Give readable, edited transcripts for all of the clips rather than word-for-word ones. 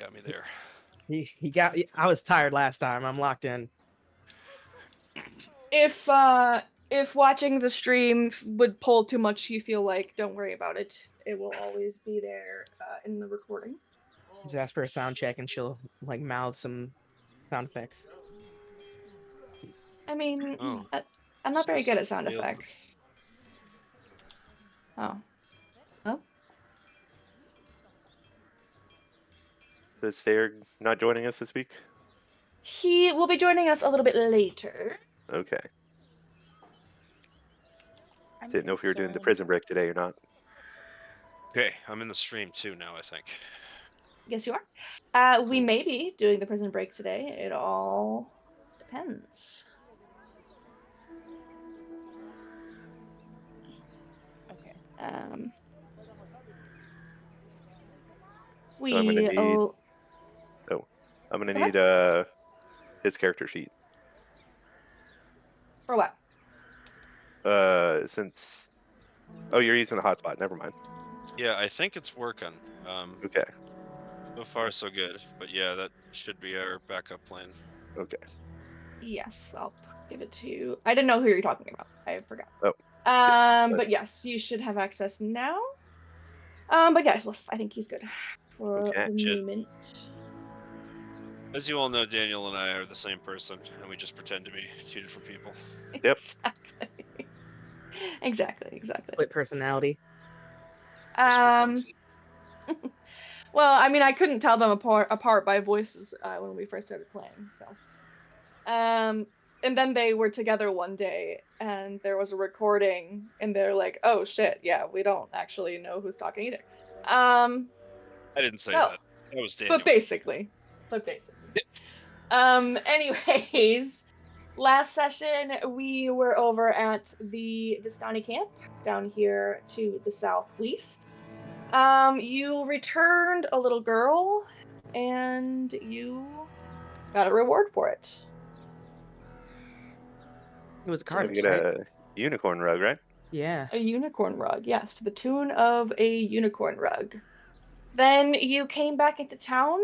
got me there. He got. I was tired last time. I'm locked in. If watching the stream would pull too much, you feel like, don't worry about it. It will always be there in the recording. Just ask for a sound check, and she'll like mouth some sound effects. I mean, Oh. I'm not very good at sound Failed. effects. Oh. Oh? Is Thayer not joining us this week? He will be joining us a little bit later. Okay. Didn't know if you were doing the prison break today or not. Okay, I'm in the stream too now, I think. Yes, you are. We Cool. may be doing the prison break today. It all depends. Okay. So I'm gonna need. I'm gonna Go ahead. need his character sheet. For what? Since. Oh, you're using the hotspot. Never mind. Yeah, I think it's working. Okay. So far, so good. But yeah, that should be our backup plan. Okay. Yes, I'll give it to you. I didn't know who you're talking about. I forgot. Oh. But yes, you should have access now. But yeah, I think he's good for Okay. the moment. As you all know, Daniel and I are the same person, and we just pretend to be two different people. Yep. Exactly. Split personality. Just for fun's sake. Well, I mean, I couldn't tell them apart by voices when we first started playing, so. And then they were together one day, and there was a recording, and they're like, "Oh shit, yeah, we don't actually know who's talking either." I didn't say that. That was Daniel. But basically. Anyways, last session we were over at the Vistani camp down here to the southwest. You returned a little girl, and you got a reward for it. It was a So card, we get right? a unicorn rug, right? Yeah. A unicorn rug, yes, to the tune of a unicorn rug. Then you came back into town,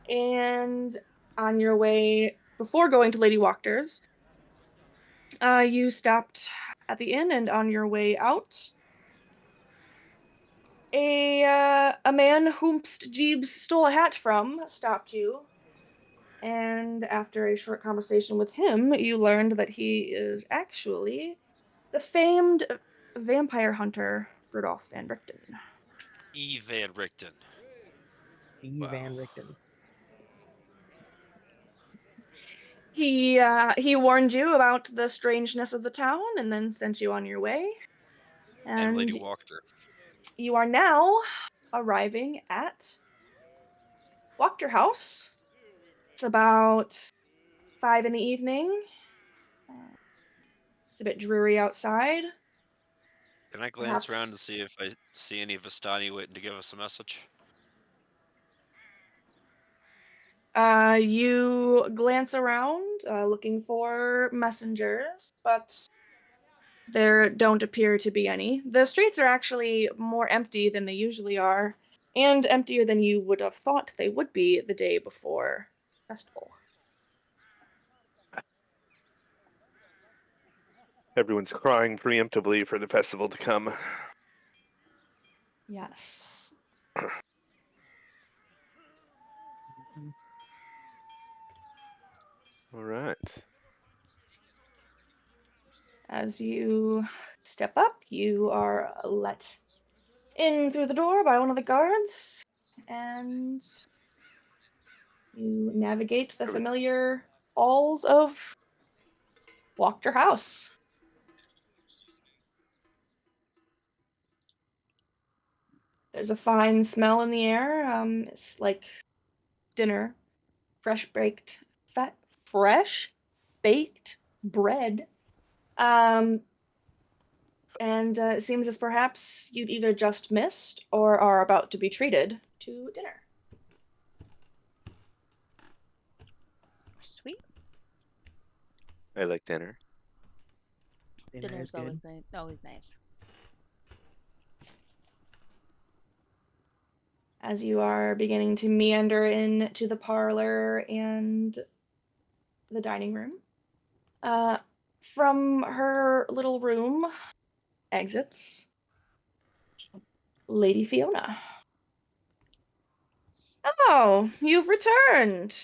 and on your way, before going to Lady Wachters, you stopped at the inn, and on your way out, a man whom Jeeves stole a hat from stopped you, and after a short conversation with him, you learned that he is actually the famed vampire hunter Rudolph Van Richten. E. Van Richten. E. Van Richten. He warned you about the strangeness of the town and then sent you on your way. And Lady Wachter. You are now arriving at Wachter House. It's about 5 in the evening. It's a bit dreary outside. Can I glance around to see if I see any Vistani waiting to give us a message? You glance around, looking for messengers, but there don't appear to be any. The streets are actually more empty than they usually are, and emptier than you would have thought they would be the day before festival. Everyone's crying preemptively for the festival to come. Yes. All right. As you step up, you are let in through the door by one of the guards, and you navigate the familiar halls of Wachter House. There's a fine smell in the air. It's like dinner, fresh baked bread. And it seems as perhaps you've either just missed or are about to be treated to dinner. Sweet. I like dinner. Dinner's always nice. as you are beginning to meander into the parlor and the dining room. From her little room exits Lady Fiona. Oh, you've returned.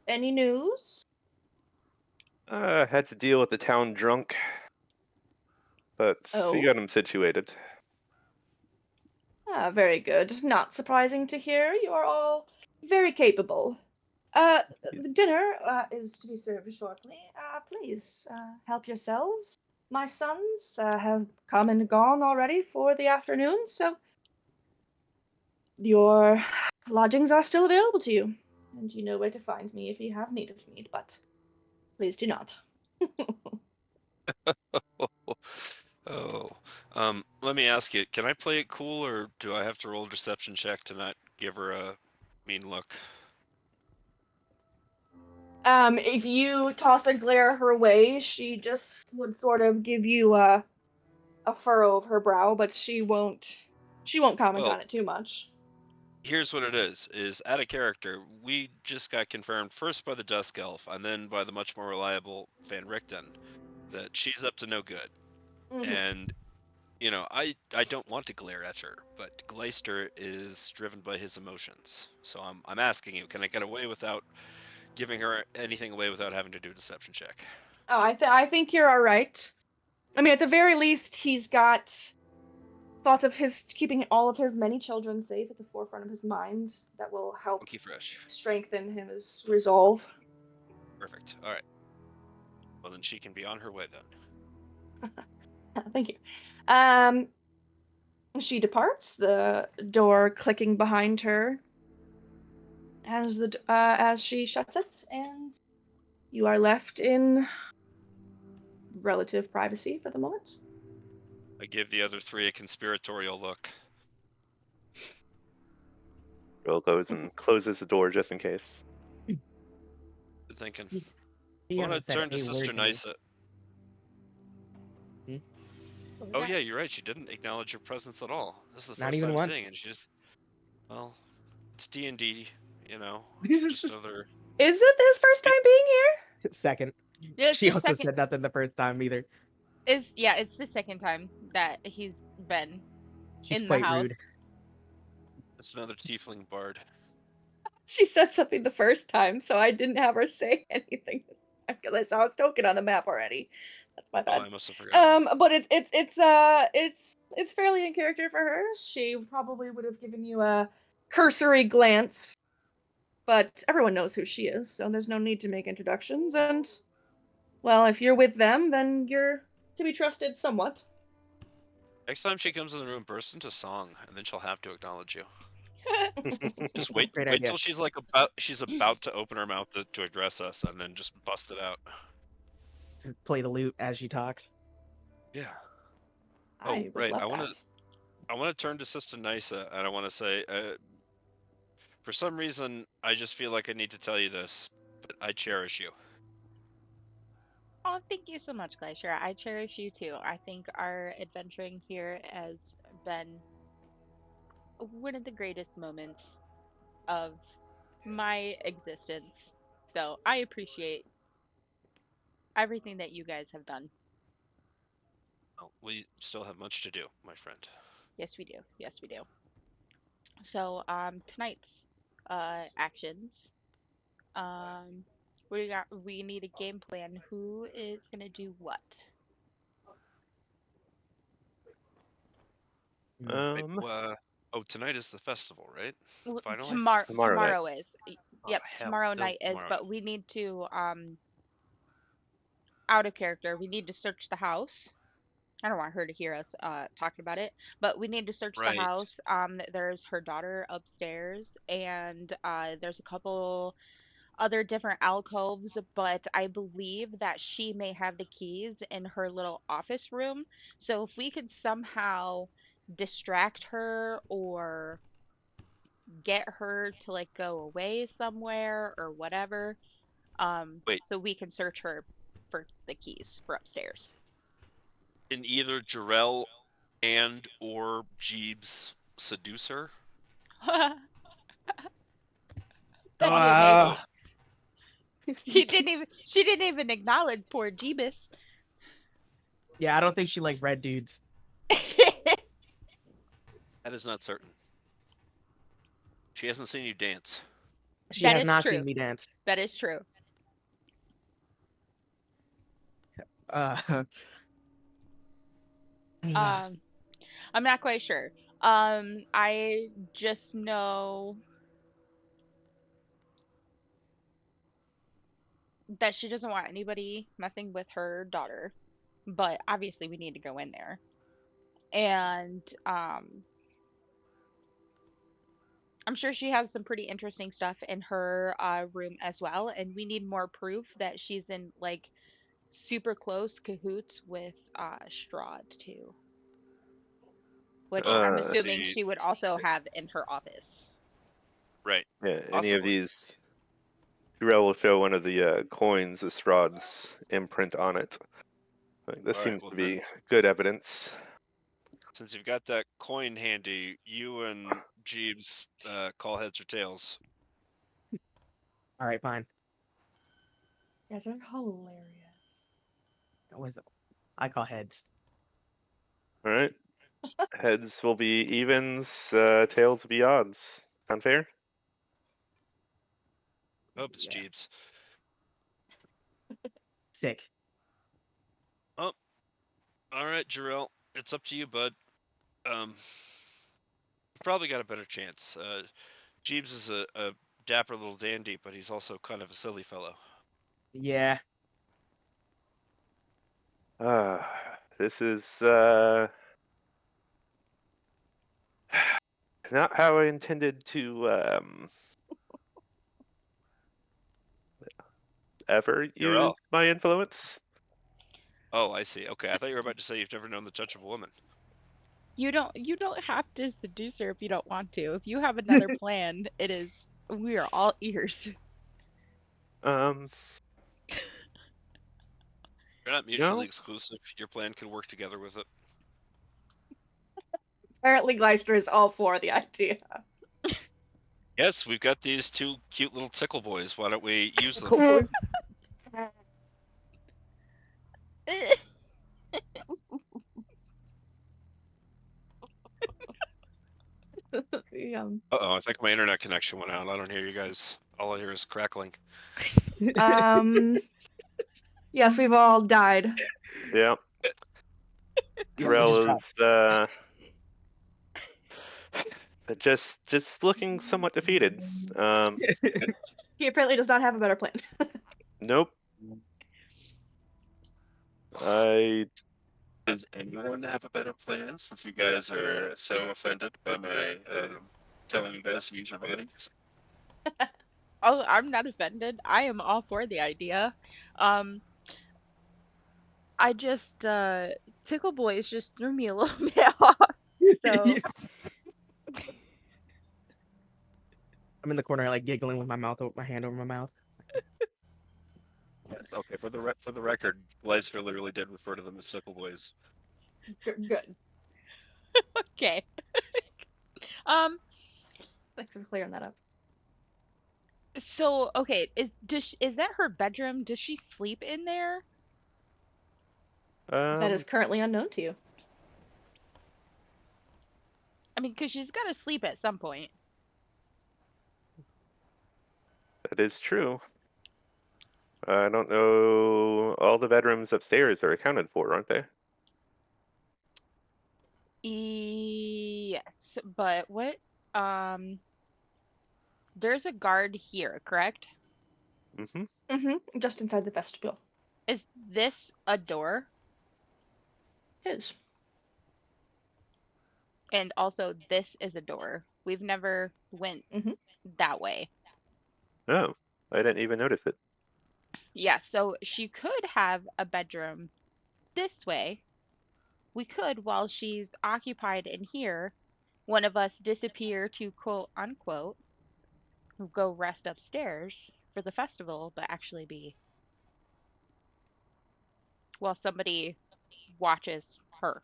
Any news? Had to deal with the town drunk, but we Oh, got him situated. very good. Not surprising to hear. You are all very capable. The dinner is to be served shortly. Please help yourselves. My sons have come and gone already for the afternoon, so your lodgings are still available to you, and you know where to find me if you have need of me, but please do not. Oh, let me ask you, can I play it cool, or do I have to roll a deception check to not give her a mean look? If you toss a glare her way, she just would sort of give you a furrow of her brow, but she won't comment Well, on it too much. here's what it is out of character. We just got confirmed first by the Dusk Elf, and then by the much more reliable Van Richten, that she's up to no good. Mhm. And, you know, I don't want to glare at her, but Gleister is driven by his emotions. So I'm asking you, can I get away without giving her anything away without having to do a deception check? Oh, I think you're all right. I mean, at the very least, he's got thoughts of his keeping all of his many children safe at the forefront of his mind. That will help Monkey fresh. strengthen his resolve. Perfect. All right. Well, then she can be on her way then. Thank you. She departs, the door clicking behind her as she shuts it, and you are left in relative privacy for the moment. I give the other three a conspiratorial look. Will goes and closes the door just in case. Good thinking. I'm Fiona gonna said turn to a word Sister to me. Nysa. What was Oh that? yeah, you're right. She didn't acknowledge your presence at all. This is the Not first even time once. seeing it. She just, well, it's D&D, you know, just another. Is it his first time being here? Second. Yeah, it's She the also second. said nothing the first time either. It's the second time that he's been She's in the quite house. rude. It's another tiefling bard. She said something the first time, so I didn't have her say anything this time because I saw his token on the map already. That's my Oh, bad. I must have forgotten. But it's fairly in character for her. She probably would have given you a cursory glance, but everyone knows who she is, so there's no need to make introductions. And well, if you're with them, then you're to be trusted somewhat. Next time she comes in the room, burst into song, and then she'll have to acknowledge you. Just wait Great wait idea. till she's about to open her mouth to address us, and then just bust it out. Play the lute as she talks. Yeah. I Oh, would right. love I want that. to turn to Sister Nysa, and I want to say, for some reason, I just feel like I need to tell you this, but I cherish you. Oh, thank you so much, Glacier. I cherish you too. I think our adventuring here has been one of the greatest moments of my existence. So I appreciate everything that you guys have done. Well, we still have much to do, my friend. Yes, we do. Yes, we do. So, tonight's actions. Um, we need a game plan. Who is gonna do what? Wait, Um, oh, tonight is the festival, right? Finally? Tomorrow night. Tomorrow is. Oh, Yep, hell, tomorrow still night is, tomorrow. but we need to out of character. We need to search the house. I don't want her to hear us talking about it, but we need to search the Right. house. There's her daughter upstairs, and there's a couple other different alcoves, but I believe that she may have the keys in her little office room. So if we could somehow distract her or get her to like go away somewhere or whatever, Wait, so we can search her for the keys for upstairs. can either Jarell and or Jeeves seduce her? That'd be Uh, amazing. He didn't even. She didn't even acknowledge poor Jeebus. yeah, I don't think she likes red dudes. That is not certain. She hasn't seen you dance. She That has is not true. seen me dance. That is true. Uh, yeah. Um, I'm not quite sure. I just know that she doesn't want anybody messing with her daughter, but obviously we need to go in there. And I'm sure she has some pretty interesting stuff in her room as well, and we need more proof that she's in like super close cahoots with Strahd too, which Well, I'm Uh, assuming see, she would also have in her office. right, yeah, any of possibly. these, Jarell will show one of the coins with Strahd's imprint on it. Like, this All right, seems well to then, be good evidence. since you've got that coin handy, you and Jeeves call heads or tails. All right, fine. You guys are hilarious. That was I call heads. All right. Heads will be evens, tails will be odds. Sound fair? Hope it's Yeah. Jeeves. Sick. Oh, all right, Jarell, it's up to you, bud. Probably got a better chance. Jeeves is a dapper little dandy, but he's also kind of a silly fellow. Yeah. This is not how I intended to ever use Jarell. my influence. Oh, I see. Okay, I thought you were about to say you've never known the touch of a woman. You don't have to seduce her if you don't want to. If you have another plan, we are all ears. Um, You're not you mutually know, exclusive. Your plan could work together with it. Apparently, Gleister is all for the idea. Yes, we've got these two cute little tickle boys. Why don't we use them? Yum. Uh-oh, I think my internet connection went out. I don't hear you guys. All I hear is crackling. Yes, we've all died. yeah. Yeah, we just Jarell got- is just looking somewhat defeated. He apparently does not have a better plan. Nope. I Does anyone have a better plan since you guys are so offended by my telling you guys to use your bodies? Oh, I'm not offended. I am all for the idea. Um, I just Tickle Boys just threw me a little bit off. So I'm in the corner, like giggling with my hand over my mouth. Yes. Okay. For the record, Gleister literally did refer to them as sickle boys. Good. okay. Um, Thanks for clearing that up. so okay, is that her bedroom? Does she sleep in there? That is currently unknown to you. I mean, because she's got to sleep at some point. that is true. I don't know. All the bedrooms upstairs are accounted for, aren't they? Yes, but what? Um, there's a guard here, correct? Mm-hmm. Mm-hmm. Just inside the vestibule. Is this a door? It is. And also, this is a door. We've never went Mhm. that way. Oh, I didn't even notice it. Yeah, so she could have a bedroom this way. We could, while she's occupied in here, one of us disappear to quote unquote go rest upstairs for the festival, but actually be while somebody watches her.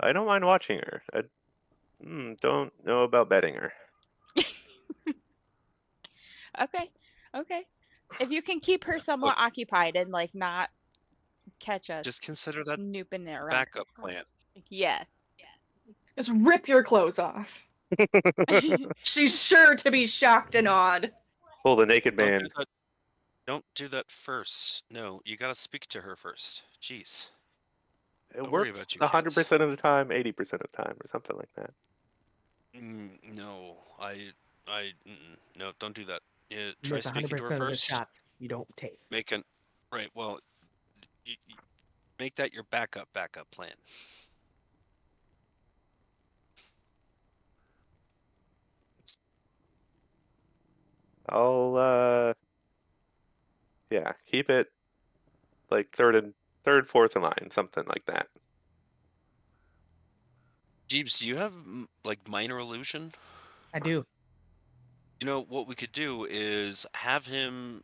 I don't mind watching her. I don't know about betting her. Okay, okay. If you can keep her somewhat Look, occupied and like not catch us just consider that snooping around her backup plan. house. Yeah. Just rip your clothes off. She's sure to be shocked and awed. Pull the naked Don't man. do that. Don't do that first. No, you gotta speak to her first. Jeez. It Don't worry works about you kids. 100% of the time, 80% of the time, or something like that. No, no, don't do that. Yeah, You try miss speaking to her 100% of the first. shots you don't take. Right. Well, make that your backup plan. I'll yeah, keep it like third, fourth in line, something like that. Jeeves, do you have like minor illusion? I do. You know what we could do is have him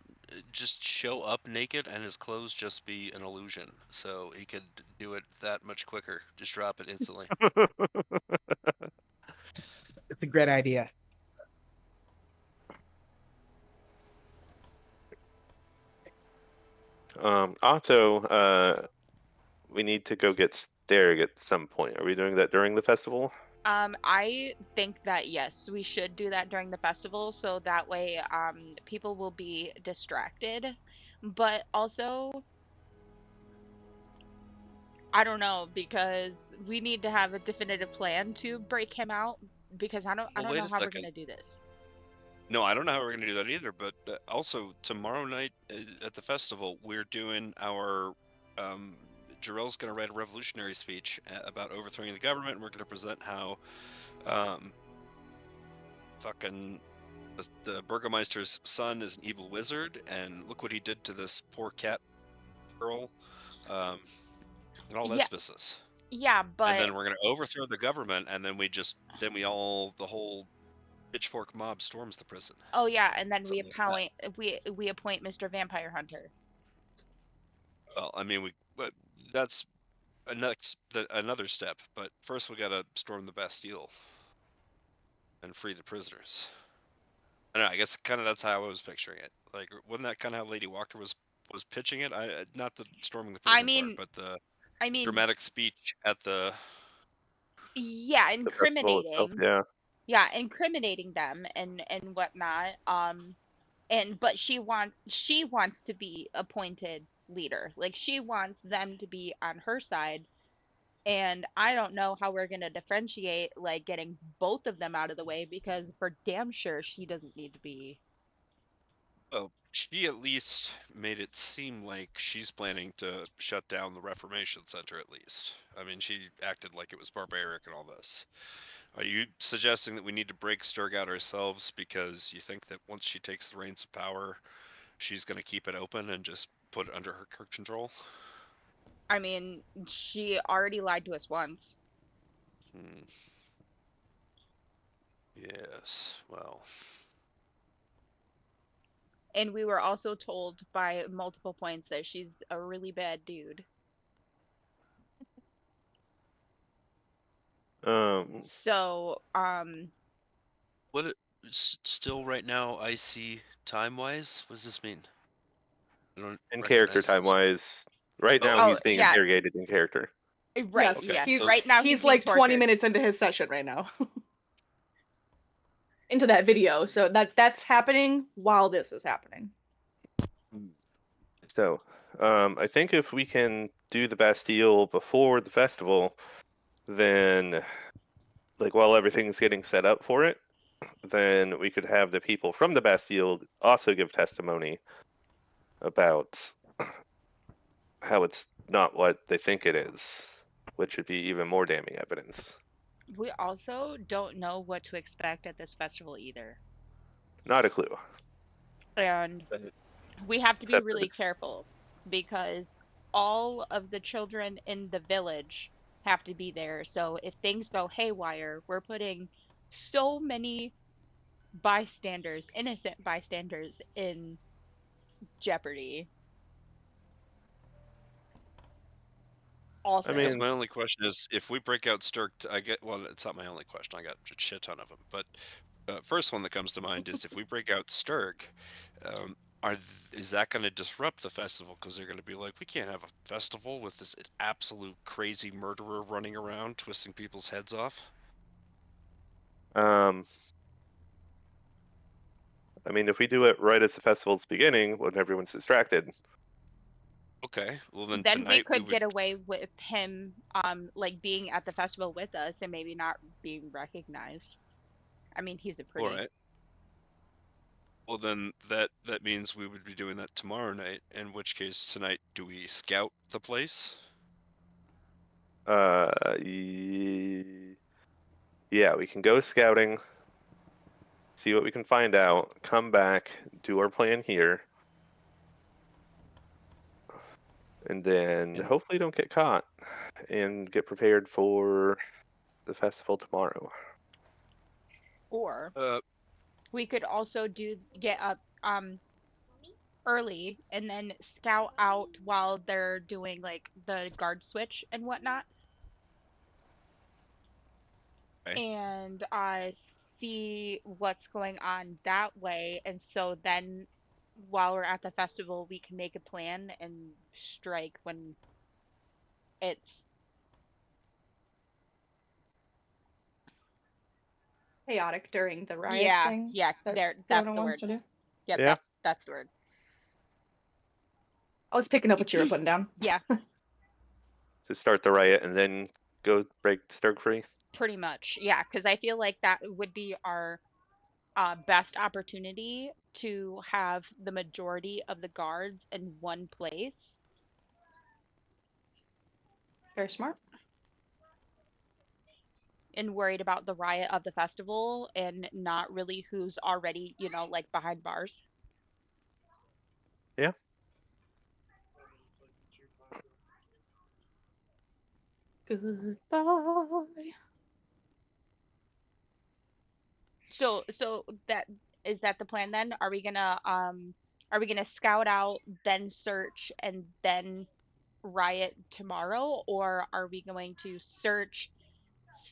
just show up naked and his clothes just be an illusion, so he could do it that much quicker. Just drop it instantly. It's a great idea. Also, we need to go get Sterg at some point. Are we doing that during the festival? I think that yes, we should do that during the festival so that way people will be distracted. But also, I don't know because we need to have a definitive plan to break him out because I Well, don't wait know a how we're second. gonna do this. No, I don't know how we're gonna do that either. But also tomorrow night at the festival, we're doing our. Jarrell's gonna write a revolutionary speech about overthrowing the government, and we're gonna present how, fucking the Burgomeister's son is an evil wizard, and look what he did to this poor cat girl, and all Yeah, this business. yeah, And but then we're gonna overthrow the government, and then the whole pitchfork mob storms the prison. oh yeah, and then Something like that. we appoint Mr. Vampire Hunter. Well, I mean, but that's another step. But first, we gotta storm the Bastille and free the prisoners. I don't know. I guess kind of that's how I was picturing it. Like, wasn't that kind of how Lady Walker was pitching it? Not the storming the I prison part, mean, but the I mean, dramatic speech at the. yeah, The festival itself, incriminating. yeah. Yeah, incriminating them and whatnot. And but she wants to be appointed leader. Like she wants them to be on her side. And I don't know how we're gonna differentiate like getting both of them out of the way because for damn sure she doesn't need to be. Well, she at least made it seem like she's planning to shut down the Reformation Center. At least, I mean, she acted like it was barbaric and all this. Are you suggesting that we need to break Sturg out ourselves because you think that once she takes the reins of power, she's going to keep it open and just put it under her control? I mean, she already lied to us once. Hmm. Yes. Well, And we were also told by multiple points that she's a really bad dude. So, what? Still right now, icy time wise. What does this mean? I don't In character recognize time this. wise, right now Oh, oh he's being yeah, interrogated in character. right, Yes, Okay, yeah. he's so Right now he's being like 20 tortured. minutes into his session right now. Into that video, so that's happening while this is happening. So, I think if we can do the Bastille before the festival, then, like, while everything's getting set up for it, then we could have the people from the Bastille also give testimony about how it's not what they think it is, which would be even more damning evidence. We also don't know what to expect at this festival either. Not a clue. And we have to be Except that really it's careful because all of the children in the village have to be there. So if things go haywire, we're putting so many bystanders, innocent bystanders, in jeopardy. Also, I I guess mean, my only question is, if we break out Sturk, well, it's not my only question. I got a shit ton of them. But first one that comes to mind is, if we break out Sturk, um, is that going to disrupt the festival? Because they're going to be like, we can't have a festival with this absolute crazy murderer running around twisting people's heads off. I mean, if we do it right as the festival's beginning, when everyone's distracted, Okay, well then then we tonight we could would. get away with him like being at the festival with us and maybe not being recognized. I mean, he's a All pretty. right. Well, then that means we would be doing that tomorrow night. In which case, tonight, do we scout the place? yeah, we can go scouting, see what we can find out, come back, do our plan here, and then And- hopefully don't get caught and get prepared for the festival tomorrow. Or Uh, we could also get up early and then scout out while they're doing like the guard switch and whatnot, okay. and see what's going on that way. And so then while we're at the festival, we can make a plan and strike when it's Chaotic during the riot yeah, thing. yeah, That that's Fiona the wants word. to do. Yep, Yeah. that's the word. I was picking up what you were putting down. Yeah, To start the riot and then go break Sturg free. pretty much. Yeah, because I feel like that would be our best opportunity to have the majority of the guards in one place. Very smart. And worried about the riot of the festival and not really who's already, like behind bars. Yeah. Goodbye. So that is that the plan then? Are we gonna scout out, then search, and then riot tomorrow, or are we going to search,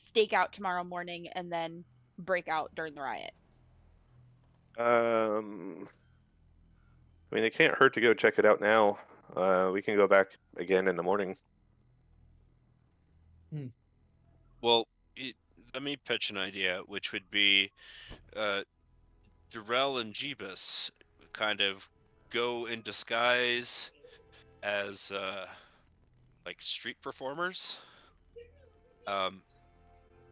stake out tomorrow morning, and then break out during the riot? I mean, it can't hurt to go check it out now. We can go back again in the morning. Well, let me pitch an idea, which would be Jarrell and Jeebus kind of go in disguise as like street performers,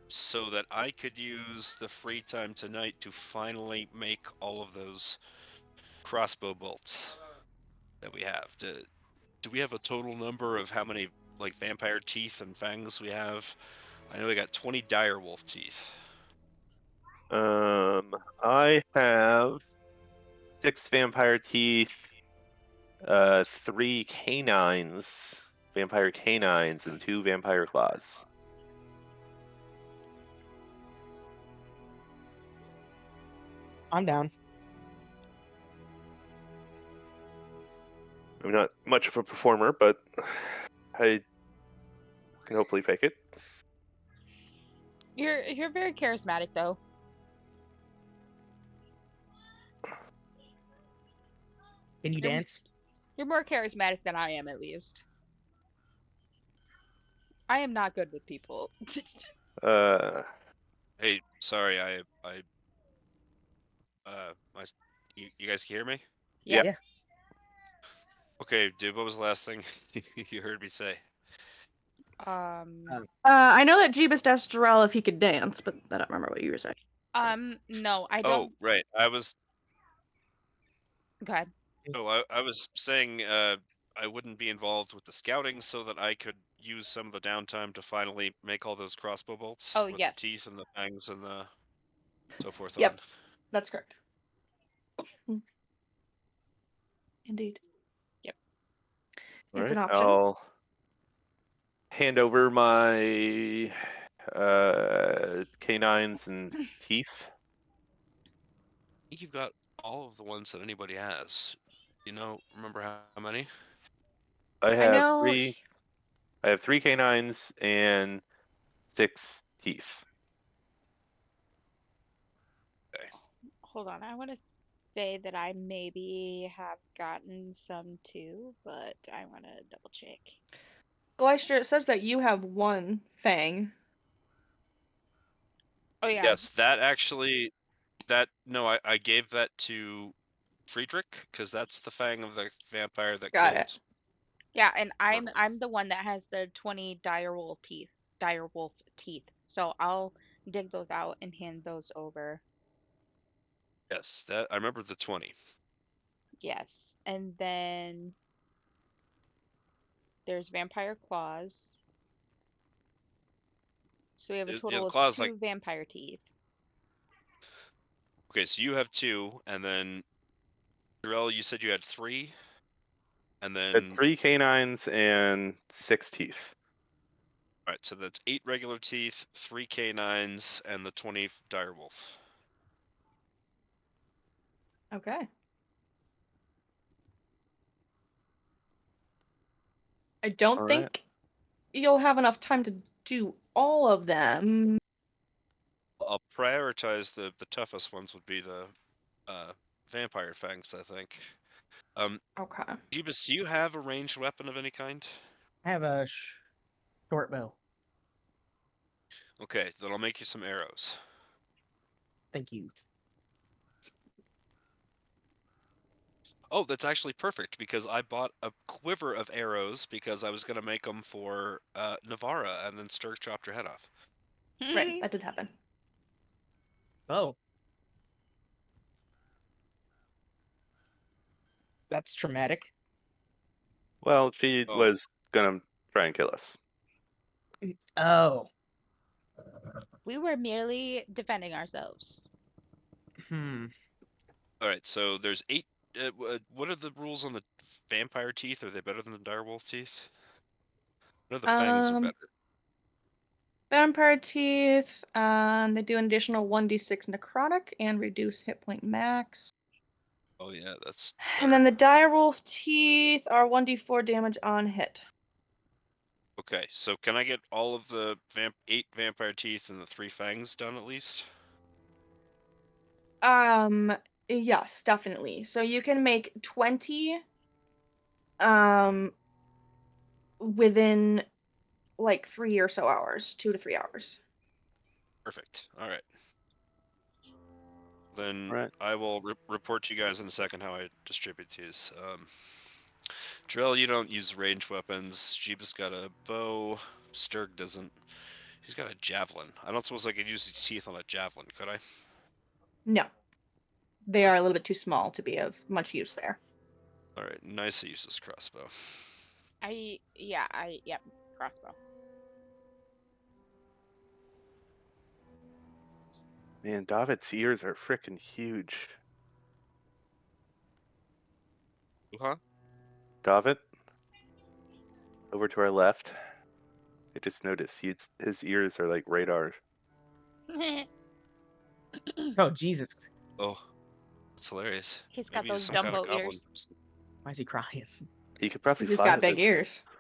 so that I could use the free time tonight to finally make all of those crossbow bolts that we have. Do we have a total number of how many like vampire teeth and fangs we have? I know we got 20 direwolf teeth. I have 6 vampire teeth, 3 canines, vampire canines, and 2 vampire claws. I'm down. I'm not much of a performer, but I can hopefully fake it. You're very charismatic though. Can you You're dance? you're more charismatic than I am, at least. I am not good with people. Uh, Hey, sorry, my, you guys can hear me? Yep. Yeah. Okay, dude, what was the last thing you heard me say? Um, I know that Jeebus asked Jarrell if he could dance, but I don't remember what you were saying. no, I Oh, don't. right. Go ahead. I was saying I wouldn't be involved with the scouting so that I could use some of the downtime to finally make all those crossbow bolts Oh, with yes. the teeth and the fangs and the so forth Yep. on. That's correct. Indeed. Yep. all It's right, an option. I'll hand over my canines and teeth. I think you've got all of the ones that anybody has. Remember how many? I I have know 3. I have 3 canines and 6 teeth. Hold on, I want to say that I maybe have gotten some too, but I want to double check. Gleister, it says that you have 1 fang. Oh yeah, Yes, that actually, no, I gave that to Friedrich because that's the fang of the vampire that Got killed. it. yeah, and I'm Merle. the one that has the 20 dire wolf teeth. So I'll dig those out and hand those over. Yes, that I remember the 20. Yes, and then there's vampire claws. So we have a Yeah, total the of claw's like 2 vampire teeth. okay, so you have 2, and then Jarell, you said you had 3, and I had then 3 canines and 6 teeth. all right, so that's 8 regular teeth, 3 canines, and the 20 direwolf. Okay. I don't All right. think you'll have enough time to do all of them. I'll prioritize the toughest ones would be the vampire fangs, I think. Okay. Jeebus, do you have a ranged weapon of any kind? I have a short bow. Okay, then I'll make you some arrows. Thank you. Oh, that's actually perfect because I bought a quiver of arrows because I was going to make them for Navara, and then Sturk chopped her head off. Right, that did happen. Oh. That's traumatic. Well, she Oh. was gonna try and kill us. Oh. We were merely defending ourselves. Hmm. All right, so there's 8. What are the rules on the vampire teeth? Are they better than the direwolf teeth? No, the fangs are better. Vampire teeth, they do an additional 1d6 necrotic and reduce hit point max. Oh yeah, that's And then better. the direwolf teeth are 1d4 damage on hit. Okay, so can I get all of the 8 vampire teeth and the 3 fangs done at least? Yes, definitely. So you can make 20 within like 3 or so hours, 2 to 3 hours. Perfect. All right. Then All right. I will report to you guys in a second how I distribute these. Drill, you don't use ranged weapons. Jeebus got a bow. Sturg doesn't. He's got a javelin. I don't suppose I could use his teeth on a javelin, could I? No. They are a little bit too small to be of much use there. All right, nice uses crossbow. Yep, crossbow. Man, David's ears are freaking huge. Huh? David, over to our left. I just noticed his ears are like radar. Oh, Jesus. Oh, that's hilarious. He's got Maybe he's those some kind of Dumbo goblin. ears. Why is he crying? He could probably Because he's fly got with big those ears. things.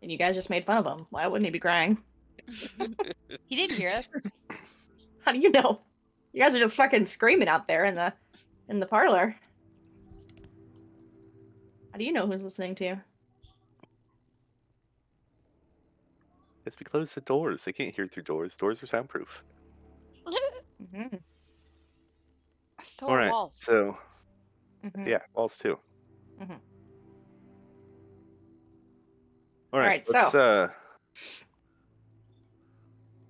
And you guys just made fun of him. Why wouldn't he be crying? He didn't hear us. How do you know? You guys are just fucking screaming out there in the parlor. How do you know who's listening to you? As we close the doors, they can't hear through doors. Doors are soundproof. Mm-hmm. So All are right, walls. so Mm-hmm. yeah, walls too. Mm-hmm. All right, Alright, let's so-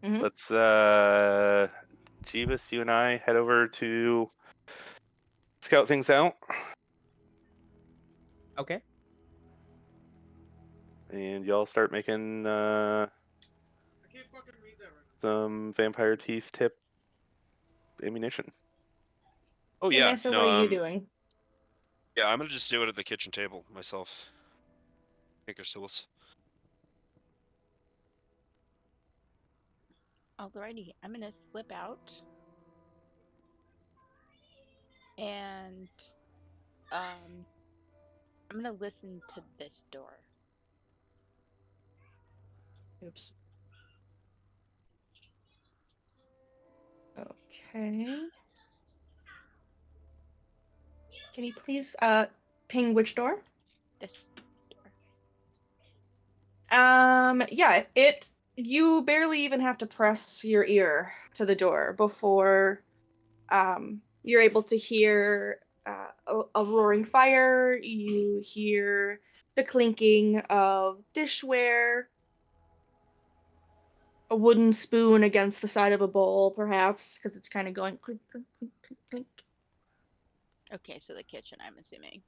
Mhm. let's Jeeves, you and I head over to scout things out, Okay. and y'all start making some vampire teeth tip ammunition. Oh Hey, yeah, Mesa, no, what are you doing? yeah, I'm gonna just do it at the kitchen table myself. Tinker's tools. Alrighty, I'm gonna slip out and I'm gonna listen to this door. Oops. Okay. Can you please ping which door? This door. Yeah, you barely even have to press your ear to the door before you're able to hear a roaring fire. You hear the clinking of dishware, a wooden spoon against the side of a bowl, perhaps, because it's kind of going clink, clink, clink, clink, clink. Okay, so the kitchen, I'm assuming.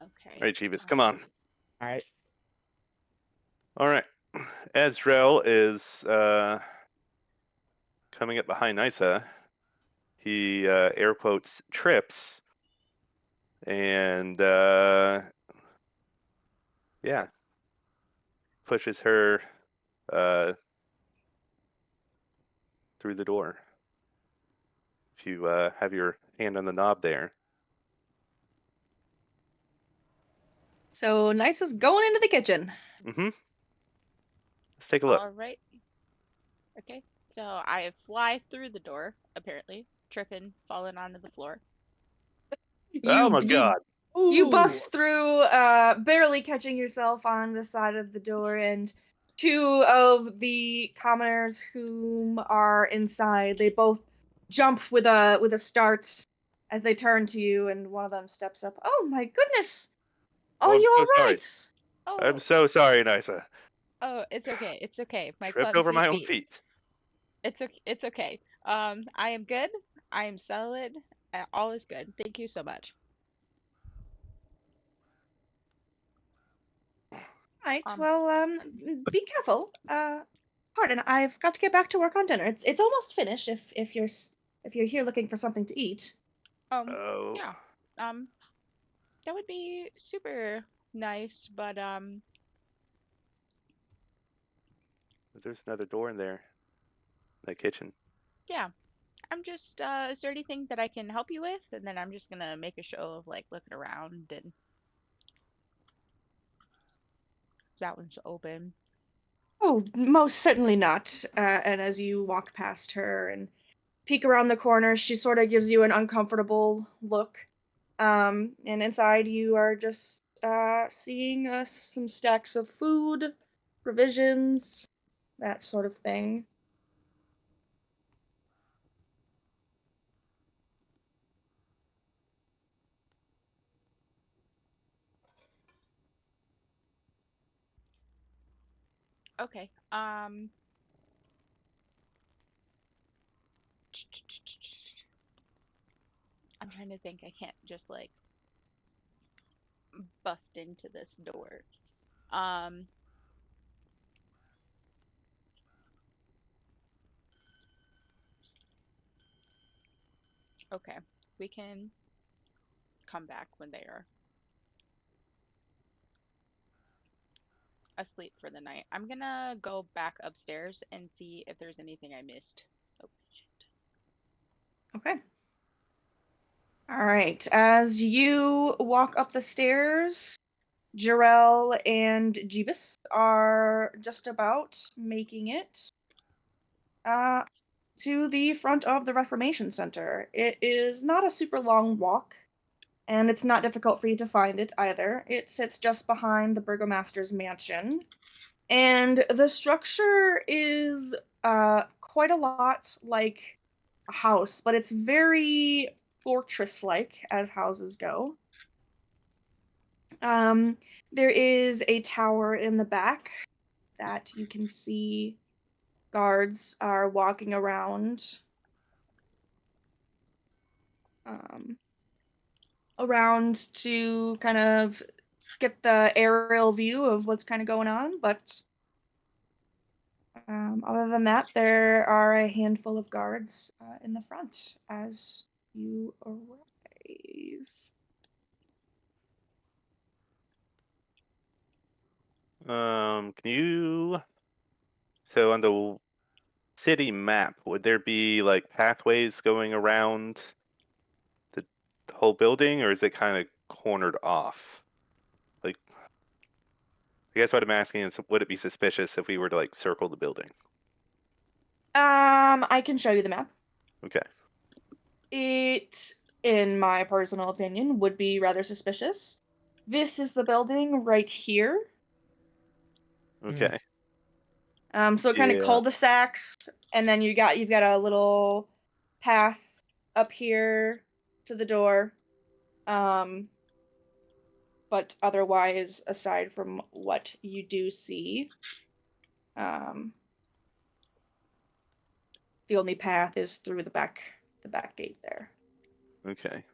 Okay. All right, Jeeves, come on. All right. All right. Azrael is coming up behind Nysa. He air quotes trips and yeah, pushes her through the door. If you have your hand on the knob there. So Nisa's going into the kitchen. Mm-hmm. Let's take a look. All right. Okay. So I fly through the door, apparently, tripping, falling onto the floor. Oh my You god. you Ooh. bust through, barely catching yourself on the side of the door, and two of the commoners whom are inside, they both jump with a start as they turn to you, and one of them steps up. Oh my goodness! Oh, Are I'm you so all sorry. right? I'm Oh, so sorry, Nysa. oh, it's okay. It's okay. My Tripped over clumsy my own feet. feet. It's okay. It's okay. I am good. I am solid. All is good. Thank you so much. Right. Um, Well, be careful. Pardon, I've got to get back to work on dinner. It's almost finished. If you're here looking for something to eat. Oh, yeah. Um, that would be super nice, but there's another door in there. That kitchen. yeah. I'm just is there anything that I can help you with? And then I'm just gonna make a show of like looking around and that one's open. Oh, most certainly not. And as you walk past her and peek around the corner, she sort of gives you an uncomfortable look. And inside you are just seeing some stacks of food, provisions, that sort of thing. Okay. I'm trying to think. I can't just like bust into this door. Um, okay. We can come back when they are asleep for the night. I'm gonna go back upstairs and see if there's anything I missed. Oh, shit. Okay. All right. As you walk up the stairs, Jarell and Jeebus are just about making it uh, to the front of the Reformation Center. It is not a super long walk, and it's not difficult for you to find it either. It sits just behind the Burgomaster's mansion, and the structure is quite a lot like a house, but it's very fortress-like as houses go. Um, there is a tower in the back that you can see guards are walking around um, around to kind of get the aerial view of what's kind of going on. But other than that, there are a handful of guards in the front as you arrive. Can you? So on the city map, would there be like pathways going around the whole building, or is it kind of cornered off? Like, I guess what I'm asking is, would it be suspicious if we were to like circle the building? I can show you the map. Okay. It, in my personal opinion, would be rather suspicious. This is the building right here. Okay. So it kind of Yeah. cul-de-sacs, and then you've got a little path up here to the door. But otherwise, aside from what you do see, the only path is through the back gate there. Okay.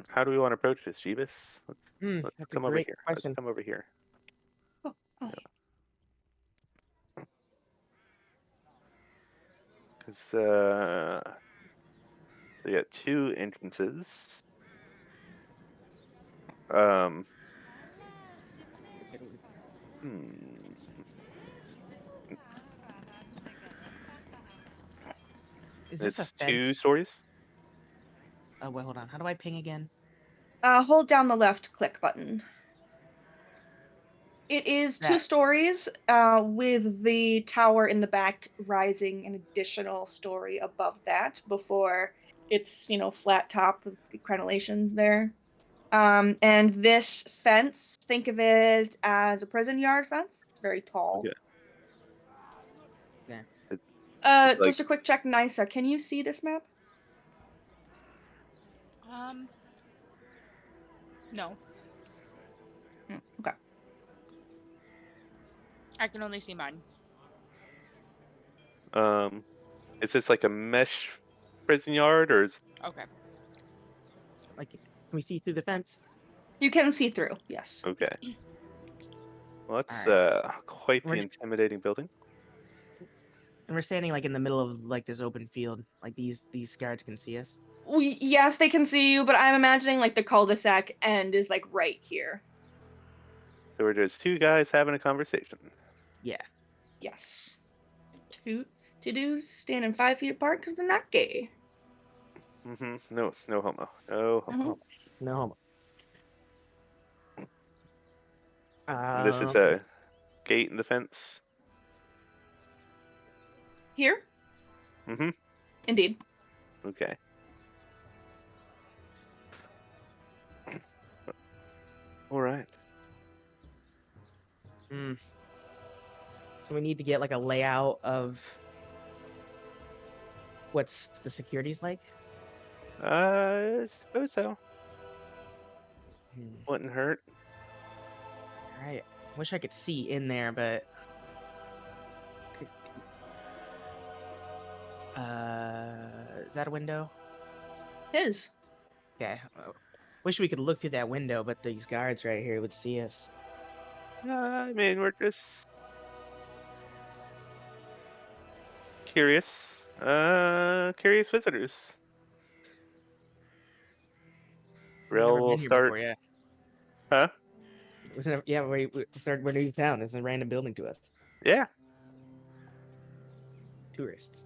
How do we want to approach this, Jeebus? Let's That's a come over great here. question. Let's come over here. Oh. Because we got 2 entrances. Is this a It's 2 fence? stories. Oh, wait, hold on. How do I ping again? Hold down the left click button. It is 2 That. stories, with the tower in the back rising an additional story above that before it's, flat top with the crenellations there. And this fence, think of it as a prison yard fence. It's very tall. Okay. Yeah. Like, Just a quick check, Nisa. Can you see this map? No, Okay. I can only see mine. is this like a mesh prison yard, or is Okay. Like, can we see through the fence? You can see through, yes. okay? Well, that's quite the We're- intimidating building. And we're standing like in the middle of like this open field. Like these guards can see us. Yes, they can see you, but I'm imagining like the cul-de-sac end is like right here. So we're just 2 guys having a conversation. Yeah. Yes. Two dudes standing 5 feet apart because they're not gay. No homo. No homo. Mhm. No homo. And this is a gate in the fence. Here? Mm-hmm. Indeed. Okay. All right. So we need to get like a layout of what's the security's like. I suppose so. Wouldn't hurt. All right. Wish I could see in there, but is that a window? His. Okay. Wish we could look through that window, but these guards right here would see us. I mean, we're just curious. Curious visitors. We've never Rel will been here start. before, yeah. Huh? Yeah, we're new to town. It's a random building to us. Yeah. Tourists.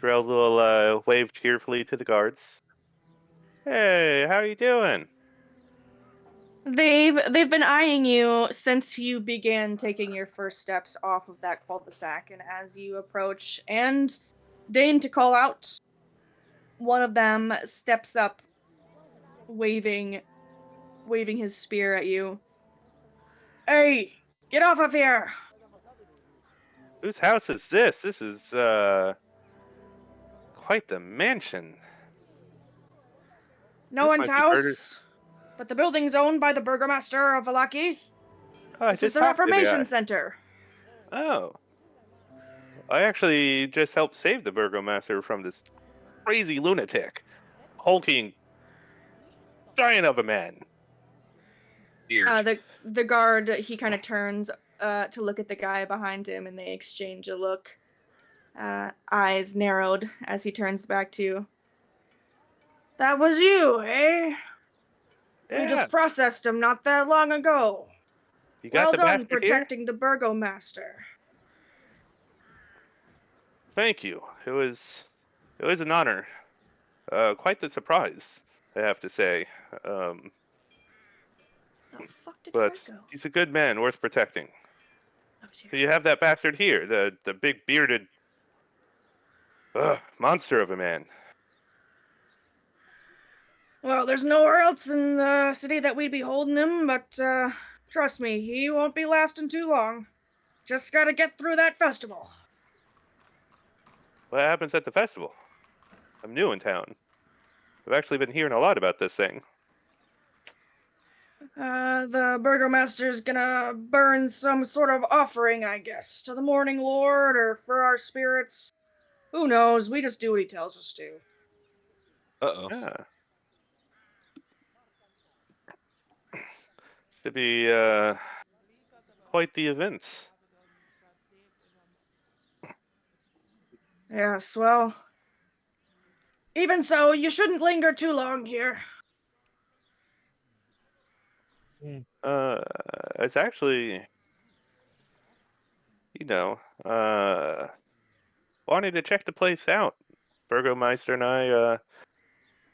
Drell will wave cheerfully to the guards. Hey, how you doing? They've been eyeing you since you began taking your first steps off of that cul-de-sac, and as you approach and deign to call out, one of them steps up, waving his spear at you. Hey, get off of here! Whose house is this? This is quite the mansion. No This one's might be house, but the building's owned by the burgomaster of Valaki. Oh, I This is just the talked to the Reformation guy. Center. Oh. I actually just helped save the burgomaster from this crazy lunatic, hulking giant of a man. Weird. The guard, he kind of turns to look at the guy behind him, and they exchange a look. Eyes narrowed as he turns back to you. That was you, eh? We Yeah, just processed him not that long ago. you got Well the done bastard here. protecting the burgomaster. Thank you. It was an honor. Quite the surprise, I have to say. Um, The fuck did but Fred go? he's a good man, worth protecting. I was here. So you have that bastard here, the big bearded monster of a man. Well, there's nowhere else in the city that we'd be holding him, but trust me, he won't be lasting too long. Just gotta get through that festival. What happens at the festival? I'm new in town. I've actually been hearing a lot about this thing. The burgomaster's gonna burn some sort of offering, I guess, to the Morning Lord or for our spirits. Who knows? We just do what he tells us to. Uh-oh. Yeah. Should be quite the event. Yes, well, even so, you shouldn't linger too long here. It's actually, you know, wanting to check the place out. Burgomeister and I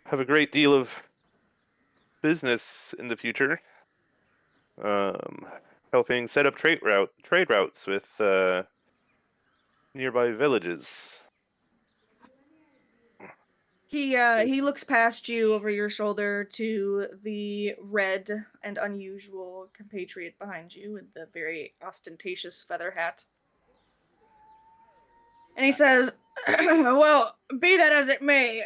have a great deal of business in the future. Helping set up trade routes with nearby villages. He looks past you over your shoulder to the red and unusual compatriot behind you with the very ostentatious feather hat. And he says, well, be that as it may,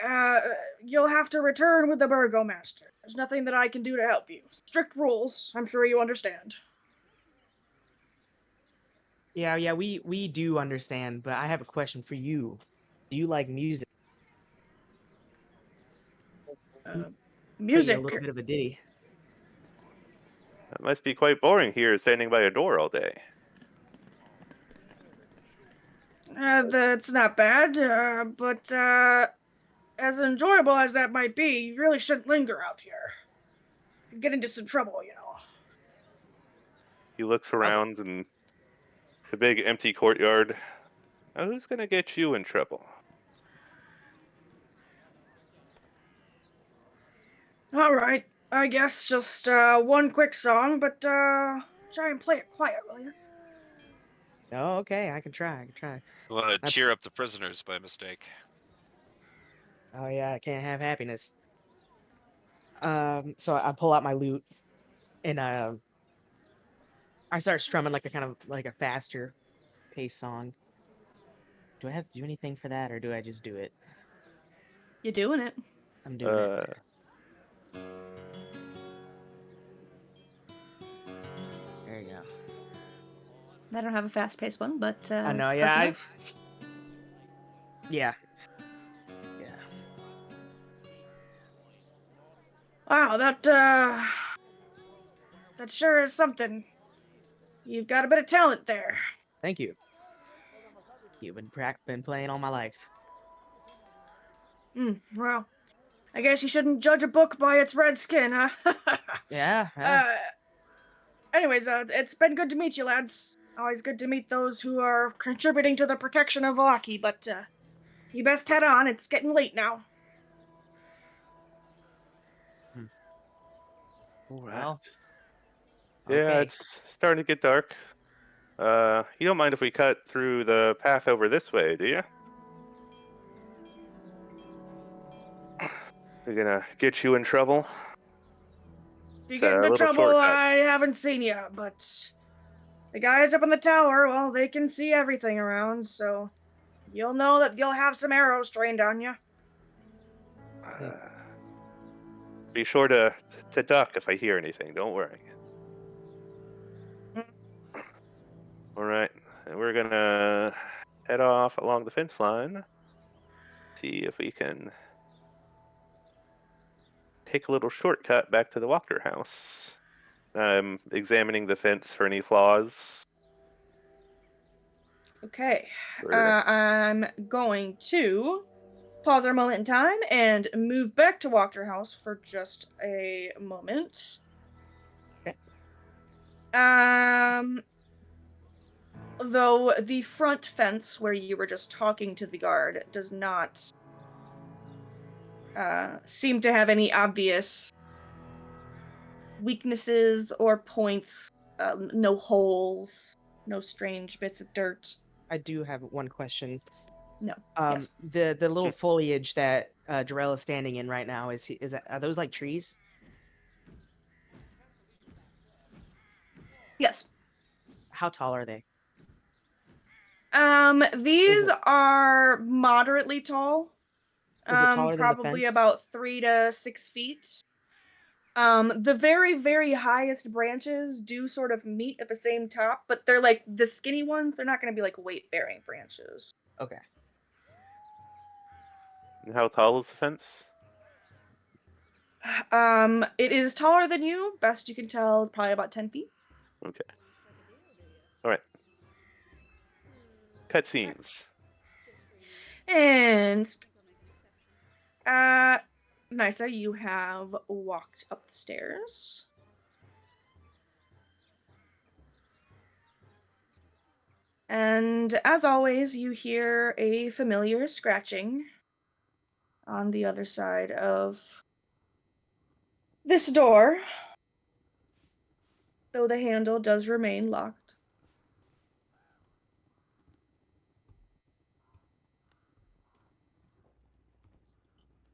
you'll have to return with the burgomaster. There's nothing that I can do to help you. Strict rules, I'm sure you understand. Yeah, we do understand, but I have a question for you. Do you like music? Play you a Music. little bit of a ditty. It must be quite boring here, standing by a door all day. That's not bad, but as enjoyable as that might be, you really shouldn't linger out here. You get into some trouble, you know. He looks around in the big empty courtyard. Now, who's gonna get you in trouble? All right, I guess just one quick song, but try and play it quiet, will you? Oh, okay, I can try. You want to cheer up the prisoners by mistake. Oh yeah, I can't have happiness. So I pull out my lute and I start strumming like a kind of like a faster paced song. Do I have to do anything for that, or do I just do it? You doing it? I'm doing it. There you go. I don't have a fast-paced one, but I know, close yeah, enough. yeah. Wow, that sure is something. You've got a bit of talent there. Thank you. You've been playing all my life. Well, I guess you shouldn't judge a book by its red skin, huh? Yeah. Anyways, it's been good to meet you, lads. Always good to meet those who are contributing to the protection of Valaki, but you best head on. It's getting late now. Well. Yeah, Okay. it's starting to get dark. You don't mind if we cut through the path over this way, do you? We're gonna get you in trouble. If you It's get a into little trouble, shortcut. I haven't seen you, but the guys up in the tower, well, they can see everything around, so you'll know that you'll have some arrows trained on you. Be sure to duck if I hear anything. Don't worry. All right, and we're gonna head off along the fence line. See if we can take a little shortcut back to the Walker house. I'm examining the fence for any flaws. Okay, Or- I'm going to pause our moment in time and move back to Walker House for just a moment. Okay. though the front fence where you were just talking to the guard does not seem to have any obvious weaknesses or points, no holes, no strange bits of dirt. I do have one question. No. Yes. The little Mm. foliage that Jarell is standing in right now are those like trees? Yes. How tall are they? These Is are moderately tall. it taller than the Probably fence? about 3 to 6 feet. The very, very highest branches do sort of meet at the same top, but they're like the skinny ones. They're not going to be like weight-bearing branches. Okay. And how tall is the fence? It is taller than you. Best you can tell, it's probably about 10 feet. Okay. All right. Cutscenes. And Nisa, you have walked up the stairs. And as always, you hear a familiar scratching on the other side of this door, though the handle does remain locked.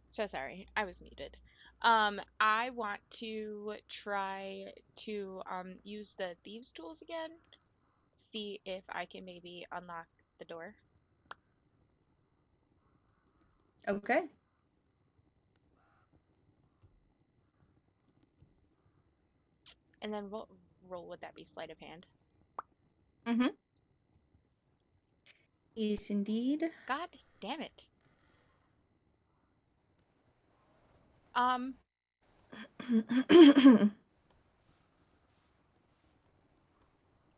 So sorry, I was muted. I want to try to use the thieves' tools again. See if I can maybe unlock the door. Okay. And then roll would that be sleight of hand? Mm-hmm. Yes, indeed. God damn it. Um, I'm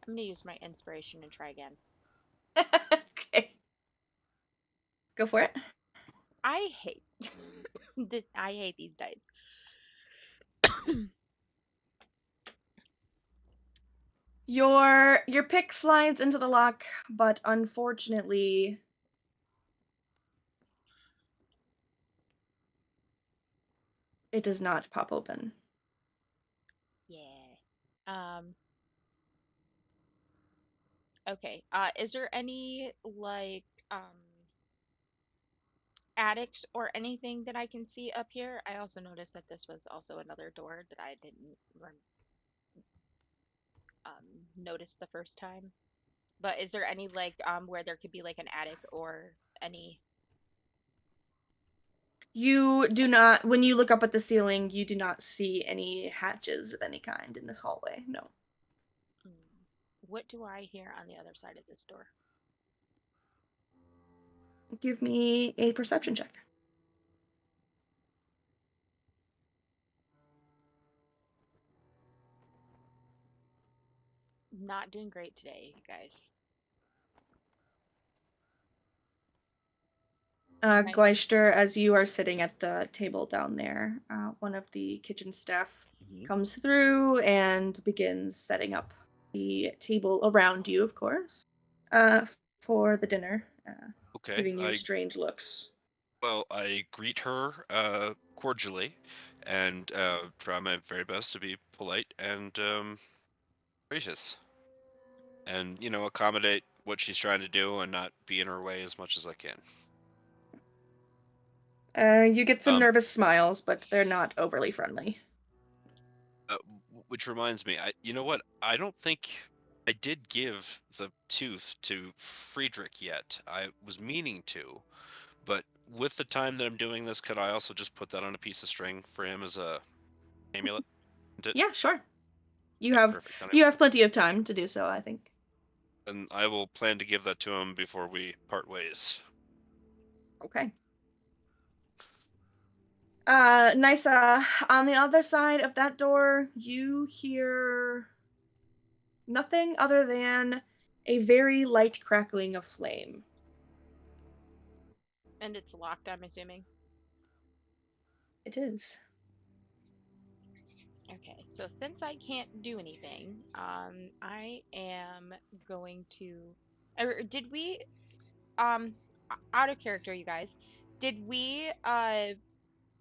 gonna use my inspiration and try again. Okay. Go for it. I hate I hate these dice. Your pick slides into the lock, but unfortunately, it does not pop open. Yeah. Um. Okay. Is there any like attics or anything that I can see up here? I also noticed that this was also another door that I didn't notice the first time. But is there any like where there could be like an attic or any? You do not, when you look up at the ceiling, you do not see any hatches of any kind in this hallway. No. Mm, what do I hear on the other side of this door? Give me a perception check. Not doing great today, guys. 19. Gleister, as you are sitting at the table down there, one of the kitchen staff comes through and begins setting up the table around you, of course, for the dinner, Okay. giving you strange looks. Well, I greet her cordially and try my very best to be polite and gracious. And, accommodate what she's trying to do and not be in her way as much as I can. You get some Um, nervous smiles, but they're not overly friendly. Which reminds me, you know what? I don't think I did give the tooth to Friedrich yet. I was meaning to, but with the time that I'm doing this, could I also just put that on a piece of string for him as a amulet? Yeah, sure. You Okay, have perfect. Then you have plenty of time to do so, I think. and I will plan to give that to him before we part ways. Okay. Nisa, on the other side of that door, you hear nothing other than a very light crackling of flame. And it's locked, I'm assuming. It is. Okay, so since I can't do anything, I am going to. Or did we, out of character, you guys, did we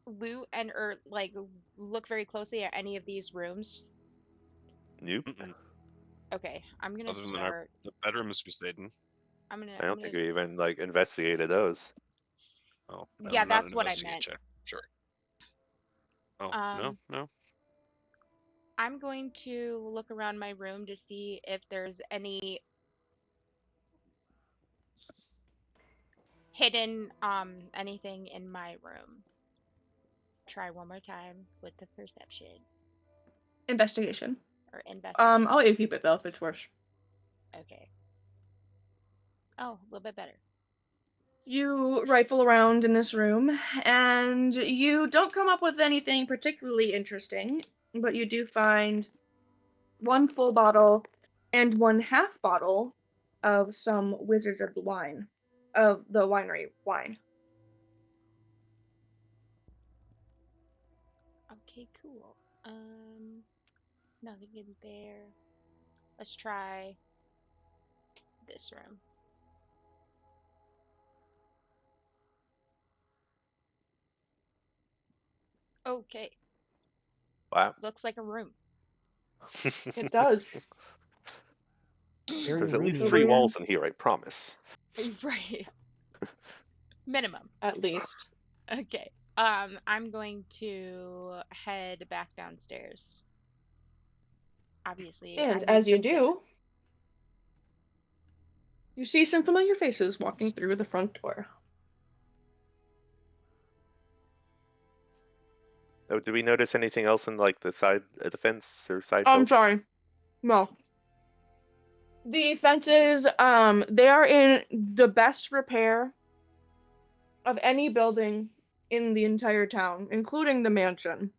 loot and or like look very closely at any of these rooms? Nope. Mm-mm. Okay, I'm gonna Other than our start. the bedrooms we stayed in. I I'm don't gonna. think we even like investigated those. Oh, then Yeah, I'm not an that's what I investigate meant. check. Sure. Oh, no, Um, no. I'm going to look around my room to see if there's any hidden anything in my room. Try one more time with the perception Investigation. or I'll investigation. keep it though if it's worse. Okay. Oh, a little bit better. You rifle around in this room, and you don't come up with anything particularly interesting, but you do find one full bottle and one half bottle of some Wizards of the Wine, of the winery wine. Okay, cool. Nothing in there. Let's try this room. Okay, Wow. looks like a room. It does. Very There's at least The roomy. 3 room, walls in here, I promise. Right. Minimum. at least. Okay. I'm going to head back downstairs. Obviously, I And need as you some dinner. do, you see some familiar faces walking through the front door. Oh, did we notice anything else in like the side of the fence or side I'm building? sorry. No. The fences, they are in the best repair of any building in the entire town, including the mansion.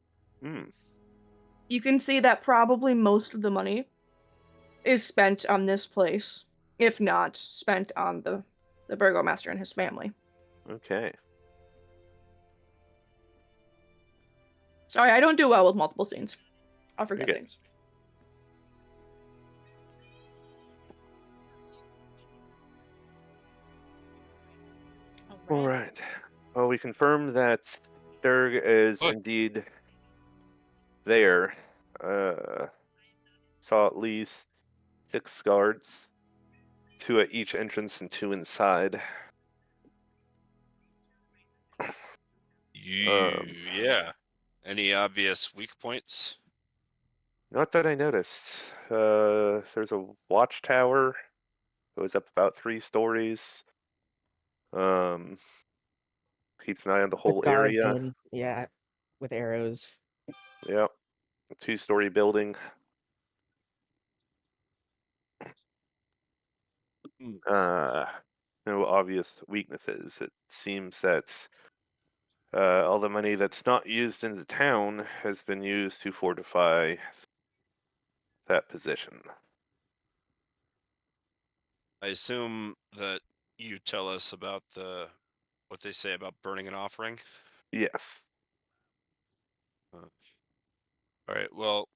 Hmm. You can see that probably most of the money is spent on this place, if not spent on the burgomaster and his family. Okay. Sorry, I don't do well with multiple scenes. I'll You're forget good. things. All Alrighty. right. Well, we confirm that Sturg is Oi. indeed there. Saw at least 6 guards, 2 at each entrance and 2 inside. Yeah. Any obvious weak points? Not that I noticed. There's a watchtower. It was up about 3 stories. Um, keeps an eye on the With whole area. guardsmen, yeah, with arrows. Yep. A 2-story building. Uh, no obvious weaknesses. It seems that all the money that's not used in the town has been used to fortify that position. I assume that you tell us about what they say about burning an offering. Yes. All right. Well,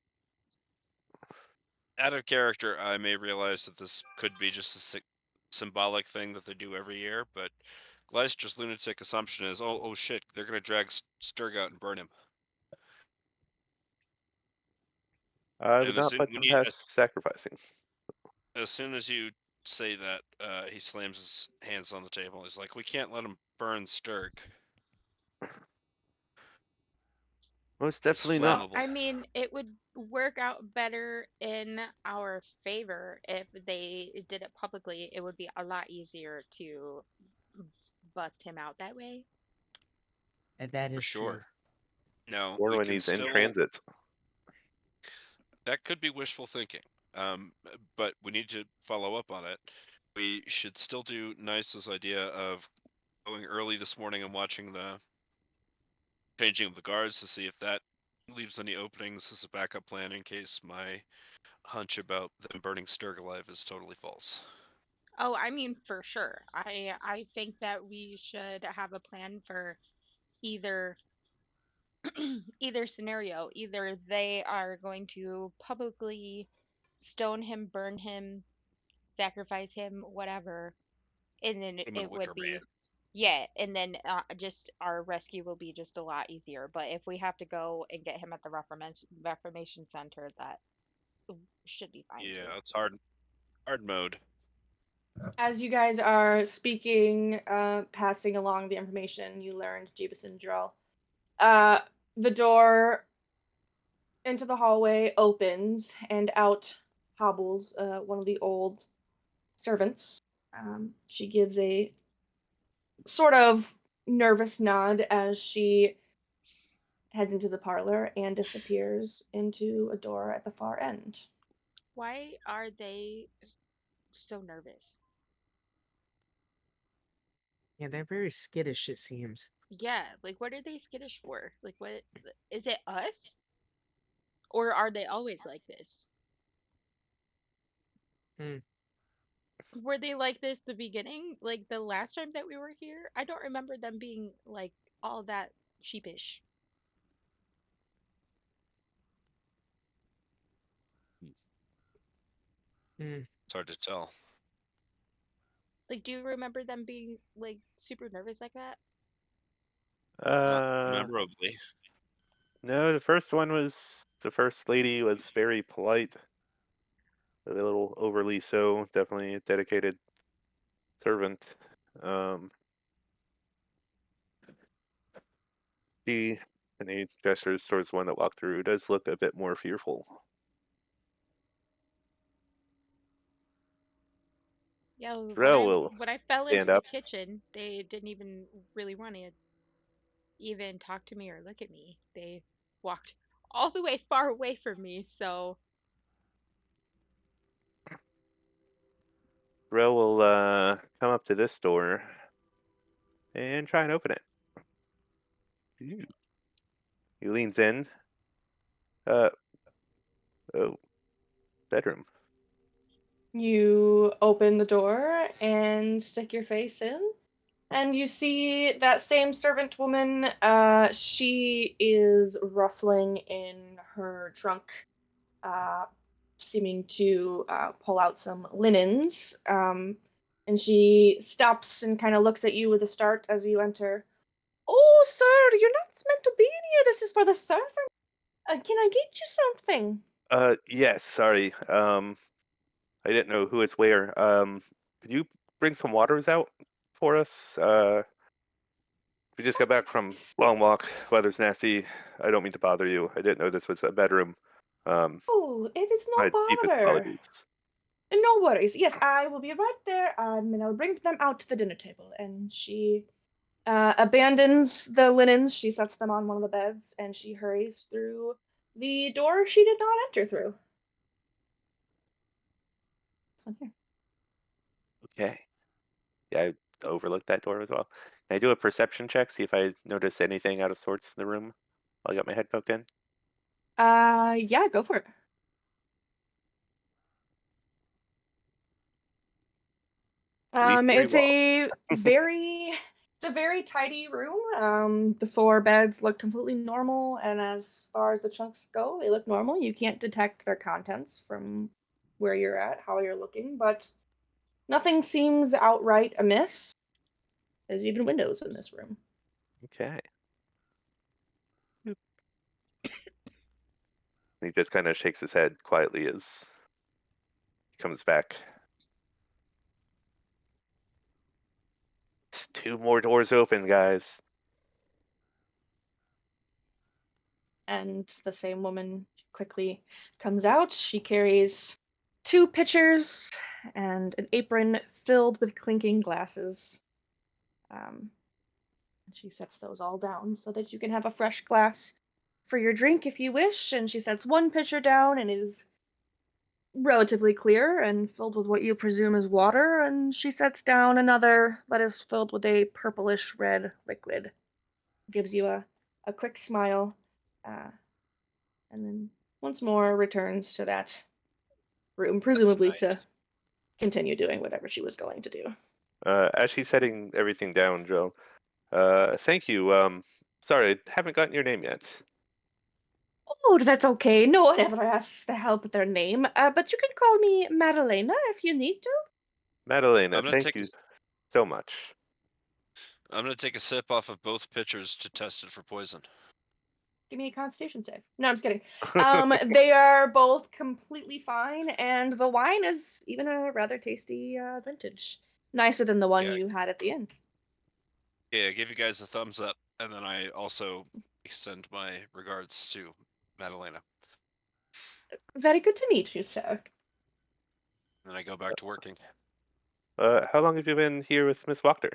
out of character, I may realize that this could be just a symbolic thing that they do every year, but Gleister's lunatic assumption is, oh shit, they're gonna drag Sturg out and burn him. I would And as not soon put when them you past sacrificing. as soon as you say that, he slams his hands on the table. He's like, "We can't let him burn Sturg. Most He's definitely not. Well, flammable." I mean, it would work out better in our favor if they did it publicly. It would be a lot easier to bust him out that way. And that For is true. sure. No, Or we when can he's in still. transit. That could be wishful thinking. But we need to follow up on it. We should still do Nice's idea of going early this morning and watching the changing of the guards to see if that leaves any openings as a backup plan in case my hunch about them burning Sturg alive is totally false. Oh, I mean, for sure. I think that we should have a plan for either either scenario. Either they are going to publicly stone him, burn him, sacrifice him, whatever, and then Put him in a it would wicker be, man. yeah, and then just our rescue will be just a lot easier. But if we have to go and get him at the Reformation Center, that should be fine too. Yeah, it's hard mode. As you guys are speaking, passing along the information you learned, Jeebus and Drell, the door into the hallway opens, and out hobbles one of the old servants. She gives a sort of nervous nod as she heads into the parlor and disappears into a door at the far end. Why are they so nervous? Yeah, they're very skittish, it seems. Yeah, like what are they skittish for? Like what is it us? Or are they always like this? Hmm. Were they like this the beginning? Like the last time that we were here? I don't remember them being like all that sheepish. Hmm. It's hard to tell. Like do you remember them being like super nervous like that? Not Uh, memorably. no, the first lady was very polite, a little overly so. Definitely a dedicated servant. Um, she, and he gestures towards the one that walked through, does look a bit more fearful. Yeah, Drell will when I fell into stand the up. kitchen, they didn't even really want to even talk to me or look at me. They walked all the way far away from me, so Drell will come up to this door and try and open it. Ooh. He leans in. Uh, oh, bedroom. You open the door and stick your face in, and you see that same servant woman. She is rustling in her trunk, uh, seeming to pull out some linens. And she stops and kind of looks at you with a start as you enter. Oh, sir, you're not meant to be in here. This is for the servant. Can I get you something? Yes, sorry. I didn't know who is where. Could you bring some waters out for us? We just got back from long walk. Weather's nasty. I don't mean to bother you. I didn't know this was a bedroom. Oh, it is no My deepest bother. apologies. No worries. Yes, I will be right there, and I'll bring them out to the dinner table. And she abandons the linens. She sets them on one of the beds, and she hurries through the door she did not enter through. This one here. Okay. Yeah, I overlooked that door as well. Can I do a perception check, see if I notice anything out of sorts in the room while I got my head poked in? Yeah, go for it. At least very It's well. a very tidy room. The four beds look completely normal, and as far as the chunks go, they look normal. You can't detect their contents from where you're at, how you're looking, but nothing seems outright amiss. There's even windows in this room. Okay. He just kind of shakes his head quietly as he comes back. It's 2 more doors open, guys. And the same woman quickly comes out. She carries two pitchers and an apron filled with clinking glasses. She sets those all down so that you can have a fresh glass for your drink if you wish. And she sets one pitcher down and it is relatively clear and filled with what you presume is water. And she sets down another that is filled with a purplish red liquid. Gives you a quick smile. And then once more returns to that room, presumably Nice. to continue doing whatever she was going to do. As she's setting everything down, Joe, thank you. Sorry, haven't gotten your name yet. Oh, that's okay. No one ever asks the help with their name. But you can call me Madalena if you need to. Madalena, I'm gonna thank take you so much. I'm gonna take a sip off of both pitchers to test it for poison. Give me a Constitution save. No, I'm just kidding. They are both completely fine, and the wine is even a rather tasty vintage. Nicer than the one Yeah, you had at the inn. yeah. I give you guys a thumbs up, and then I also extend my regards to Madalena. Very good to meet you, sir. And I go back to working. How long have you been here with Miss Wachter?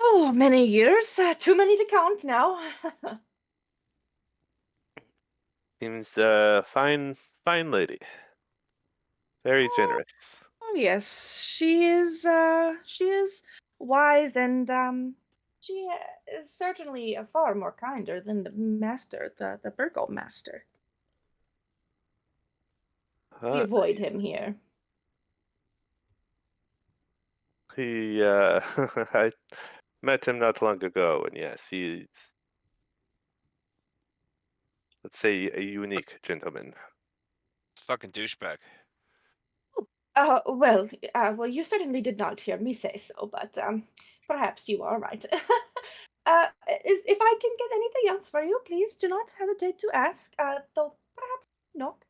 Oh, many years. Too many to count now. Seems fine lady. Very generous. Oh, yes, she is wise and she is certainly a far more kinder than the master, the burgomaster. We Uh, avoid him here. he I met him not long ago, and yes, he's, let's say, a unique gentleman. It's a fucking douchebag. Well, you certainly did not hear me say so, but perhaps you are right. If I can get anything else for you, please do not hesitate to ask. Though perhaps knock.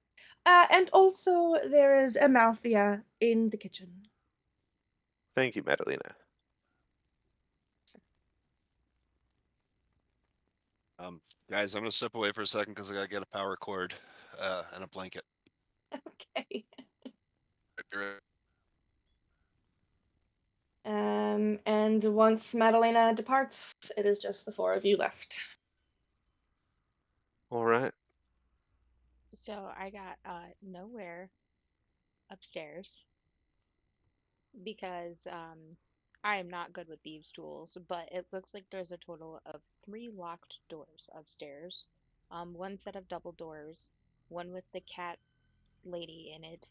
And also there is Amalthea in the kitchen. Thank you, Madalena. Guys, I'm gonna step away for a second because I gotta get a power cord and a blanket. Okay. Be right- And once Madalena departs, it is just the four of you left. All right. So I got nowhere upstairs because I am not good with thieves' tools, but it looks like there's a total of three locked doors upstairs. One set of double doors, one with the cat lady in it,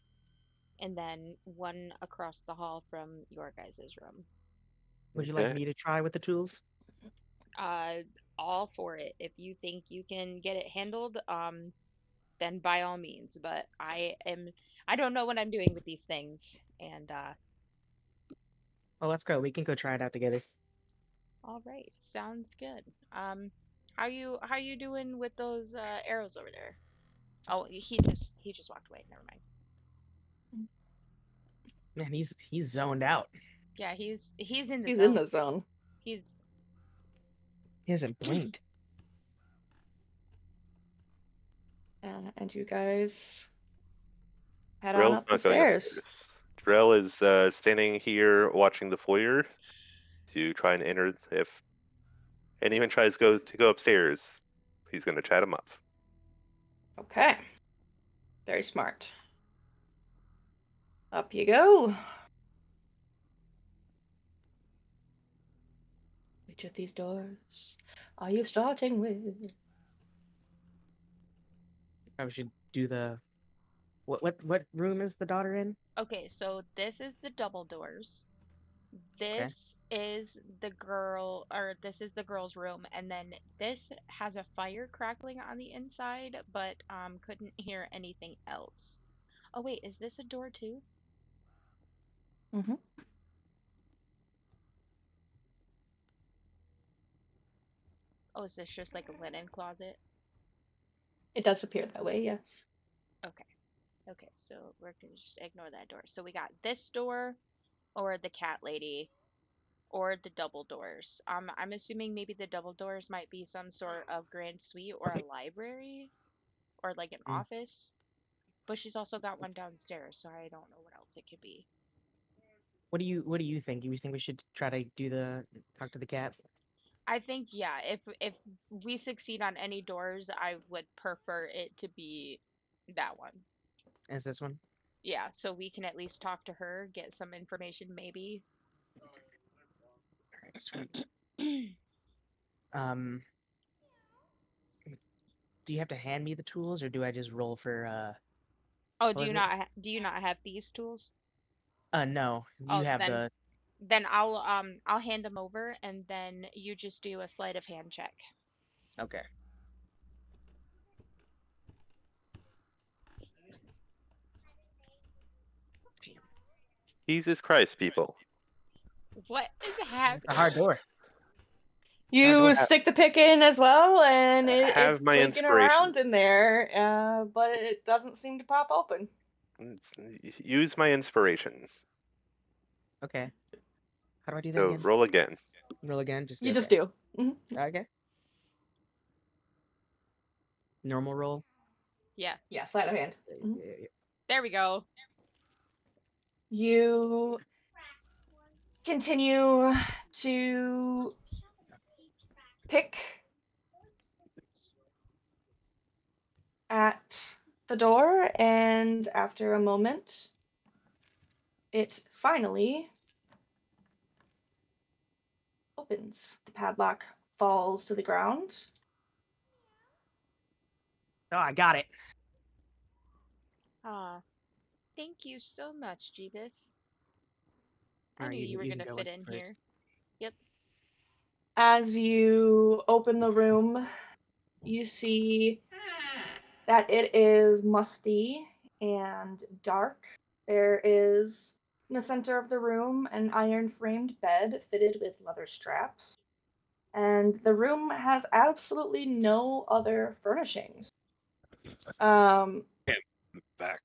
and then one across the hall from your guys' room. Would you like Okay. me to try with the tools? Uh, all for it. If you think you can get it handled, then by all means. But I don't know what I'm doing with these things, and Oh, let's go. We can go try it out together. all right, sounds good. How you doing with those arrows over there? Oh, he just walked away. Never mind. Man, he's zoned out. Yeah, he's in the He's in zone. the zone. He's He hasn't blinked. And you guys head on Drell's up the not going stairs. upstairs. Drell is standing here watching the foyer to try and enter. If anyone tries to go upstairs, he's going to chat him up. Okay. Very smart. Up you go. Which of these doors are you starting with? Probably should do the. What room is the daughter in? okay. So this is the double doors. Okay. This is the girl's room, and then this has a fire crackling on the inside, but couldn't hear anything else. Oh wait, is this a door too? Mm-hmm. Oh, is this just like a linen closet? It does appear that way, yes. Okay. Okay, so we're gonna just ignore that door. So we got this door, or the cat lady, or the double doors. I'm assuming maybe the double doors might be some sort of grand suite or a library, or like an Mm. office. But she's also got one downstairs, so I don't know what else it could be. What do you think? You think we should try to do the talk to the cat? I think yeah, if we succeed on any doors, I would prefer it to be that one. Is this one? Yeah, so we can at least talk to her, get some information maybe. Alright, sweet. Um, do you have to hand me the tools, or do I just roll for Oh, what was it? do you not have thieves tools? No. You Oh, have then the Then I'll hand him over, and then you just do a sleight of hand check. Okay. Jesus Christ, people. What is It's a hard happening? door. Hard You door. stick the pick in as well, and it's Have my clinking inspiration. around in there, but it doesn't seem to pop open. Use my inspiration. Okay. How do I do that So again? roll again. Roll again. Just You okay. just do. Mhm. Okay. Normal roll. Yeah, Yeah, sleight of hand. Mhm. Yeah. there we go. You continue to pick at the door, and after a moment, it finally opens. The padlock falls to the ground. Oh, I got it. Ah, thank you so much, Jeebus. I All right, knew you were you can gonna go fit in in first. here. Yep. As you open the room, you see that it is musty and dark. There is, in the center of the room, an iron framed bed fitted with leather straps. And the room has absolutely no other furnishings. Um, Back.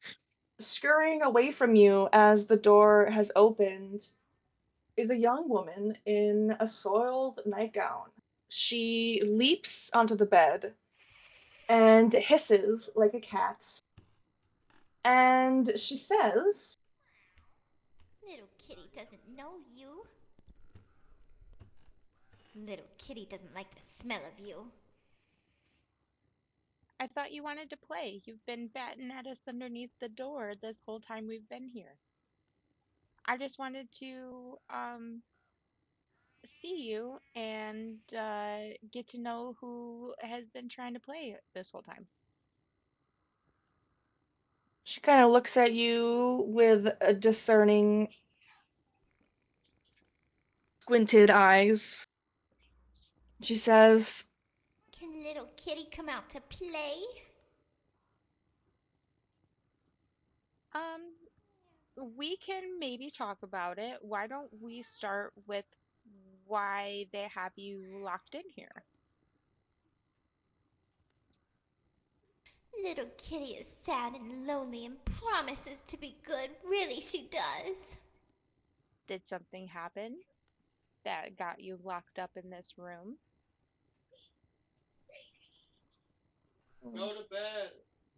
Scurrying away from you as the door has opened is a young woman in a soiled nightgown. She leaps onto the bed and hisses like a cat. And she says, Little kitty doesn't know you. Little kitty doesn't like the smell of you. I thought you wanted to play. You've been batting at us underneath the door this whole time we've been here. I just wanted to see you and get to know who has been trying to play this whole time. she kind of looks at you with a discerning, squinted eyes. She says, Can little kitty come out to play? Um, we can maybe talk about it. Why don't we start with why they have you locked in here? Little kitty is sad and lonely and promises to be good. Really, she does. Did something happen that got you locked up in this room? Go to bed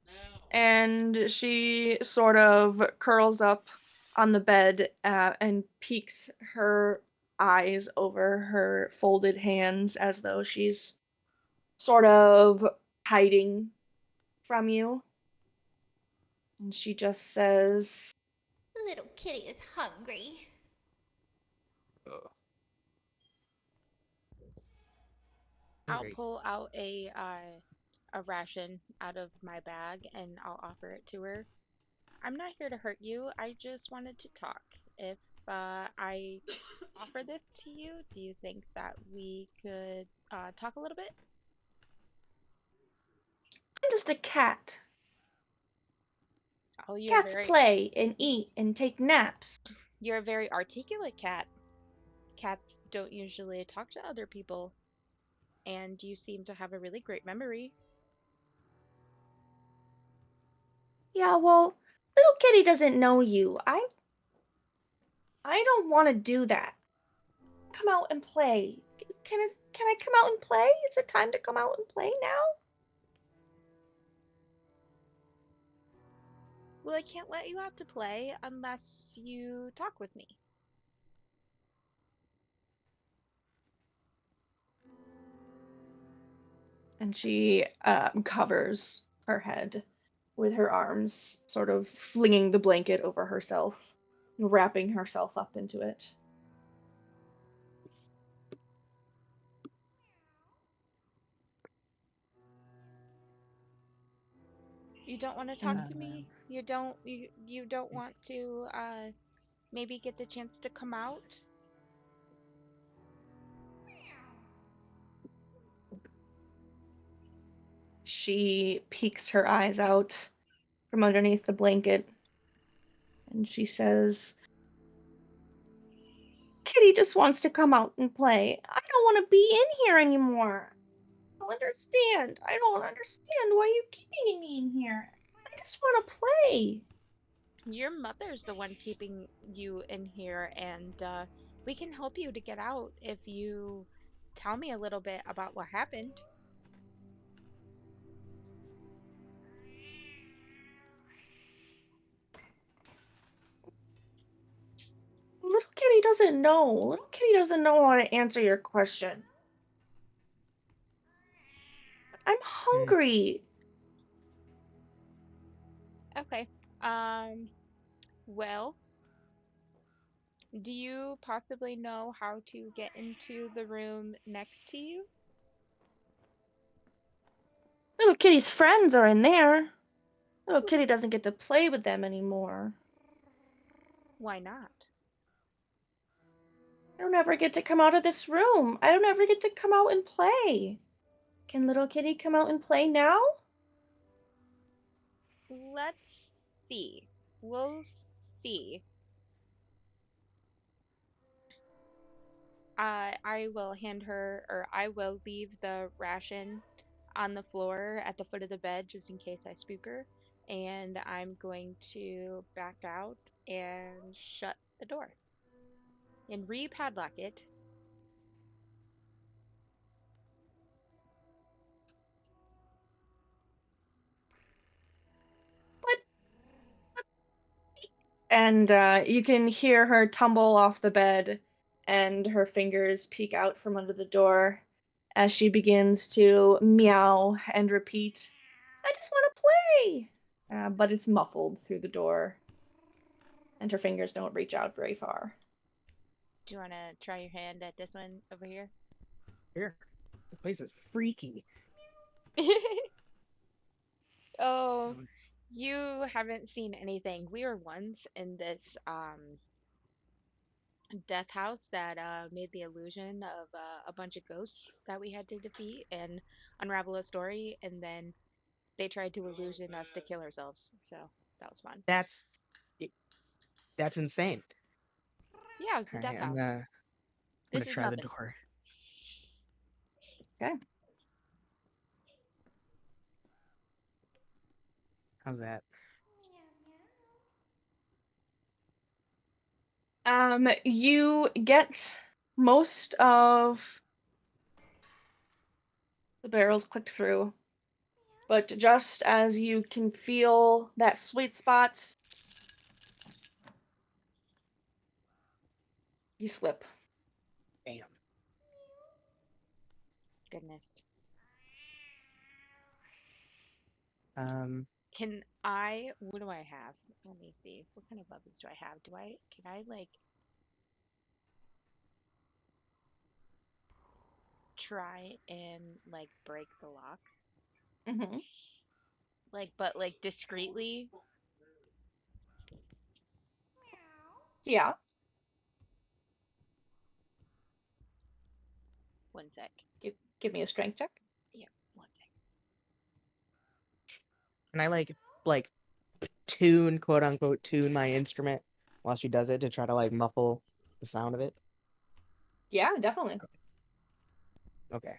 now. And she sort of curls up on the bed and peeks her eyes over her folded hands as though she's sort of hiding from you. And she just says, Little kitty is hungry. I'll Great. pull out a ration out of my bag and I'll offer it to her. I'm not here to hurt you. I just wanted to talk. If I offer this to you, do you think that we could talk a little bit? I'm just a cat. Oh, Cats play and eat and take naps. you're a very articulate cat. Cats don't usually talk to other people, and you seem to have a really great memory. Yeah, well, little kitty doesn't know you. I don't want to do that. Come out and play. Can I come out and play? Is it time to come out and play now? Well, I can't let you out to play unless you talk with me. And she covers her head with her arms, sort of flinging the blanket over herself, wrapping herself up into it. You don't want to talk And to me? You don't want to maybe get the chance to come out? She peeks her eyes out from underneath the blanket, and she says, Kitty just wants to come out and play. I don't want to be in here anymore. I don't understand. I don't understand why you're keeping me in here. I just want to play. Your mother's the one keeping you in here, and we can help you to get out if you tell me a little bit about what happened. Little Kitty doesn't know. Little Kitty doesn't know how to answer your question. I'm hungry. Okay. Well, do you possibly know how to get into the room next to you? Little Kitty's friends are in there. Little Kitty doesn't get to play with them anymore. Why not? I don't ever get to come out of this room. I don't ever get to come out and play. Can Little Kitty come out and play now? Let's see. We'll see. I will hand her, or I will leave the ration on the floor at the foot of the bed just in case I spook her. And I'm going to back out and shut the door and re-padlock it. And you can hear her tumble off the bed and her fingers peek out from under the door as she begins to meow and repeat, I just want to play! But it's muffled through the door, and her fingers don't reach out very far. Do you want to try your hand at this one over here? Here. The place is freaky. Oh, you haven't seen anything. We were once in this death house that made the illusion of a bunch of ghosts that we had to defeat and unravel a story, and then they tried to illusion us to kill ourselves. So that was fun. That's it, that's insane. Yeah, it was the All death right, house. I'm This gonna is try the nothing. door. Okay. How's that? You get most of the barrels clicked through, but just as you can feel that sweet spot, you slip. Damn. Goodness. Can I? What do I have? Let me see. What kind of weapons do I have? Can I like try and like break the lock? Mm-hmm. But like discreetly. Yeah. One sec. Give me a strength check. Yeah, one sec. Can I like quote unquote tune my instrument while she does it to try to like muffle the sound of it? Yeah, definitely. Okay.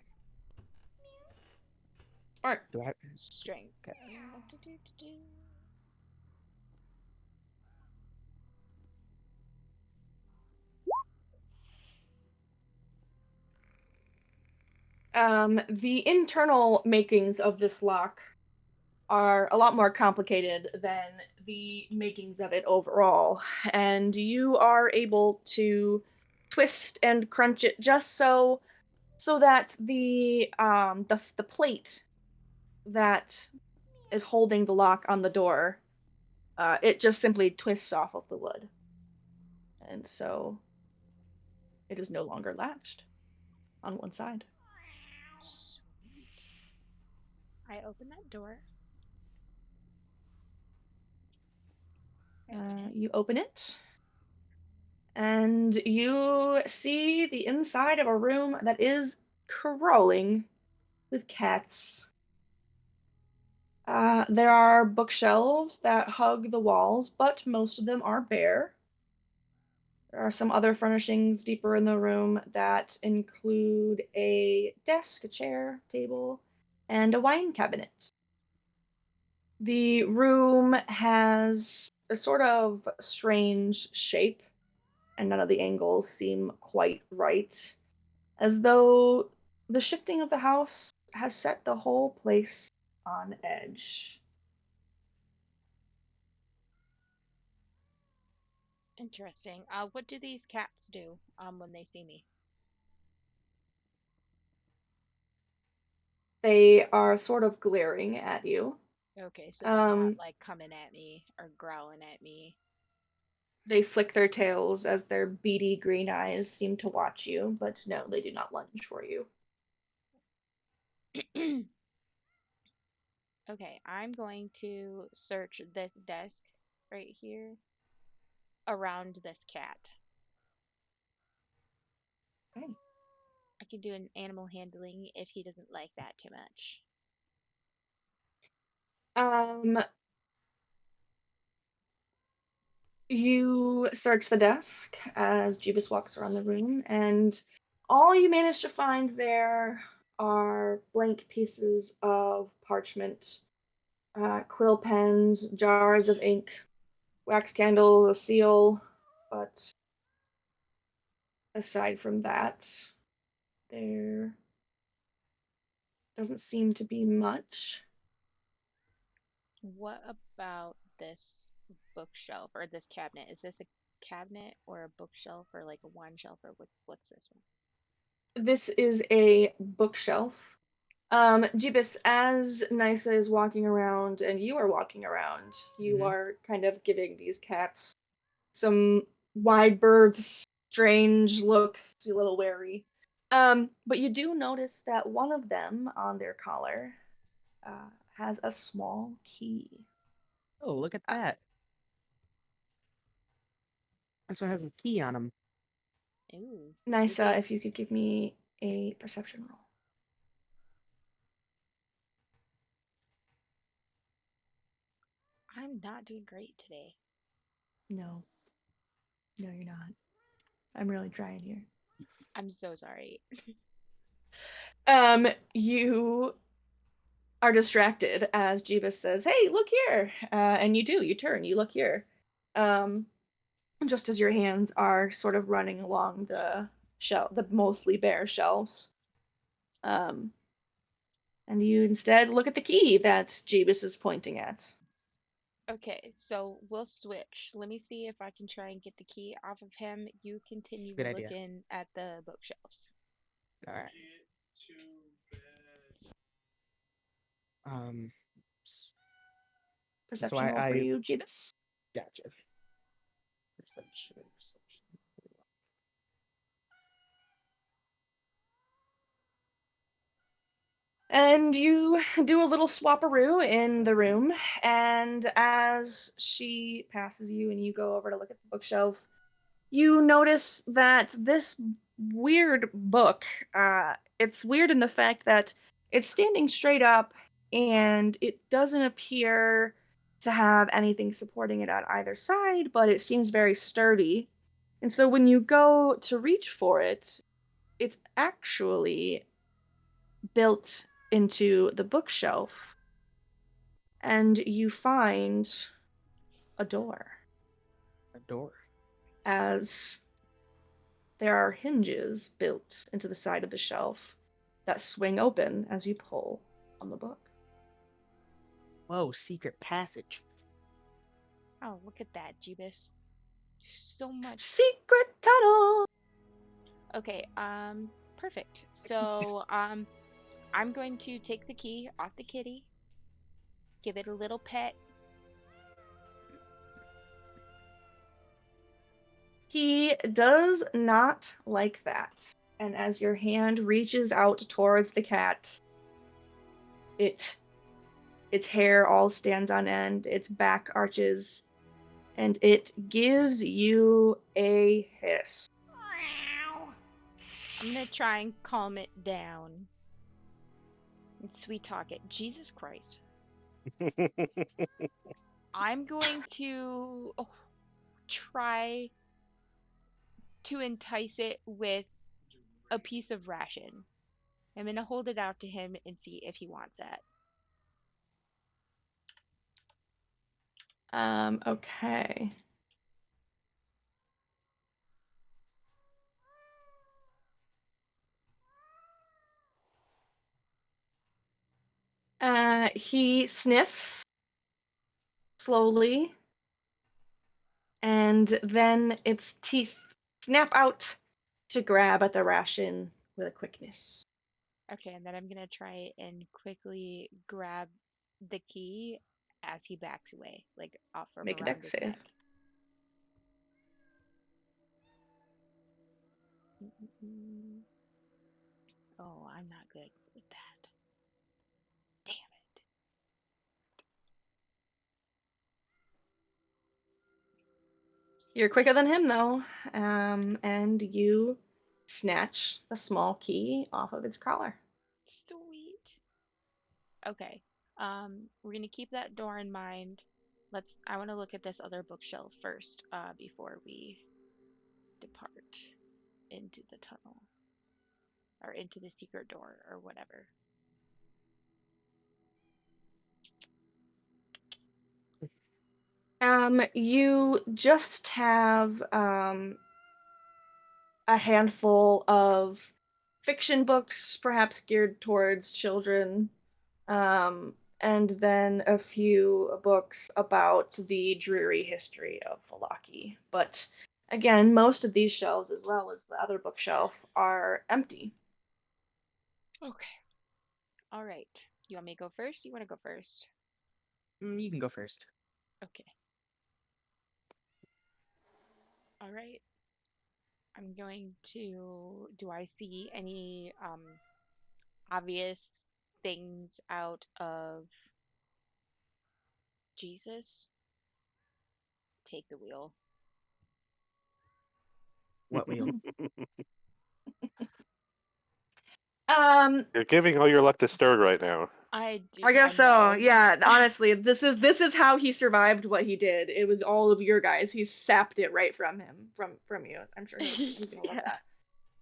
All right. Do I? Strength. Okay. The internal makings of this lock are a lot more complicated than the makings of it overall, and you are able to twist and crunch it just so that the plate that is holding the lock on the door, it just simply twists off of the wood, and so it is no longer latched on one side. Sweet. I open that door. You open it, and you see the inside of a room that is crawling with cats. There are bookshelves that hug the walls, but most of them are bare. There are some other furnishings deeper in the room that include a desk, a chair, table, and a wine cabinet. The room has a sort of strange shape, and none of the angles seem quite right, as though the shifting of the house has set the whole place on edge. Interesting. What do these cats do when they see me? They are sort of glaring at you. Okay, so they're not Um, like coming at me or growling at me. they flick their tails as their beady green eyes seem to watch you, but no, they do not lunge for you. Okay, I'm going to search this desk right here around this cat. Okay. I can do an animal handling if he doesn't like that too much. Um, you search the desk as Jeebus walks around the room, and all you manage to find there are blank pieces of parchment, quill pens, jars of ink, wax candles, a seal, but aside from that, there doesn't seem to be much. What about this bookshelf or this cabinet? Is this a cabinet or a bookshelf or like a wine shelf or what's this one? This is a bookshelf. Jeebus, as Nisa is walking around and you are walking around, you Mhm. are kind of giving these cats some wide berths, strange looks, a little wary. But you do notice that one of them on their collar has a small key. Oh, look at Uh, that. This one has a key on him. Ooh, Nisa, maybe if you could give me a perception roll. I'm not doing great today. No, no, you're not. I'm really trying here. I'm so sorry. You are distracted as Jeebus says, "Hey, look here!" And you do. You turn. You look here. Um, just as your hands are sort of running along the mostly bare shelves. Um, and you instead look at the key that Jeebus is pointing at. Okay, so we'll switch. Let me see if I can try and get the key off of him. You continue Good idea. looking at the bookshelves. All right. Um. So Perception I roll for I you, Jeebus. gotcha. Perception. And you do a little swaparoo in the room, and as she passes you and you go over to look at the bookshelf, you notice that this weird book, it's weird in the fact that it's standing straight up and it doesn't appear to have anything supporting it on either side, but it seems very sturdy. And so when you go to reach for it, it's actually built into the bookshelf and you find a door A door. as there are hinges built into the side of the shelf that swing open as you pull on the book. Whoa, secret passage. Oh, look at that, Jeebus. So much. Secret tunnel! Okay, perfect. So, I'm going to take the key off the kitty, give it a little pet. He does not like that. And as your hand reaches out towards the cat, it its hair all stands on end, its back arches, and it gives you a hiss. I'm gonna try and calm it down and sweet talk it. Jesus Christ. I'm going to try to entice it with a piece of ration. I'm going to hold it out to him and see if he wants that. Okay. He sniffs slowly, and then its teeth snap out to grab at the ration with a quickness. Okay, and then I'm going to try and quickly grab the key as he backs away, like off from Make a around dex his save. neck. Mm-mm-mm. Oh, I'm not good with that. Damn it. You're quicker than him, though, and you snatch the small key off of its collar. Sweet. Okay. We're gonna keep that door in mind. I want to look at this other bookshelf first, before we depart into the tunnel or into the secret door or whatever. You just have a handful of fiction books, perhaps geared towards children, and then a few books about the dreary history of Falaki. But again, most of these shelves, as well as the other bookshelf, are empty. Okay. All right. You want me to go first? You want to go first? You can go first. Okay. All right. I'm going to. Do I see any obvious things out of Jesus? Take the wheel. What wheel? Um, You're giving all your luck to Strahd right now. I do. I guess I so. know. Yeah, honestly, this is how he survived what he did. It was all of your guys. He sapped it right from him, from you. I'm sure he's gonna love Yeah.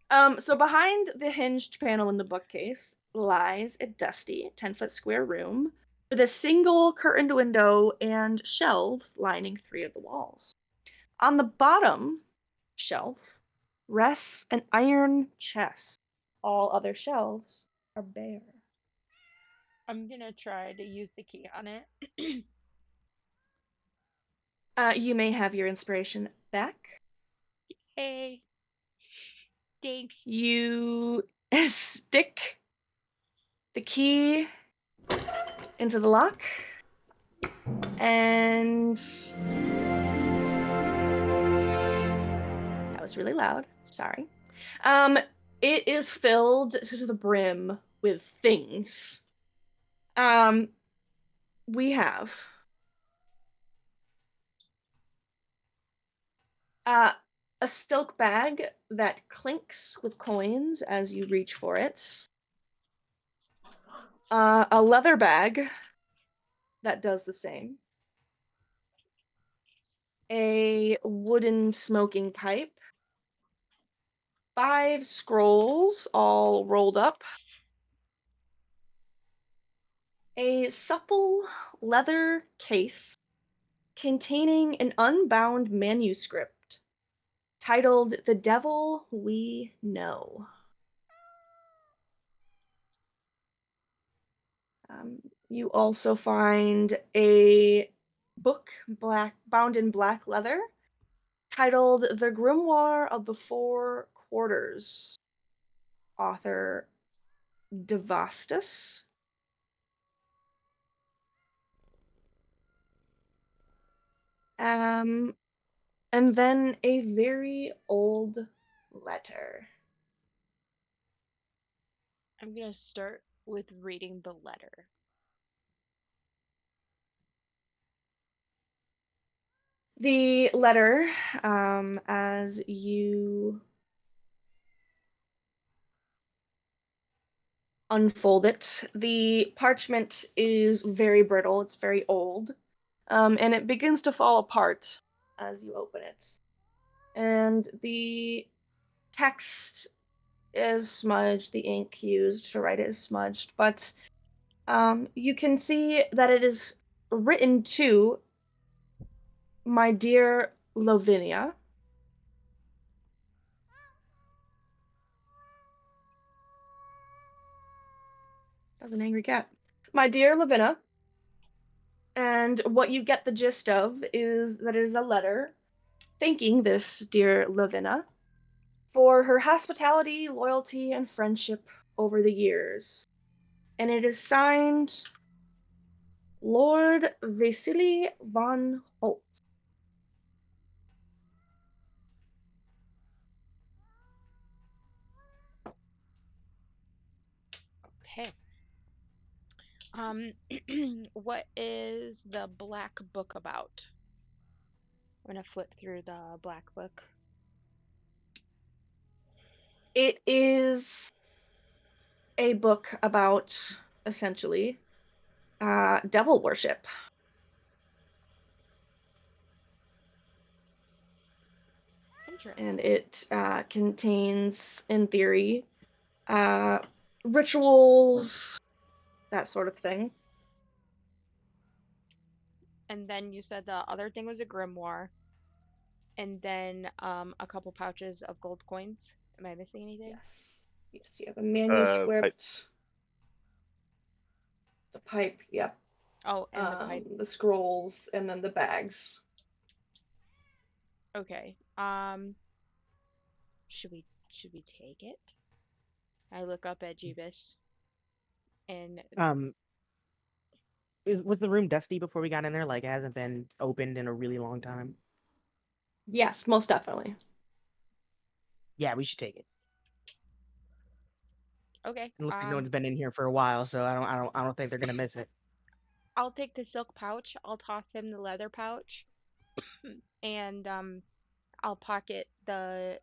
that. So behind the hinged panel in the bookcase lies a dusty 10-foot square room with a single curtained window and shelves lining 3 of the walls. On the bottom shelf rests an iron chest. All other shelves are bare. I'm gonna try to use the key on it. You may have your inspiration back. Hey, thanks. You stick the key into the lock, and that was really loud. Sorry. It is filled to the brim with things. We have uh, a silk bag that clinks with coins as you reach for it. A leather bag that does the same. A wooden smoking pipe. 5 scrolls all rolled up. A supple leather case containing an unbound manuscript titled The Devil We Know. You also find a book bound in black leather titled The Grimoire of the Four Quarters, author Devastus. And then a very old letter. I'm gonna start with reading the letter. The letter, as you unfold it. The parchment is very brittle, it's very old, and it begins to fall apart as you open it. And the text is smudged, the ink used to write it is smudged, but you can see that it is written to my dear Lavinia. That's an angry cat. My dear Lavinia. And what you get the gist of is that it is a letter thanking this dear Lavinia for her hospitality, loyalty, and friendship over the years. And it is signed Lord Vasily von Holt. Okay. What is the black book about? I'm gonna flip through the black book. It is a book about, essentially, devil worship. Interesting. And it contains, in theory, rituals, that sort of thing. And then you said the other thing was a grimoire, and then a couple pouches of gold coins. Am I missing anything? Yes. Yes, you have a manuscript. Pipe. The pipe, yep. Oh, and the pipe. The scrolls, and then the bags. Okay. Should we take it? I look up at Jeebus, and Was the room dusty before we got in there? Like, it hasn't been opened in a really long time. Yes, most definitely. Yeah, we should take it. okay. It looks like no one's been in here for a while, so I don't think they're gonna miss it. I'll take the silk pouch. I'll toss him the leather pouch, and I'll pocket the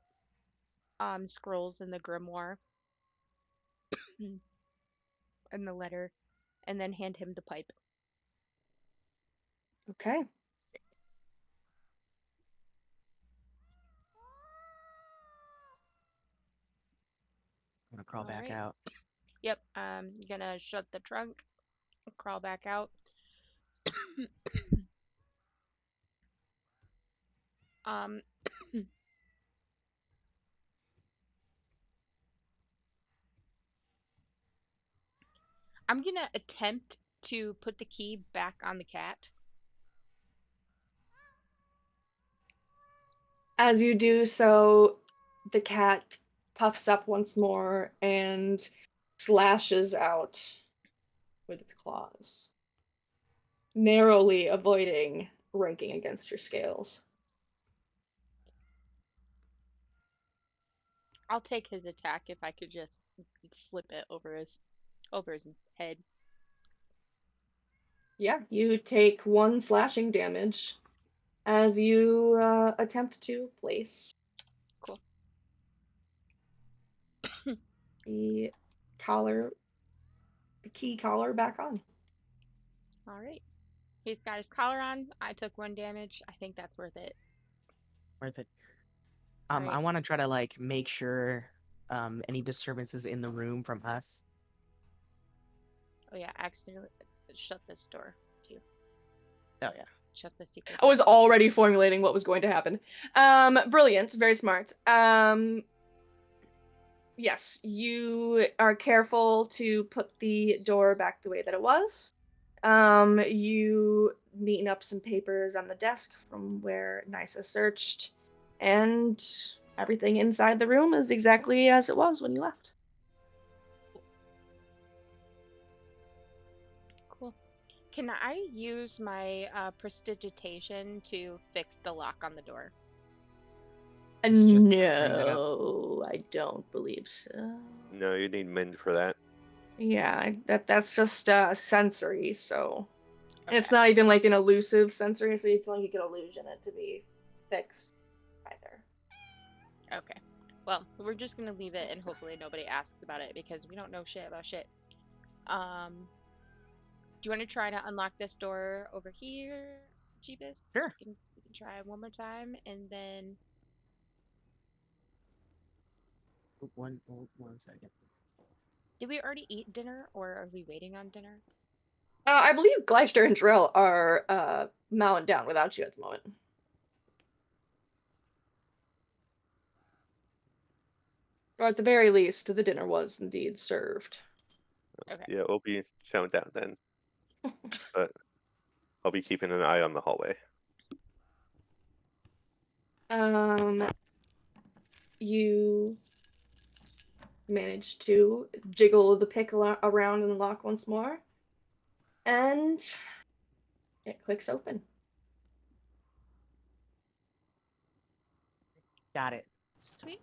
scrolls and the grimoire and the letter, and then hand him the pipe. Okay. I'm gonna crawl back Alright. out. Yep. Gonna shut the trunk, crawl back out. um. I'm gonna attempt to put the key back on the cat. As you do so, the cat puffs up once more and slashes out with its claws, narrowly avoiding ranking against your scales. I'll take his attack if I could just slip it over his head. Yeah, you take 1 slashing damage as you attempt to place Cool. the collar, the key collar back on. All right. He's got his collar on. I took 1 damage. I think that's worth it. Worth it. All I right. want to try to like make sure any disturbances in the room from us. Oh yeah, accidentally shut this door too. Oh yeah. Shut the secret. I was already formulating what was going to happen. Brilliant, very smart. Yes, you are careful to put the door back the way that it was. You neaten up some papers on the desk from where Nysa searched, and everything inside the room is exactly as it was when you left. Cool. Can I use my prestidigitation to fix the lock on the door? Just bring that up. No, I don't believe so. No, you need mend for that. Yeah, that's just sensory, so. And it's Okay. not even like an elusive sensory, so it's like you can illusion it to be fixed either. Okay. Well, we're just gonna leave it and hopefully nobody asks about it because we don't know shit about shit. Do you want to try to unlock this door over here, Jeebus? Sure. We can try one more time and then. One second. Did we already eat dinner or are we waiting on dinner? I believe Gleister and Drell are mowing down without you at the moment. Or at the very least, the dinner was indeed served. Okay. Yeah, we'll be showing down then. But I'll be keeping an eye on the hallway. You manage to jiggle the pick around in the lock once more, and it clicks open. Got it. Sweet.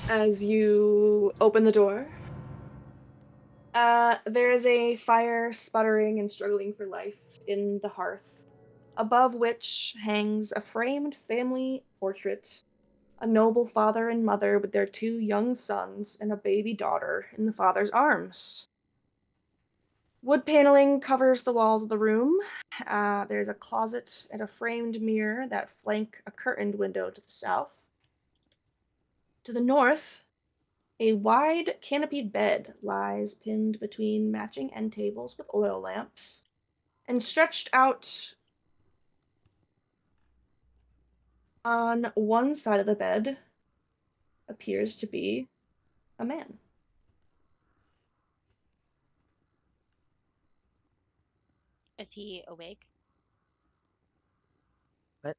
As you open the door, there is a fire sputtering and struggling for life in the hearth, above which hangs a framed family portrait, a noble father and mother with their 2 young sons and a baby daughter in the father's arms. Wood paneling covers the walls of the room. There's a closet and a framed mirror that flank a curtained window to the south. To the north, a wide canopied bed lies pinned between matching end tables with oil lamps, and stretched out on one side of the bed appears to be a man. Is he awake? What?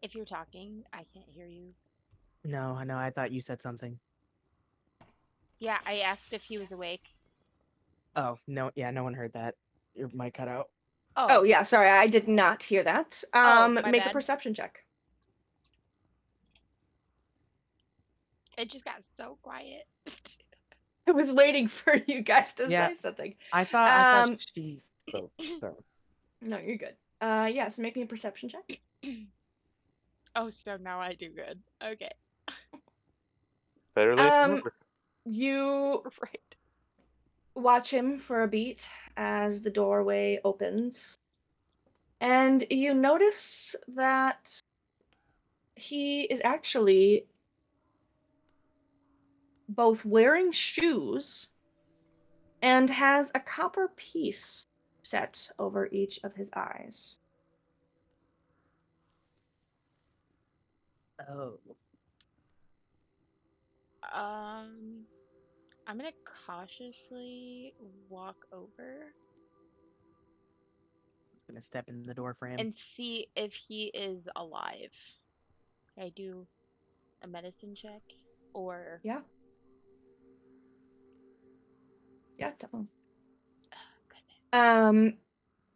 If you're talking, I can't hear you. No, I know. I thought you said something. Yeah, I asked if he was awake. Oh, no. Yeah, no one heard that. Your mic cut out. Oh, yeah, sorry, I did not hear that. Oh, my Make a bad. perception check. It just got so quiet. I was waiting for you guys to Yeah, say something. I thought she spoke. So. No, you're good. Yes, make me a perception check. Oh, so now I do good. Okay. Better late than Um, never. You Right. watch him for a beat as the doorway opens, and you notice that he is actually both wearing shoes and has a copper piece set over each of his eyes. Oh. I'm gonna cautiously walk over Gonna step in the door for him. and see if he is alive. Can I do a medicine check? Or Yeah. Yeah, definitely. goodness.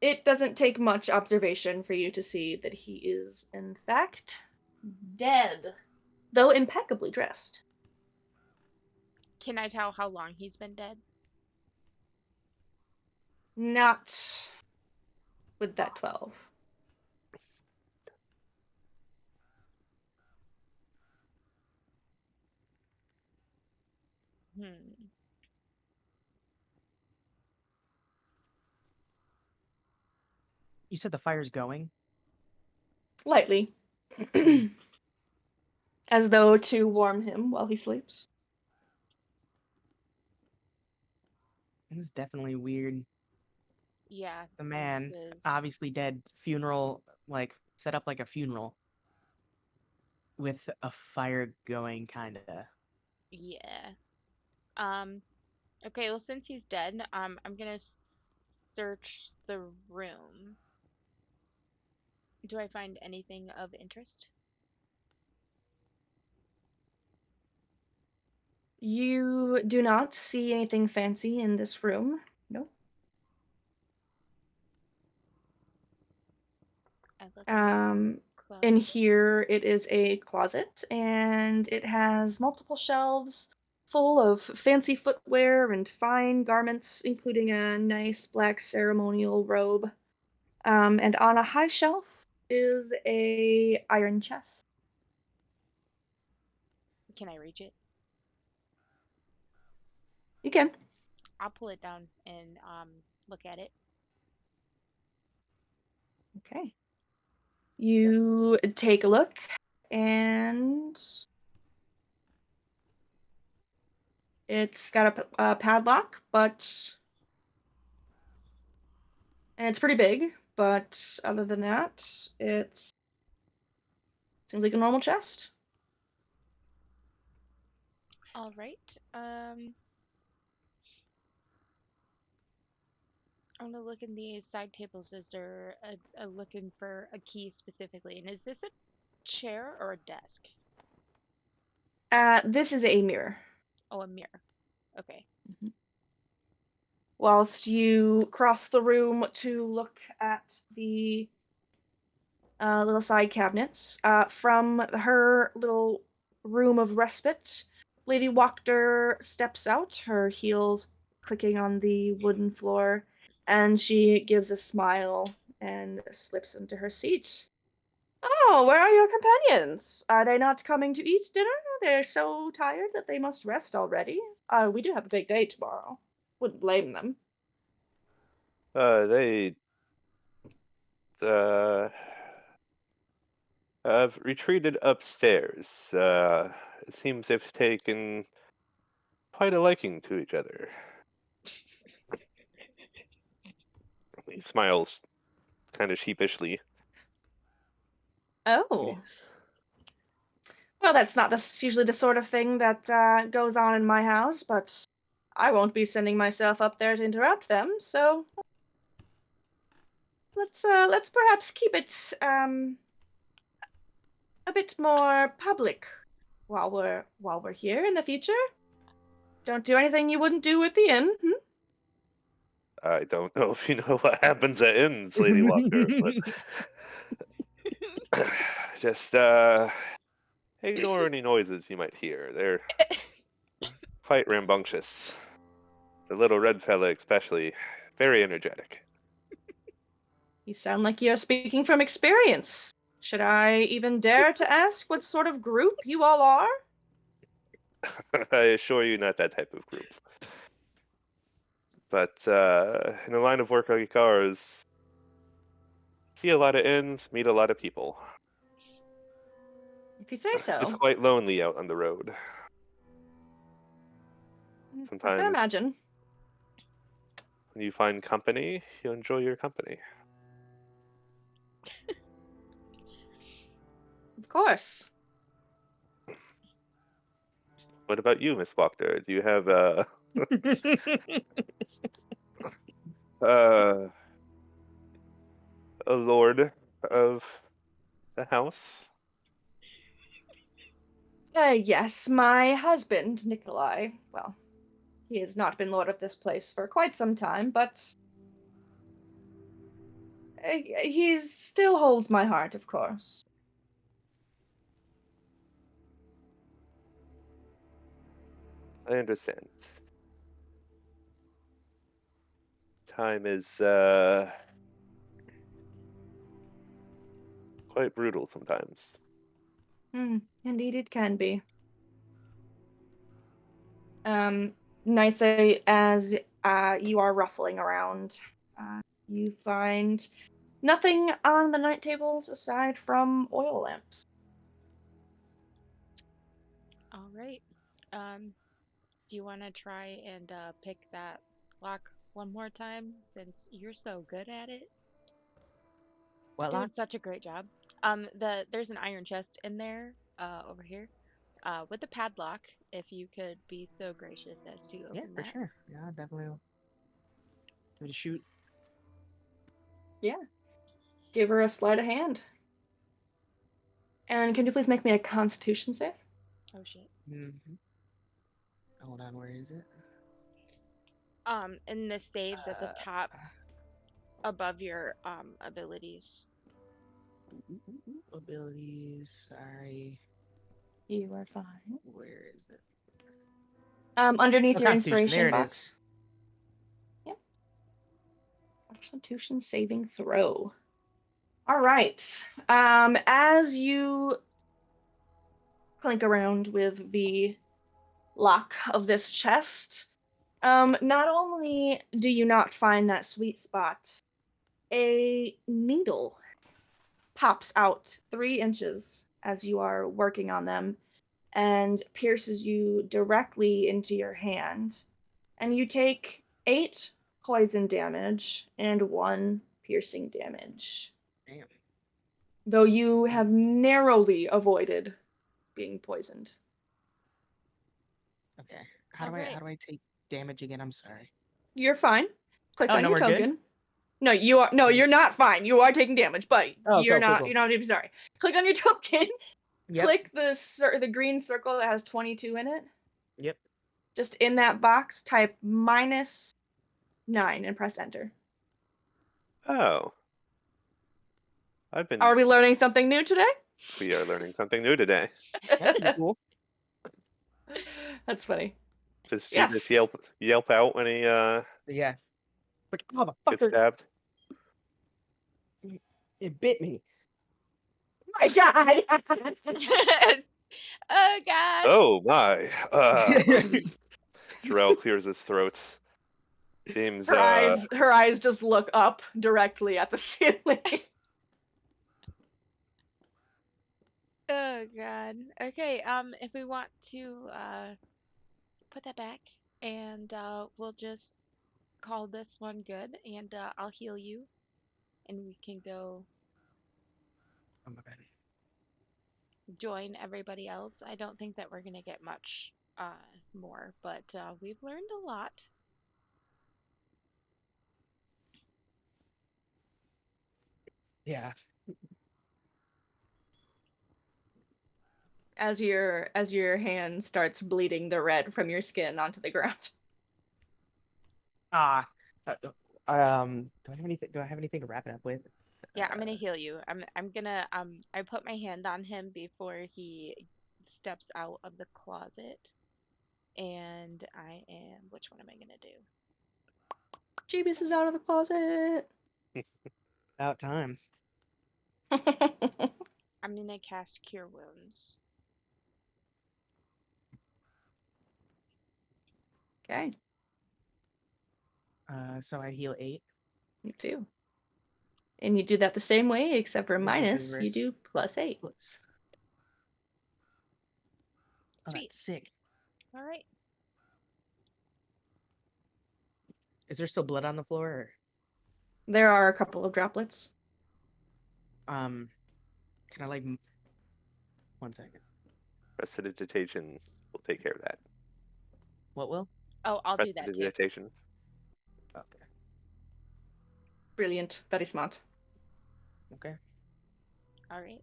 It doesn't take much observation for you to see that he is, in fact, dead, though impeccably dressed. Can I tell how long he's been dead? Not with that 12. Hmm. You said the fire's going? Lightly. As though to warm him while he sleeps. This is definitely weird. Yeah. The man, this is... obviously dead, funeral, like, set up like a funeral. With a fire going, kinda. Yeah. Okay, well, since he's dead, I'm gonna search the room. Do I find anything of interest? You do not see anything fancy in this room. No. I look in this In Closet. here, it is a closet, and it has multiple shelves full of fancy footwear and fine garments, including a nice black ceremonial robe. And on a high shelf is a iron chest. Can I reach it? You can. I'll pull it down and look at it. Okay. You take a look, and it's got a padlock, and it's pretty big. But other than that, it seems like a normal chest. All right. I'm gonna look in the side tables. Is there a looking for a key specifically? And is this a chair or a desk? This is a mirror. Oh, a mirror. Okay. Whilst you cross the room to look at the little side cabinets, from her little room of respite, Lady Wachter steps out, her heels clicking on the wooden floor, and she gives a smile and slips into her seat. Oh, where are your companions? Are they not coming to eat dinner? They're so tired that they must rest already. We do have a big day tomorrow. Wouldn't blame them. They uh, have retreated upstairs. It seems they've taken quite a liking to each other. He smiles kind of sheepishly. Oh. Well, that's not usually the sort of thing that goes on in my house, but I won't be sending myself up there to interrupt them, so let's perhaps keep it a bit more public while we're here in the future. Don't do anything you wouldn't do with the inn. I don't know if you know what happens at inns, Lady Walker, but just ignore any noises you might hear. They're quite rambunctious. The little red fella especially, very energetic. You sound like you're speaking from experience. Should I even dare to ask what sort of group you all are? I assure you, not that type of group. But in a line of work like ours, see a lot of inns, meet a lot of people. If you say It's so. quite lonely out on the road. I can Sometimes imagine. when you find company, you enjoy your company. Of course. What about you, Miss Wachter? Do you have uh, a lord of the house? Yes, my husband, Nikolai. Well, he has not been lord of this place for quite some time, but he still holds my heart, of course. I understand. Time is quite brutal sometimes. Indeed, it can be. Nice as you are ruffling around, you find nothing on the night tables aside from oil lamps. All right. Um, do you want to try and pick that lock one more time since you're so good at it? What Doing lock? such a great job. There's an iron chest in there, over here, with a padlock. If you could be so gracious as to Yeah, open for that. sure. Yeah, definitely will. Give it a shoot. Yeah. Give her a sleight of hand. And can you please make me a Constitution save? Oh shit. Mm-hmm. Hold on, where is it? And this saves at the Uh, top above your abilities. Abilities. Sorry. You are fine. Where is it? Underneath Oh, your Constitution. There inspiration it is. box. Yep. Constitution saving throw. All right. As you clink around with the lock of this chest, not only do you not find that sweet spot, a needle pops out 3 inches as you are working on them and pierces you directly into your hand. And you take 8 poison damage and 1 piercing damage. Damn. Though you have narrowly avoided being poisoned. Okay. How Alright. do I take damage again? I'm sorry. You're fine. Click Oh, on no, your we're good? token. No, you are. No, Okay. you're not fine. You are taking damage, but Oh, you're cool, cool, not. cool. You're not even sorry. Click on your token. Yep. Click the green circle that has 22 in it. Yep. Just in that box, type -9 and press enter. Oh. Are we learning something new today? We are learning something new today. That'd be cool. That's funny. Does Yes. Jeebus yelp out when he Yeah. Like, oh, gets motherfucker, stabbed? it bit me. My God. Oh gosh. Oh my! Jarrell clears his throat. Seems Her eyes just look up directly at the ceiling. Oh god. Okay, if we want to put that back and we'll just call this one good and I'll heal you and we can go Oh my bad. join everybody else. I don't think that we're gonna get much more, but we've learned a lot. Yeah. As your hand starts bleeding the red from your skin onto the ground. Ah. Do I have anything? Do I have anything to wrap it up with? Yeah, I'm gonna heal you. I'm gonna I put my hand on him before he steps out of the closet. And I am which one am I gonna do? Jeebus is out of the closet. About time. I'm gonna cast Cure Wounds. Okay, So I heal 8. you do. And you do that the same way, except for Yeah, minus, you vigorous. do +8. Plus. Oh, Sweet. that's sick. All right. Is there still blood on the floor? Or, There are a couple of droplets. can I like? 1 second. prestidigitation will take care of that. What will? Oh, I'll do that too. Prestidigitation. Okay. Brilliant. Very smart. Okay. All right.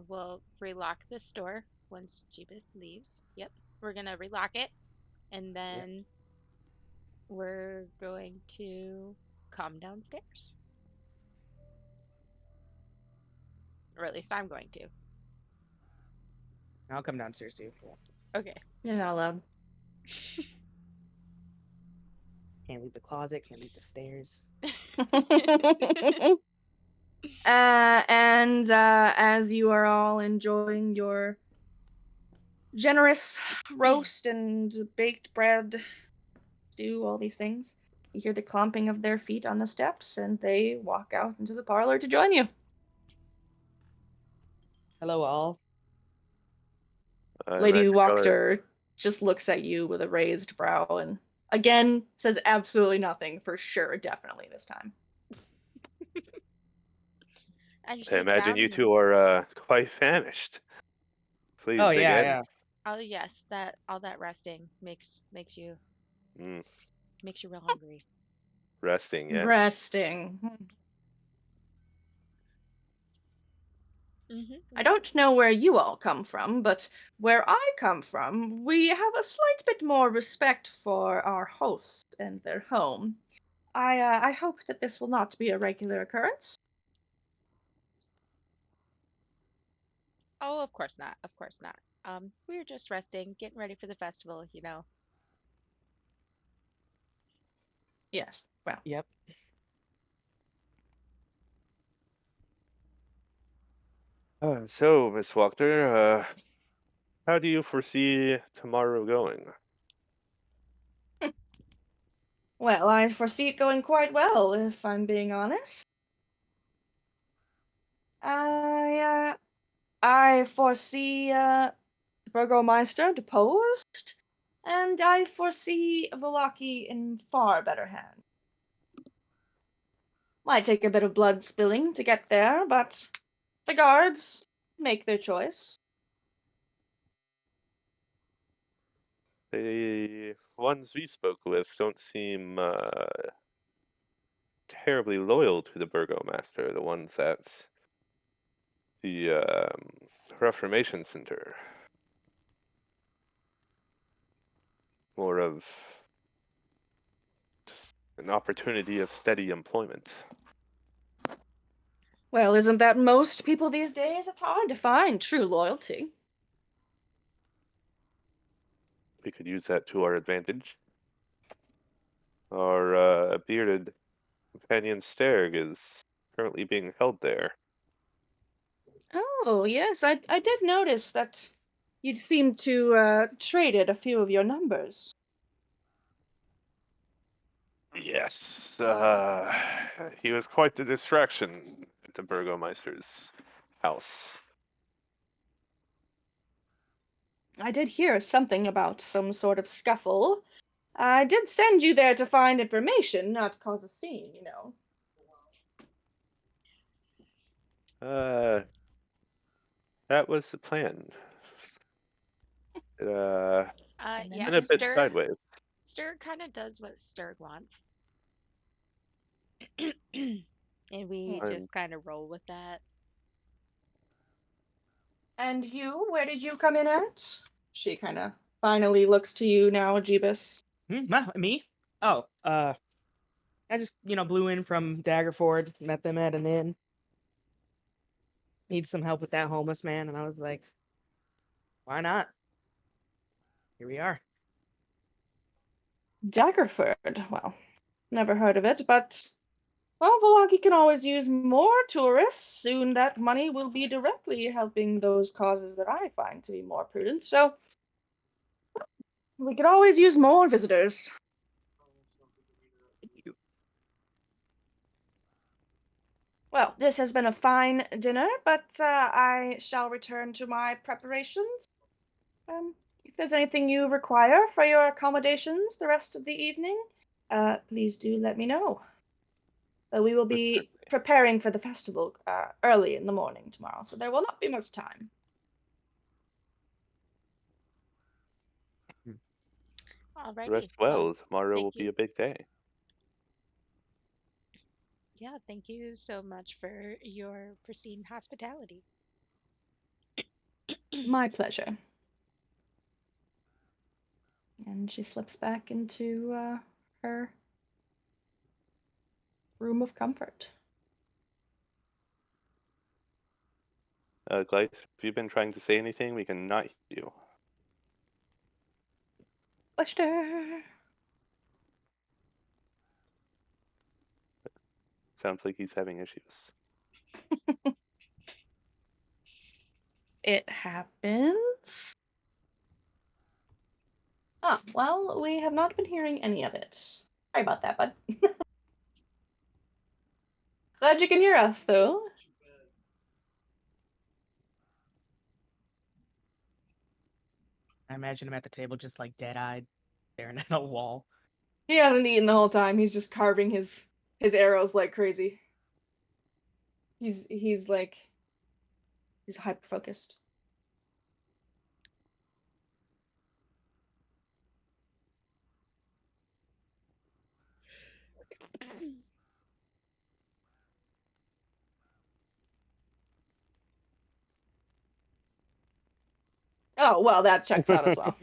We'll relock this door once Jeebus leaves. Yep. We're gonna relock it, and then we're going to come downstairs. Or at least I'm going to. I'll come downstairs too. Yeah. Okay. You're not allowed. Can't leave the closet. Can't leave the stairs. And as you are all enjoying your generous roast and baked bread, stew, all these things, you hear the clomping of their feet on the steps, and they walk out into the parlor to join you. Hello, all. Lady Magic Wachter just looks at you with a raised brow and again says absolutely nothing for sure, definitely this time. I just I look imagine down you and- two are quite famished. Please Oh dig yeah, in. yeah. Oh yes, that all that resting makes you Mm, real hungry. resting, yes. Resting. Mm-hmm. I don't know where you all come from, but where I come from, we have a slight bit more respect for our hosts and their home. I hope that this will not be a regular occurrence. Oh, of course not. Of course not. We were just resting, getting ready for the festival, you know. Yes. Well, Yep. So, Miss Wachter, how do you foresee tomorrow going? well, I foresee it going quite well, if I'm being honest. I I foresee the Burgomeister deposed, and I foresee Velaki in far better hands. Might take a bit of blood spilling to get there, but the guards make their choice. The ones we spoke with don't seem terribly loyal to the Burgomaster, the ones at the Reformation Center. More of just an opportunity of steady employment. Well, isn't that most people these days? It's hard to find true loyalty. We could use that to our advantage. Our bearded companion Sterg is currently being held there. Oh, yes, I did notice that you'd seemed to traded a few of your numbers. Yes, he was quite the distraction at the Burgomeister's house. I did hear something about some sort of scuffle. I did send you there to find information, not cause a scene, you know. That was the plan. And then Yeah, Went a bit Stir sideways. Stir kind of does what Stir wants. And we Hmm. I'm just kind of roll with that. And you, where did you come in at? She kind of finally looks to you now, Jeebus. Me? Oh, I just blew in from Daggerford, met them at an inn. Need some help with that homeless man, and I was like, why not? Here we are. Daggerford. Well, never heard of it, but well, Velaki can always use more tourists. Soon that money will be directly helping those causes that I find to be more prudent. So we could always use more visitors. Well, this has been a fine dinner, but I shall return to my preparations. If there's anything you require for your accommodations the rest of the evening, please do let me know. We will But be certainly. preparing for the festival early in the morning tomorrow, so there will not be much time. Alrighty. Rest Well, well. Tomorrow will thank be you. a big day. Yeah, thank you so much for your pristine hospitality. My pleasure. And she slips back into her room of comfort. Glyce, if you've been trying to say anything, we can not hear you. Pleasure. Sounds like he's having issues. It happens. Ah, well, we have not been hearing any of it. Sorry about that, bud. Glad you can hear us, though. I imagine him at the table just like dead-eyed, staring at a wall. He hasn't eaten the whole time. He's just carving his arrows like crazy. He's hyper focused. Oh well, that checks out as well.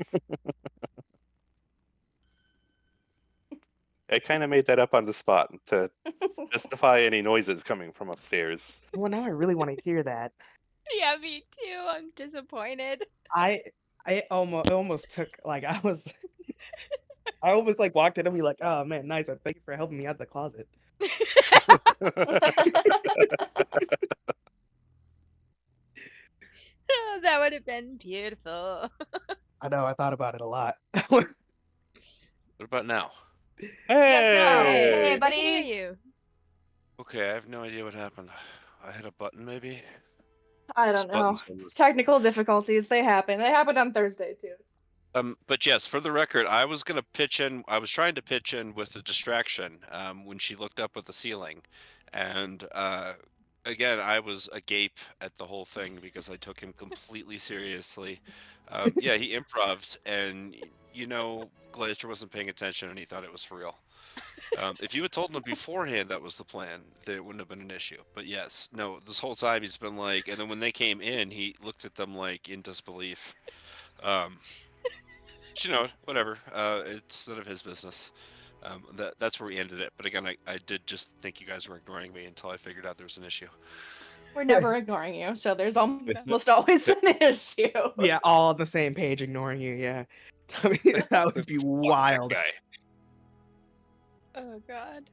I kind of made that up on the spot to justify any noises coming from upstairs. Well, now I really want to hear that. Yeah, me too. I'm disappointed. I I almost took like I almost like walked in and be like, oh man, nice. Thank you for helping me out of the closet. That would have been beautiful. I know. I thought about it a lot. What about now? Yes, no. Hey, Hey! We can hear buddy. you. Okay, I have no idea what happened. I hit a button, maybe? I This don't know. button's almost... Technical difficulties, they happen. They happened on Thursday, too. But yes, for the record, I was gonna pitch in. I was trying to pitch in with a distraction when she looked up at the ceiling, and again, I was agape at the whole thing because I took him completely seriously. Yeah, he improved, and Glacier wasn't paying attention, and he thought it was for real. If you had told him beforehand that was the plan, then it wouldn't have been an issue. But yes, no, this whole time he's been like, and then when they came in, he looked at them like in disbelief. Um, whatever. It's none of his business. That's where we ended it. But again, I did just think you guys were ignoring me until I figured out there was an issue. We're never ignoring you, so there's No. almost always an issue. Yeah, all on the same page, ignoring you. Yeah, I mean, that would be Fuck wild. that guy. Oh God.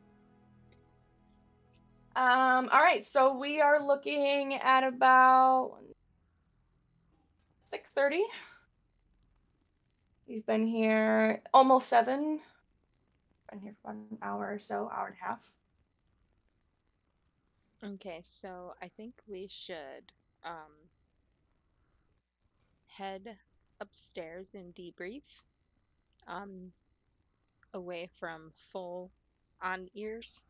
All right, so we are looking at about 6:30. He's been here almost 7. Been here for about an hour or so, hour and a half. Okay, so I think we should um head upstairs and debrief. Um, away from full on ears.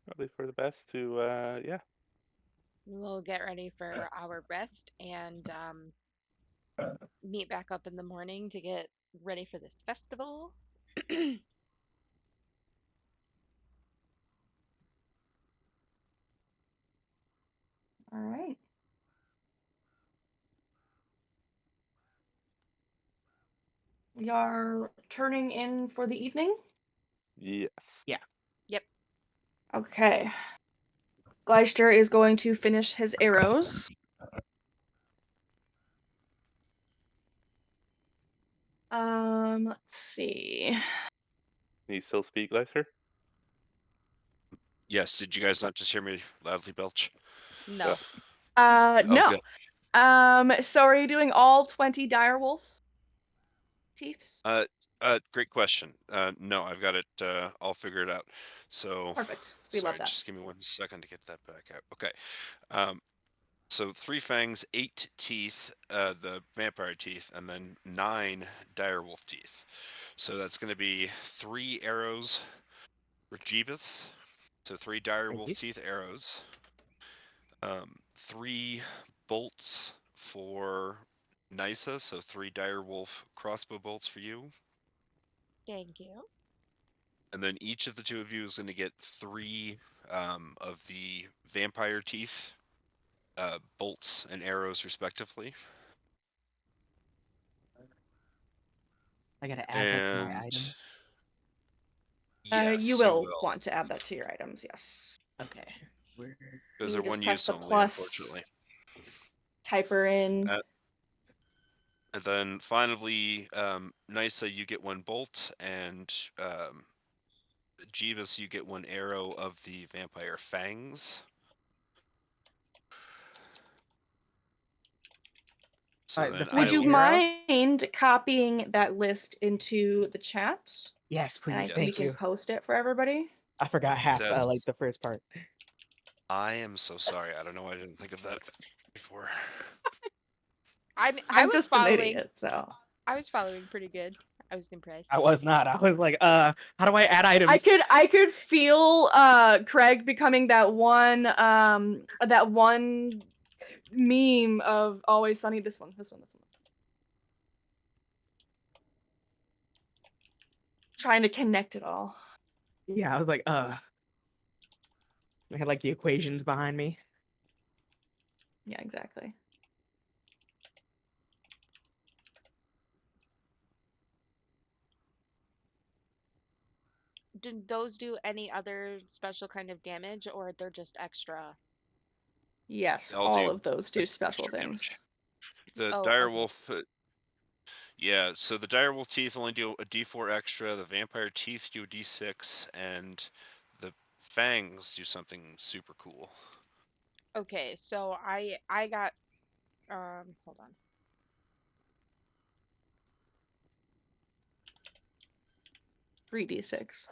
Probably for the best to, yeah. We'll get ready for our rest and meet back up in the morning to get ready for this festival. All right. We are turning in for the evening. Yes. Yeah. Yep. Okay. Gleister is going to finish his arrows. Let's see. Can you still speak, Lester? Yes. Did you guys not just hear me loudly belch? No. Oh, No. good. So are you doing all 20 dire wolves teeths? Great question. No, I've got it all figured out. So, Perfect. We sorry, love that. just give me 1 second to get that back out. Okay. So 3 fangs, 8 teeth, the vampire teeth, and then 9 direwolf teeth. So that's going to be 3 arrows for Jeebus. So 3 Thank you. direwolf teeth arrows. 3 bolts for Nysa. So 3 direwolf crossbow bolts for you. Thank you. And then each of the 2 of you is going to get 3 of the vampire teeth bolts and arrows, respectively. I gotta add that to my And items. yes, You will want to add that to your items, yes. Okay. Where? because You they're just one press use the only, plus. unfortunately. Type her in. And then finally, Nysa, you get 1 bolt, and Jeebus, you get 1 arrow of the vampire fangs. So Alright, then the Would I you will. arrows? mind copying that list into the chat? Yes, And please. Yes. we Thank can you. post it for everybody. I forgot half, That's- like the first part. I am so sorry. I don't know why I didn't think of that before. I I'm was just an following. idiot, so I was following pretty good. I was impressed. I was not. I was like, how do I add items? I could feel Craig becoming that one meme of Always Sunny. This one. Trying to connect it all. Yeah, I was like, I had like the equations behind me. Yeah, exactly. do those do any other special kind of damage, or they're just extra? Yes, I'll all do of those do special extra things. damage. The Oh, dire okay. wolf, yeah. So the dire wolf teeth only do a D4 extra. The vampire teeth do a D6, and the fangs do something super cool. Okay, so I got hold on. 3d6.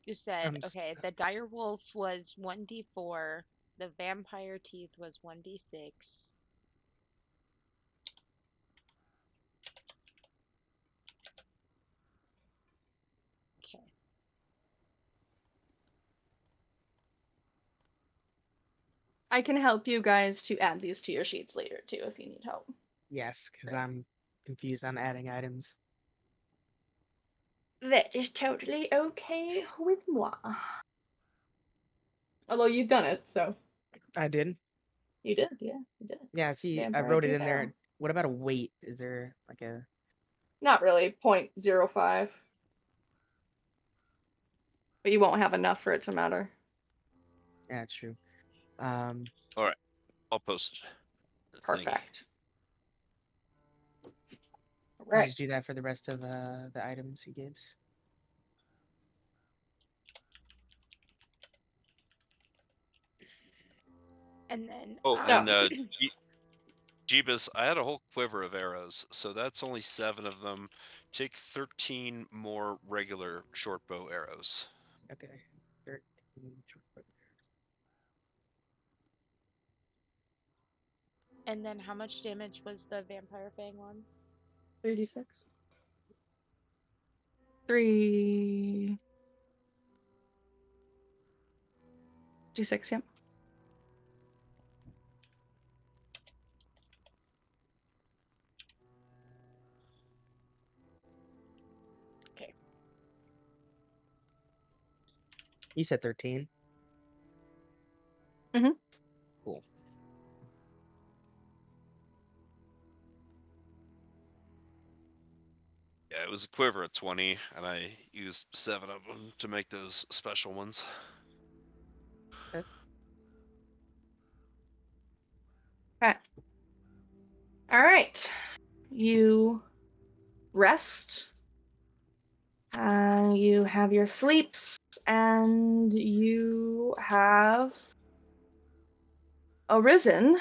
You said, s- okay, the dire wolf was 1d4, the vampire teeth was 1d6. Okay. I can help you guys to add these to your sheets later too if you need help. yes, because Great. I'm confused on adding items. That is totally okay with moi. Although you've done it, so I did. you did, yeah, you did. Yeah, see, I Vampire wrote it tooth in arrow. there. What about a weight? Is there like a... Not really, 0.05. But you won't have enough for it to matter. Yeah, it's true. All right, I'll post it. The thingy. Perfect. I'll Right. just do that for the rest of the items he gives. And then Oh, No. and Jeebus, I had a whole quiver of arrows, so that's only 7 of them. Take 13 more regular short bow arrows. Okay. 13. and then how much damage was the vampire fang one? 3d6. 3 d6, yep. Okay. You said 13? Mhm. Cool. Yeah, it was a quiver of 20, and I used 7 of them to make those special ones. Okay. All right. You rest. You have your sleeps, and you have arisen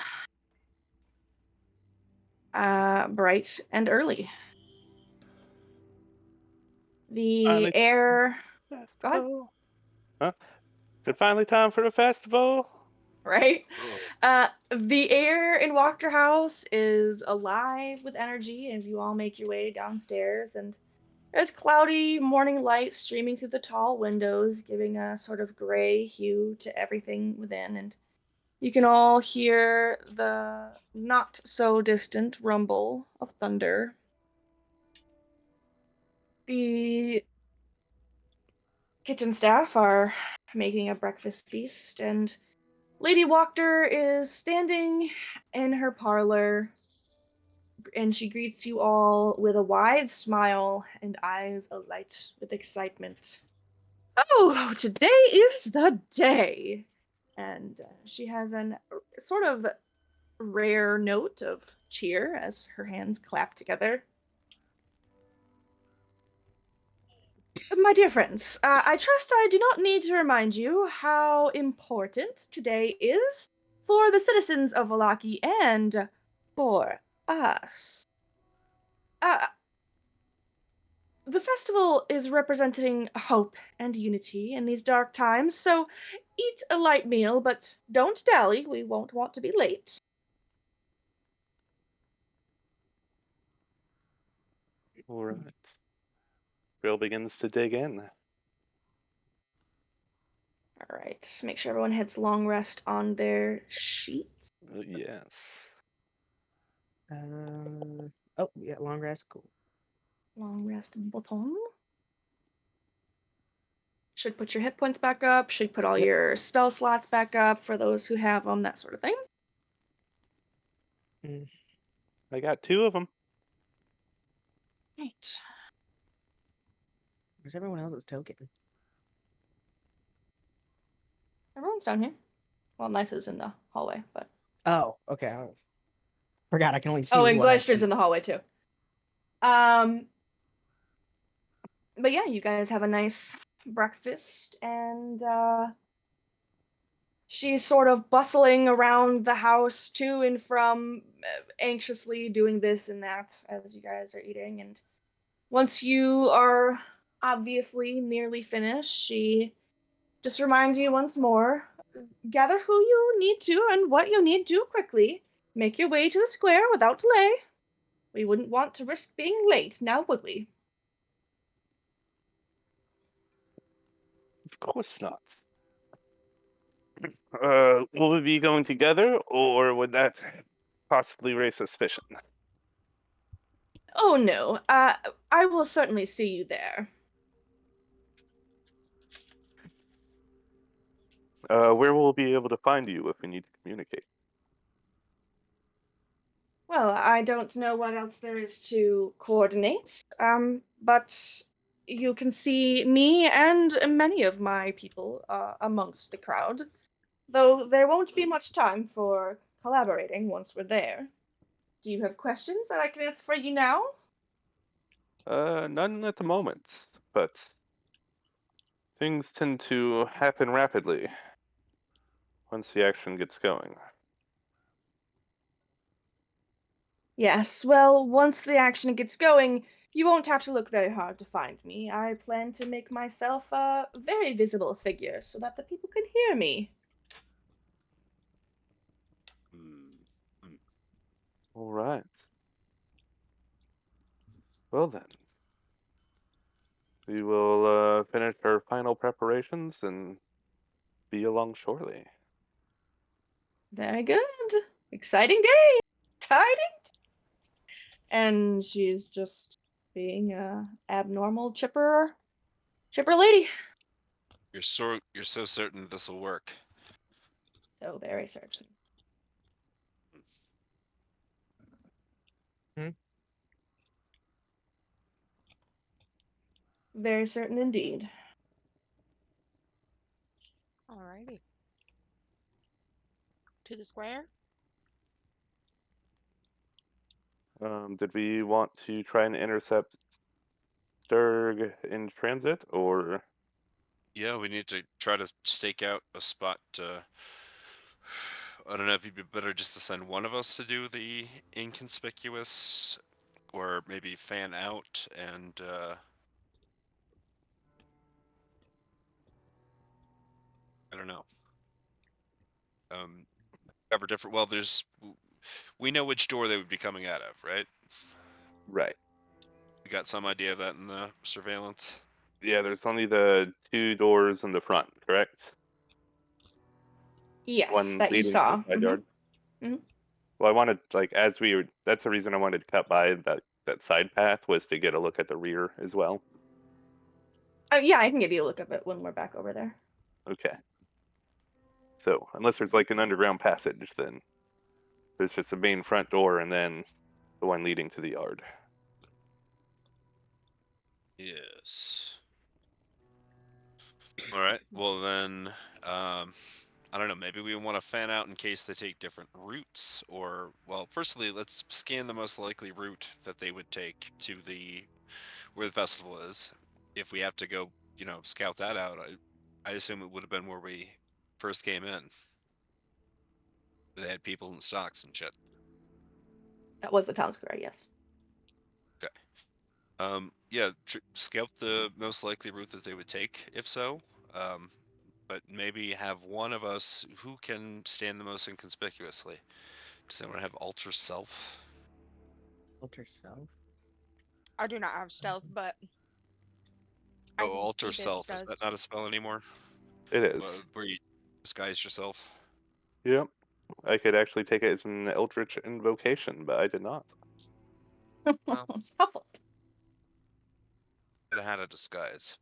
bright and early. The Finally, air, go ahead. festival. Huh? Is it finally time for the festival? Right? Oh. The air in Walker House is alive with energy as you all make your way downstairs, and there's cloudy morning light streaming through the tall windows, giving a sort of gray hue to everything within, and you can all hear the not so distant rumble of thunder. The kitchen staff are making a breakfast feast, and Lady Wachter is standing in her parlor, and she greets you all with a wide smile and eyes alight with excitement. Oh, today is the day! And she has a sort of rare note of cheer as her hands clap together. My dear friends, I trust I do not need to remind you how important today is for the citizens of Valaki and for us. Uh, the festival is representing hope and unity in these dark times, so eat a light meal, but don't dally. We won't want to be late. All right. Grill begins to dig in. All right, make sure everyone hits long rest on their sheets. Yes. Oh, yeah, long rest. Cool. Long rest button. Should put your hit points back up, should put all Yep. your spell slots back up for those who have them, that sort of thing. Mm. I got 2 of them. right. Where's everyone else's token? Everyone's down here. Well, Nice is in the hallway, but Oh, okay. I forgot I can only see oh, and one. Gleister's in the hallway too. But yeah, you guys have a nice breakfast, and she's sort of bustling around the house to and from, anxiously doing this and that as you guys are eating. And once you are obviously nearly finished, she just reminds you once more, gather who you need to and what you need to quickly. Make your way to the square without delay. We wouldn't want to risk being late, now would we? Of course not. Will we be going together, or would that possibly raise suspicion? Oh no, I will certainly see you there. Where will we be able to find you if we need to communicate? Well, I don't know what else there is to coordinate, but you can see me and many of my people amongst the crowd, though there won't be much time for collaborating once we're there. Do you have questions that I can answer for you now? None at the moment, but things tend to happen rapidly once the action gets going. Yes, well, once the action gets going, you won't have to look very hard to find me. I plan to make myself a very visible figure so that the people can hear me. All right. Well then, we will finish our final preparations and be along shortly. Very good. Exciting day. Exciting. And she's just being a abnormal chipper lady. You're so certain this will work. So very certain. Hmm? Very certain indeed. Alrighty. To the square? Did we want to try and intercept Sturg in transit, or Yeah, we need to try to stake out a spot. I don't know if it'd be better just to send one of us to do the inconspicuous, or maybe fan out and I don't know. Cover different. Well, we know which door they would be coming out of, right? right? We got some idea of that in the surveillance. Yeah, there's only the two doors in the front, correct? Yes, One that you leading to saw. the side yard. Mhm. Well, I wanted, like, as we were. That's the reason I wanted to cut by that side path, was to get a look at the rear as well. Yeah, I can give you a look of it when we're back over there. Okay. So unless there's like an underground passage, then there's just the main front door and then the one leading to the yard. Yes. All right. Well then, I don't know. Maybe we want to fan out in case they take different routes, or well, firstly, let's scan the most likely route that they would take to where the festival is. If we have to go, scout that out, I assume it would have been where we first came in. They had people in stocks and shit. That was the town square, yes. Yeah, scout the most likely route that they would take, if so. But maybe have one of us who can stand the most inconspicuously. Does anyone have alter self? Alter self. I do not have stealth, but I Oh, think alter Edith self. Is does. that not a spell anymore? It is. Where you disguise yourself? Yep. I could actually take it as an eldritch invocation, but I did not. Well, Helpful. could have had a disguise.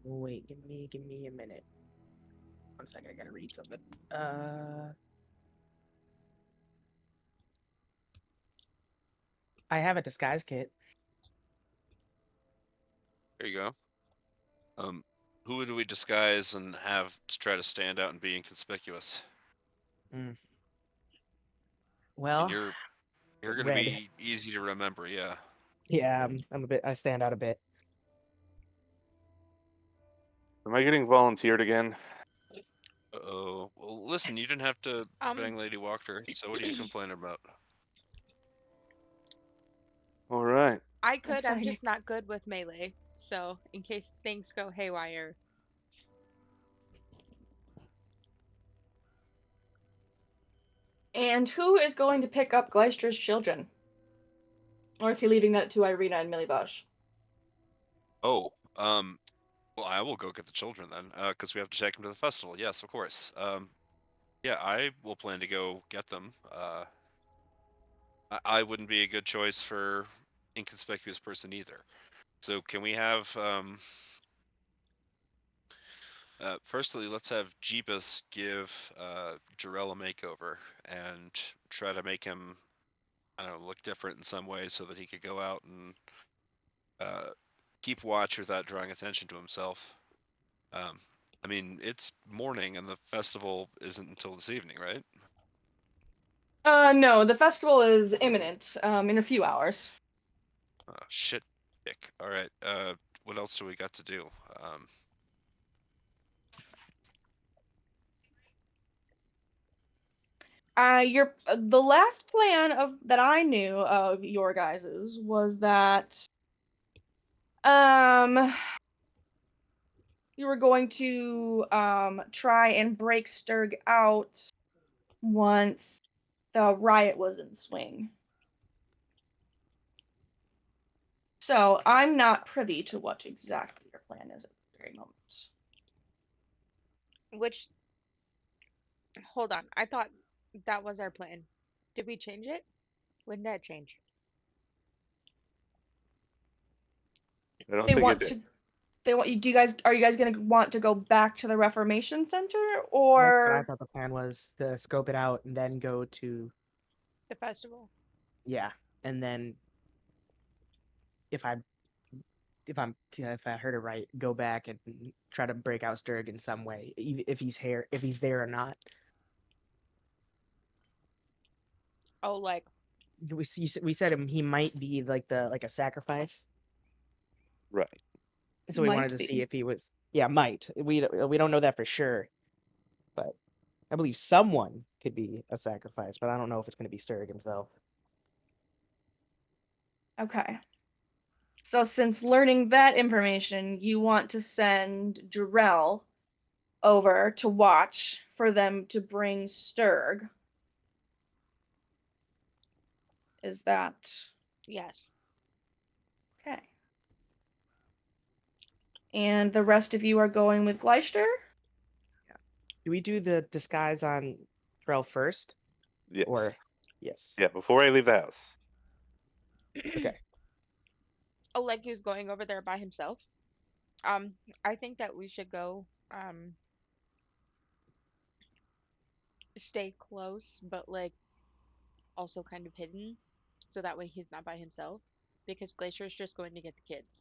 Wait, give me a minute. 1 second, I gotta read something. I have a disguise kit. There you go. Who would we disguise and have to try to stand out and be inconspicuous? Mm. And Well, you're gonna red. be easy to remember, yeah. Yeah, I'm a bit. I stand out a bit. Am I getting volunteered again? Uh-oh. Well, listen, you didn't have to Um, bang Lady Walker, so what are you complaining about? All right. I could, I'm Exciting. just not good with melee. So, in case things go haywire. And who is going to pick up Gleister's children? Or is he leaving that to Irina and Milibosh? Oh, well, I will go get the children then, because we have to take them to the festival. Yes, of course. Yeah, I will plan to go get them. I wouldn't be a good choice for inconspicuous person either. So can we have, firstly, let's have Jeebus give Jarell a makeover and try to make him, I don't know, look different in some way so that he could go out and keep watch without drawing attention to himself. I mean, it's morning and the festival isn't until this evening, right? No, the festival is imminent, in a few hours. Shit. Dick. All right. What else do we got to do? The last plan of that I knew of your guys's was that you were going to try and break Sturg out once the riot was in swing. So I'm not privy to what exactly your plan is at this very moment. Which, hold on, I thought that was our plan. Did we change it? When did that change? I don't They think it want did. to. They want you. Do you guys? Are you guys gonna want to go back to the Reformation Center, That's what I or thought the plan was, to scope it out and then go to, The festival. yeah, and then if I if I heard it right, go back and try to break out Sturg in some way, if he's here, if he's there or not. Oh, like, We said he might be like a sacrifice, Right. so we wanted might to see be? if he was, yeah, might. We don't know that for sure, but I believe someone could be a sacrifice, but I don't know if it's going to be Sturg himself. Okay. So since learning that information, you want to send Jarell over to watch for them to bring Sturg. Is that yes. okay? And the rest of you are going with Gleister? Do we do the disguise on Trell first, Yes. or yes? Yeah, before I leave the house. Okay. Oh, like he's going over there by himself? I think that we should go, stay close, but like also kind of hidden, so that way he's not by himself. Because Glacier's just going to get the kids.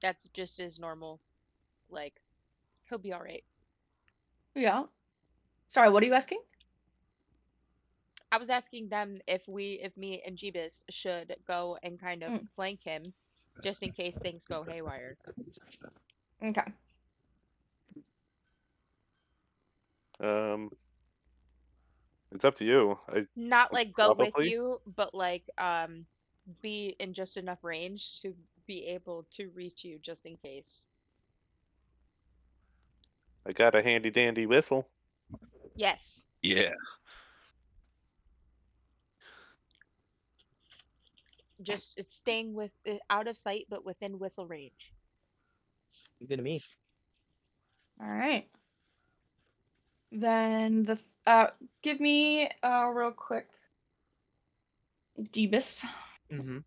That's just his normal, like, he'll be alright. Yeah. Sorry, what are you asking? I was asking them if me and Jeebus should go and kind of Mm. flank him, just in case things go haywire. Okay. Um, it's up to you. Not like go with Probably. you, but like be in just enough range to be able to reach you just in case. I got a handy dandy whistle. Yes. Yeah. Just it's staying with out of sight but within whistle range. Good to me. All right. Then give me real quick Jeebus. Mm-hmm.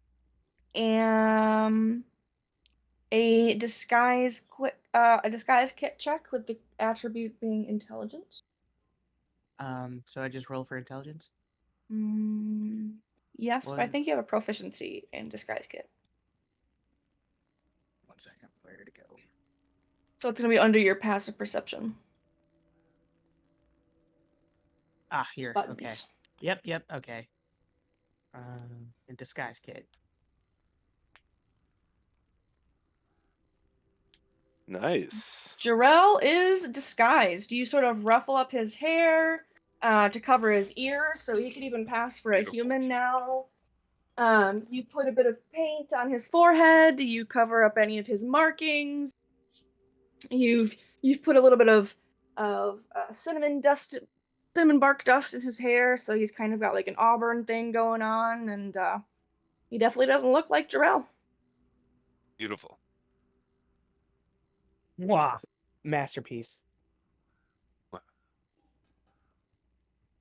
A disguise kit check with the attribute being intelligence. So I just roll for intelligence. Yes, but I One. think you have a proficiency in disguise kit. second. Where to go? So it's going to be under your passive perception Ah, here. buttons. Okay. Yep. Okay. In disguise kit. Nice. Jarrell is disguised. You sort of ruffle up his hair to cover his ears, so he could even pass for a Beautiful. human now. You put a bit of paint on his forehead. You cover up any of his markings. You've put a little bit of cinnamon bark dust in his hair, so he's kind of got like an auburn thing going on, and he definitely doesn't look like Jarrell. Beautiful. Wow. Masterpiece.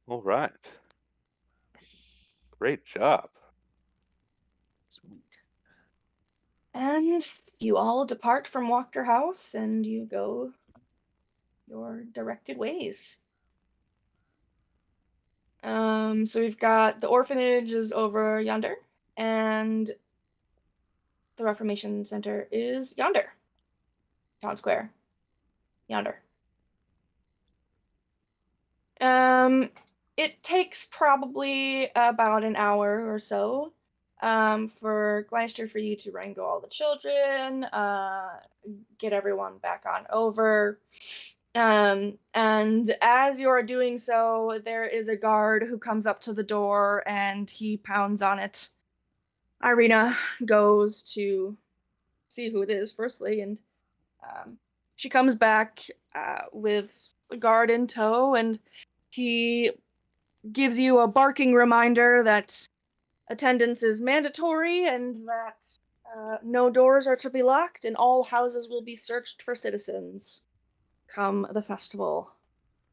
All right. Great job. Sweet. And you all depart from Walker House, and you go your directed ways. So we've got the orphanage is over yonder, and the Reformation Center is yonder. Town Square. Yonder. It takes probably about an hour or so for Gleister for you to wrangle all the children, get everyone back on over. And as you're doing so, there is a guard who comes up to the door and he pounds on it. Irina goes to see who it is firstly, and she comes back with the guard in tow, and he gives you a barking reminder that attendance is mandatory and that no doors are to be locked and all houses will be searched for citizens come the festival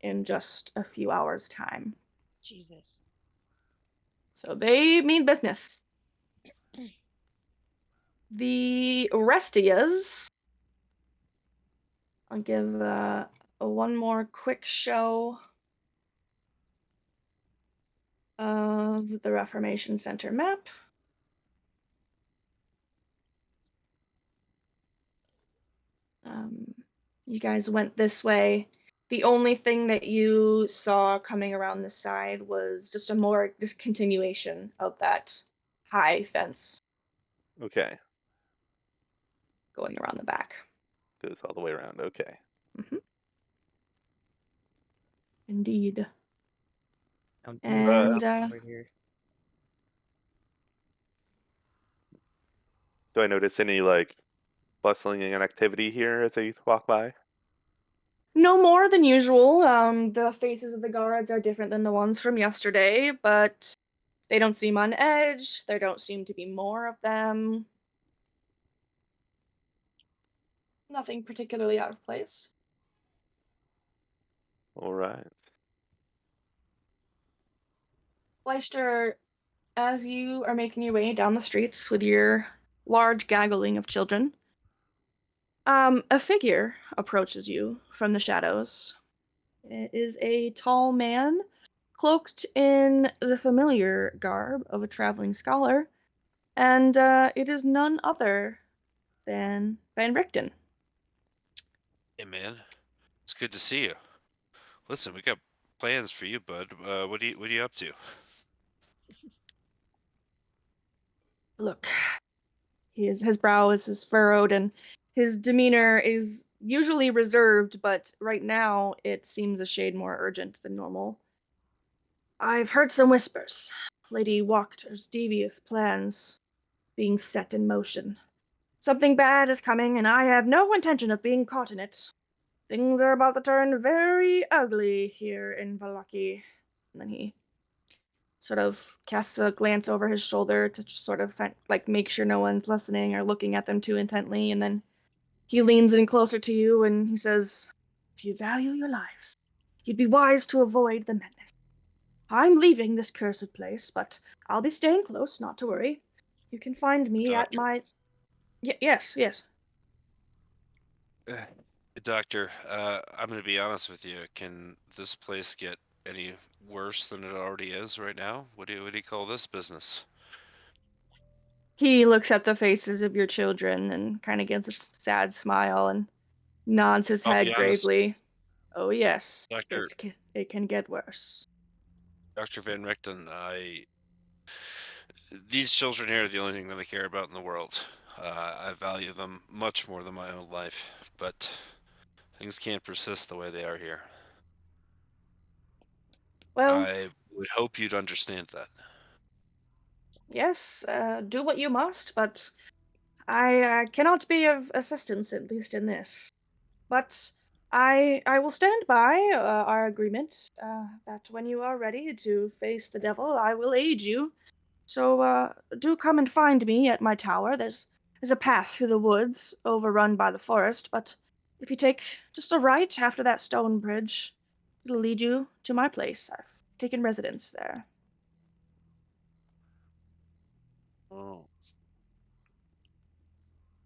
in just a few hours' time. Jesus. So they mean business. The rest of yous, I'll give one more quick show of the Reformation Center map. You guys went this way. The only thing that you saw coming around this side was just a more discontinuation of that high fence Okay. going around the back. Goes all the way around. Okay. Indeed. Don't And over here. Do I notice any like bustling and activity here as I walk by? no more than usual. The faces of the guards are different than the ones from yesterday, but they don't seem on edge. There don't seem to be more of them. Nothing particularly out of place. All right. Leister, as you are making your way down the streets with your large gaggling of children, a figure approaches you from the shadows. It is a tall man, cloaked in the familiar garb of a traveling scholar, and it is none other than Van Richten. Hey man, it's good to see you. Listen, we got plans for you, bud. What are you up to? Look, his brow is furrowed, and his demeanor is usually reserved, but right now it seems a shade more urgent than normal. I've heard some whispers. Lady Walker's devious plans being set in motion. Something bad is coming, and I have no intention of being caught in it. Things are about to turn very ugly here in Valaki. And then he sort of casts a glance over his shoulder to sort of like make sure no one's listening or looking at them too intently, and then he leans in closer to you and he says, "If you value your lives, you'd be wise to avoid the madness. I'm leaving this cursed place, but I'll be staying close, not to worry. You can find me at Doctor. my... yes. Doctor, I'm gonna be honest with you. Can this place get any worse than it already is right now? What do you call this business? He looks at the faces of your children and kind of gives a sad smile and nods his I'll head be honest, gravely. Oh yes, Doctor it can get worse. Dr. Van Richten. These children here are the only thing that I care about in the world. I value them much more than my own life, but things can't persist the way they are here. Well, I would hope you'd understand that. yes, do what you must, but I cannot be of assistance, at least in this. But I will stand by our agreement that when you are ready to face the devil, I will aid you. So do come and find me at my tower. There's a path through the woods, overrun by the forest, but if you take just a right after that stone bridge, it'll lead you to my place. I've taken residence there. Oh.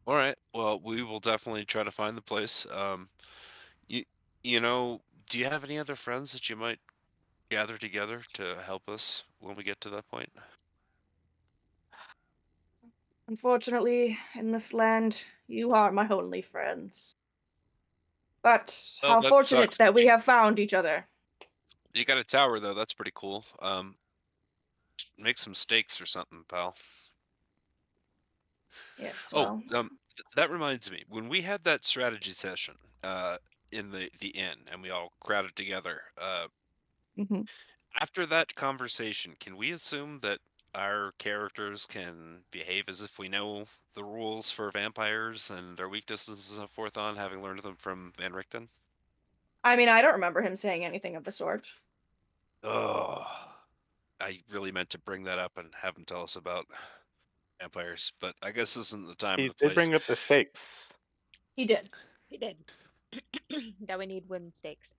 All right. Well, we will definitely try to find the place. You, you know, do you have any other friends that you might gather together to help us when we get to that point? Unfortunately, in this land, you are my only friends. But Oh, how that fortunate sucks. that But we have found each other. you got a tower though. That's pretty cool. Make some steaks or something, pal. Yes, Oh, well, that reminds me. When we had that strategy session, in the inn, and we all crowded together, mhm. after that conversation, can we assume that our characters can behave as if we know the rules for vampires and their weaknesses and so forth on, having learned them from Van Richten? I mean, I don't remember him saying anything of the sort. Oh, I really meant to bring that up and have him tell us about vampires, but I guess this isn't the time or He the did place. bring up the stakes. He did. He did. That we need wooden stakes.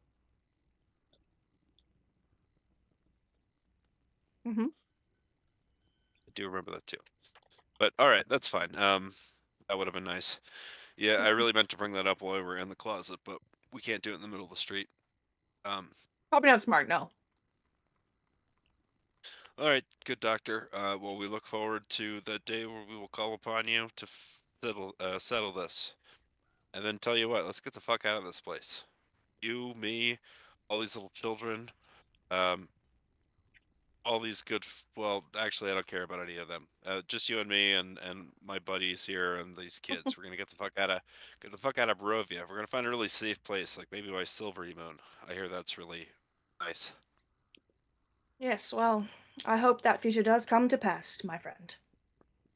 Hmm. I do remember that too. But all right, that's fine. That would have been nice. Yeah, I really meant to bring that up while we were in the closet, but we can't do it in the middle of the street. Probably not smart, no. All right, good doctor. Well, we look forward to the day where we will call upon you to settle this, and then tell you what. Let's get the fuck out of this place. You, me, all these little children, um, all these good. Well, actually, I don't care about any of them. Just you and me and my buddies here and these kids. We're gonna get the fuck out of Barovia. We're gonna find a really safe place, like maybe by Silvery Moon. I hear that's really nice. Yes, well, I hope that future does come to pass, my friend.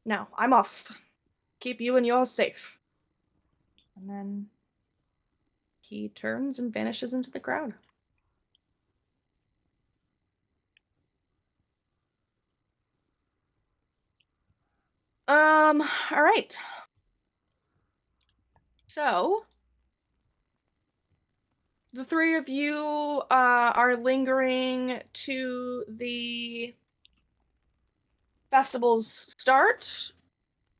Now, I'm off. Keep you and yours safe. And then he turns and vanishes into the crowd. All right. So, the three of you are lingering to the festival's start.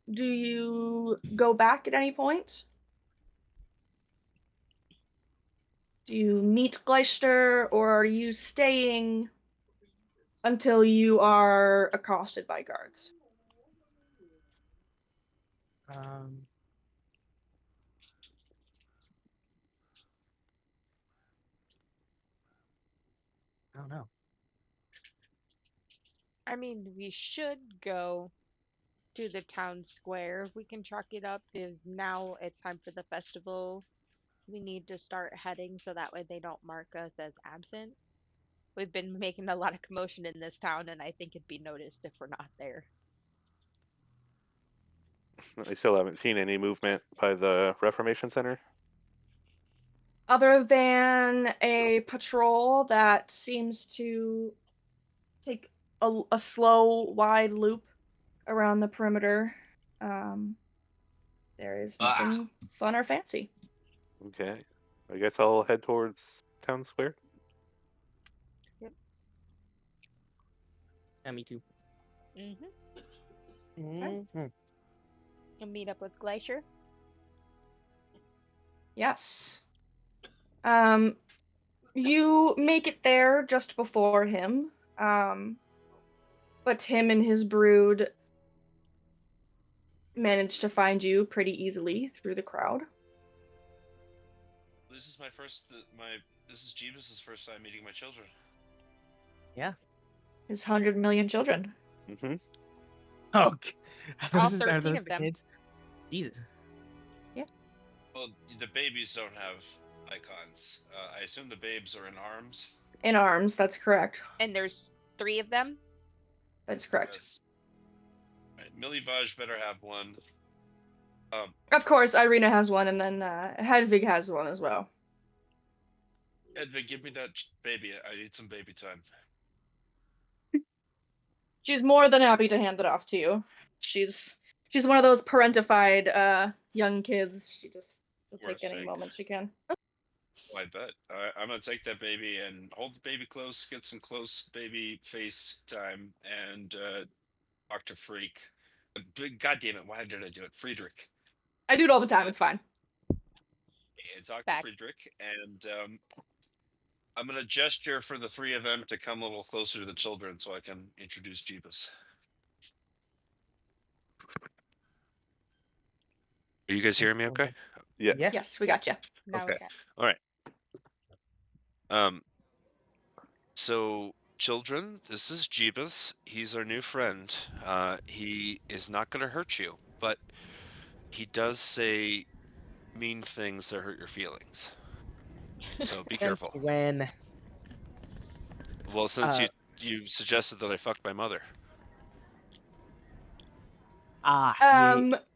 Do you go back at any point? Do you meet Gleister, or are you staying until you are accosted by guards? Um, I don't know. I mean, we should go to the town square. We can chalk it up because now it's time for the festival. We need to start heading so that way they don't mark us as absent. We've been making a lot of commotion in this town, and I think it'd be noticed if we're not there. I still haven't seen any movement by the Reformation Center. Other than a patrol that seems to take a slow, wide loop around the perimeter, um, there is Ah, nothing fun or fancy. Okay. I guess I'll head towards town square. Yep. Yeah, me too. Mm-hmm. Mhm. And meet up with Glacier. Yes. You make it there just before him, but him and his brood manage to find you pretty easily through the crowd. This is this is Jeebus's first time meeting my children. Yeah. His 100 million children. Mm-hmm. Oh, All are 13 those of the them. kids? Jesus. Well, the babies don't have icons. I assume the babes are in arms. In arms, that's correct. And there's 3 of them. That's correct. Yes. Right, Millie Vaj better have one. Of course, Irina has one, and then Hedvig has one as well. Edvig, give me that baby. I need some baby time. She's more than happy to hand it off to you. She's one of those parentified young kids. She just will Poor take any thing. moment she can. I bet. I'm gonna take that baby and hold the baby close, get some close baby face time, and talk to Freak. God damn it! Why did I do it, Friedrich? I do it all the time. It's fine. And talk Facts. to Friedrich, and I'm gonna gesture for the 3 of them to come a little closer to the children so I can introduce Jeebus. Are you guys hearing me? Okay. Yes. Yes. Yes, we got you. Now Okay. we got. All right. So children, this is Jeebus. He's our new friend. He is not going to hurt you, but he does say mean things that hurt your feelings. So be Since careful. when? Well, since Uh, you suggested that I fucked my mother.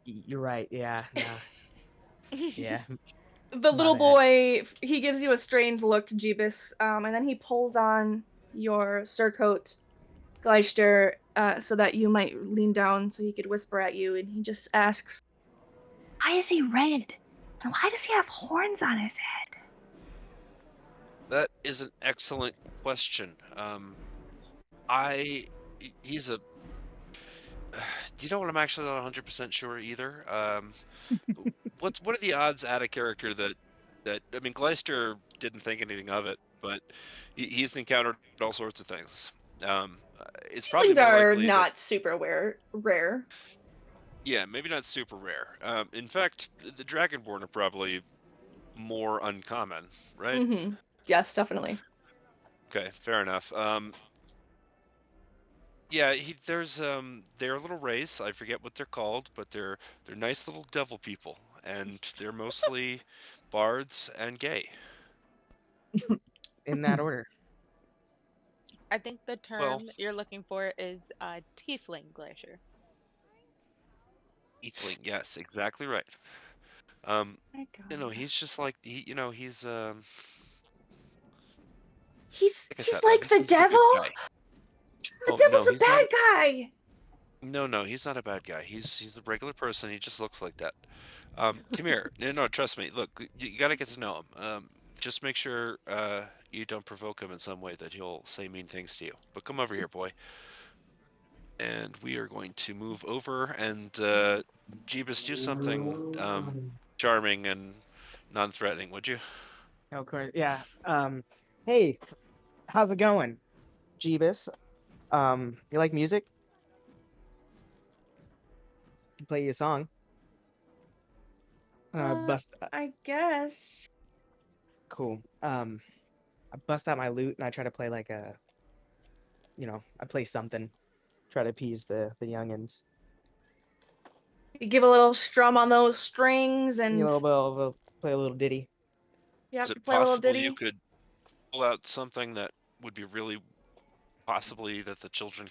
You're right. Yeah. Nah. Yeah. The My little bad. boy, he gives you a strange look, Jeebus, and then he pulls on your surcoat, Gleister, so that you might lean down so he could whisper at you, and he just asks, "Why is he red? And why does he have horns on his head?" That is an excellent question. He's a. Do you know what? I'm actually not 100% sure either. What are the odds at a character that I mean, Gleister didn't think anything of it, but he's encountered all sorts of things. It's probably Things more are likely not super rare. yeah, maybe not super rare. In fact, the Dragonborn are probably more uncommon, right? Mm-hmm. Yes, definitely. Okay, fair enough. Yeah, they're a little race. I forget what they're called, but they're nice little devil people, and they're mostly bards and gay. In that order. I think the Well, term you're looking for is tiefling glacier. Eatling, yes, exactly right. He's just like he's He's like I said, I like think the he's a good devil. guy. The Oh devil's no, a he's not. bad guy. No, he's not a bad guy. He's a regular person. He just looks like that. Come here. No, trust me. Look, you got to get to know him. Just make sure you don't provoke him in some way that he'll say mean things to you. But come over here, boy. And we are going to move over and Jeebus, do something charming and non-threatening, would you? Of course. Yeah. Hey, how's it going, Jeebus? You like music? Can play you a song. Bust. I guess. Cool. I bust out my lute and I try to play like I play something, try to appease the youngins. You give a little strum on those strings and Play a little ditty. you Is have to it play a little possible ditty. you could pull out something that would be really possibly that the children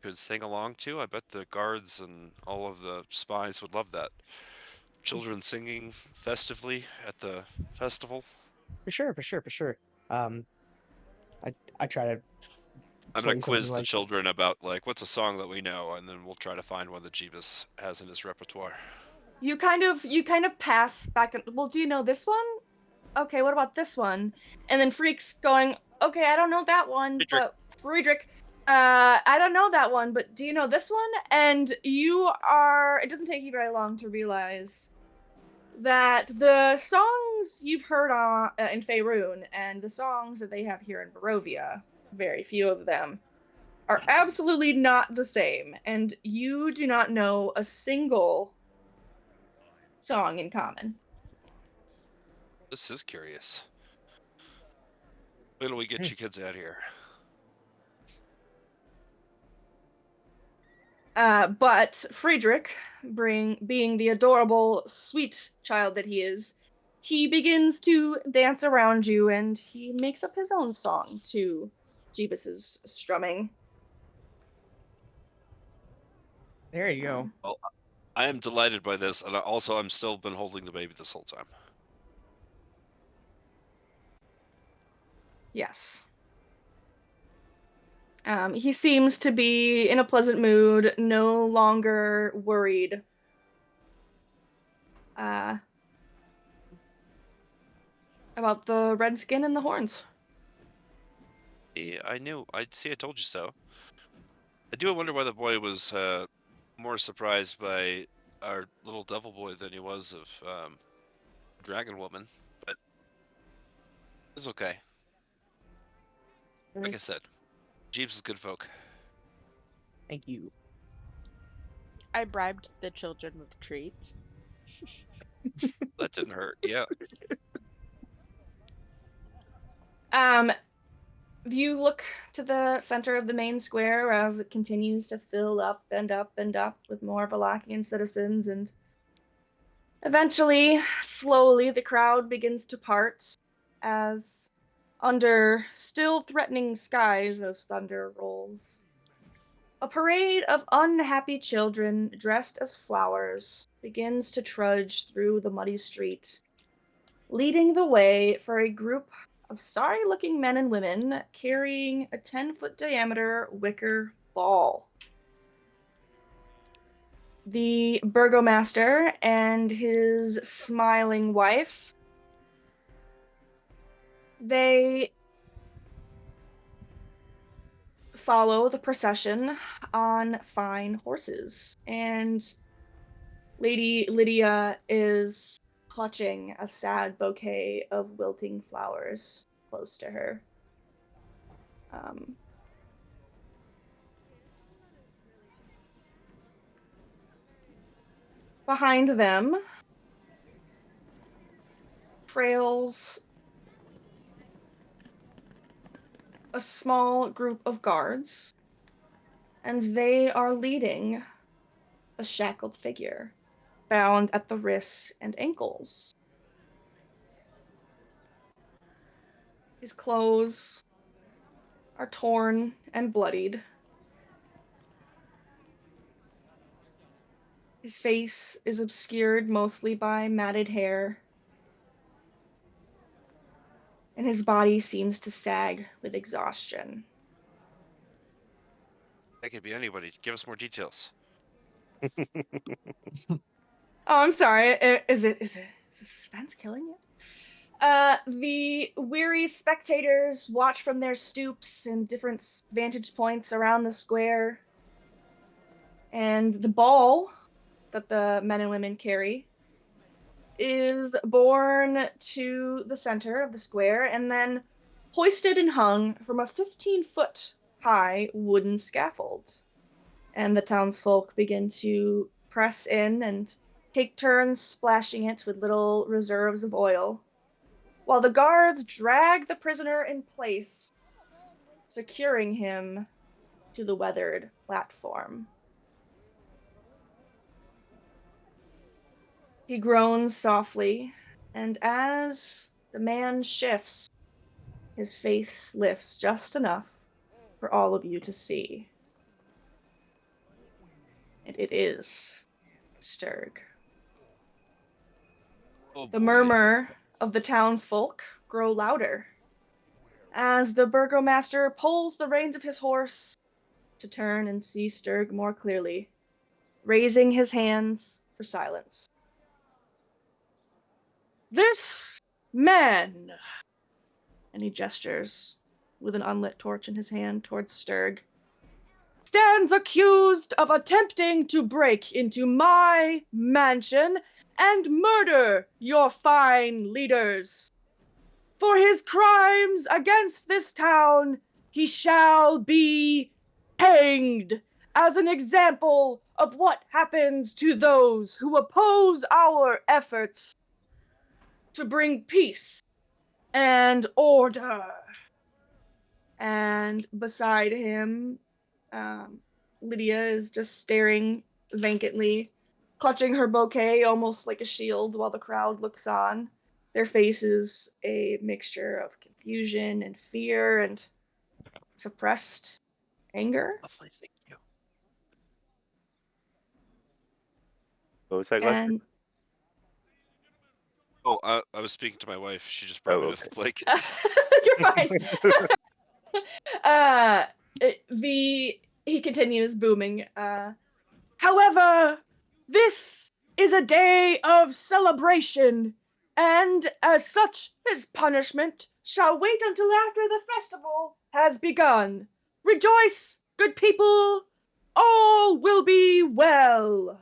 could sing along to? I bet the guards and all of the spies would love that. Children singing festively at the festival. For sure. I try to I'm play gonna quiz something the like children about like what's a song that we know, and then we'll try to find one that Jeebus has in his repertoire. You kind of pass back and, well, do you know this one? Okay, what about this one? And then Freak's going, okay, I don't know that one, Friedrich. but Friedrich, I don't know that one, but do you know this one? And it doesn't take you very long to realize that the songs you've heard in Faerun and the songs that they have here in Barovia, very few of them, are absolutely not the same, and you do not know a single song in common. This is curious. Wait till we get you kids out here. But Friedrich, being the adorable, sweet child that he is, he begins to dance around you, and he makes up his own song to Jeebus's strumming. There you go. Well, I am delighted by this, and also I'm still been holding the baby this whole time. Yes. He seems to be in a pleasant mood, no longer worried. About the red skin and the horns. Yeah, I knew. I told you so. I do wonder why the boy was more surprised by our little devil boy than he was of dragon woman, but it's okay. Like I said, Jeeves is good folk. Thank you. I bribed the children with treats. That didn't hurt. Yeah. You look to the center of the main square as it continues to fill up and up and up with more Valachian citizens, and eventually, slowly, the crowd begins to part as, under still threatening skies as thunder rolls, a parade of unhappy children dressed as flowers begins to trudge through the muddy street, leading the way for a group of sorry-looking men and women carrying a 10-foot diameter wicker ball. The burgomaster and his smiling wife, they follow the procession on fine horses, and Lady Lydia is clutching a sad bouquet of wilting flowers close to her. Behind them trails a small group of guards, and they are leading a shackled figure, bound at the wrists and ankles. His clothes are torn and bloodied. His face is obscured mostly by matted hair, and his body seems to sag with exhaustion. That could be anybody. Give us more details. Oh, I'm sorry. Is the suspense killing you? The weary spectators watch from their stoops and different vantage points around the square. And the ball that the men and women carry is borne to the center of the square and then hoisted and hung from a 15-foot high wooden scaffold. And the townsfolk begin to press in and take turns splashing it with little reserves of oil, while the guards drag the prisoner in place, securing him to the weathered platform. He groans softly, and as the man shifts, his face lifts just enough for all of you to see. And it is Strahd. Oh, The boy. murmur of the townsfolk grow louder as the burgomaster pulls the reins of his horse to turn and see Strahd more clearly, raising his hands for silence. This man, and he gestures with an unlit torch in his hand towards Strahd, stands accused of attempting to break into my mansion and murder your fine leaders. For his crimes against this town, he shall be hanged as an example of what happens to those who oppose our efforts to bring peace and order. And beside him, Lydia is just staring vacantly, clutching her bouquet almost like a shield while the crowd looks on. Their faces a mixture of confusion and fear and suppressed anger. Lovely, thank you. What was that question? And Oh, I was speaking to my wife. She just brought Oh, me okay. the blanket. you're fine. He continues booming. However, this is a day of celebration, and as such, his punishment shall wait until after the festival has begun. Rejoice, good people! All will be well.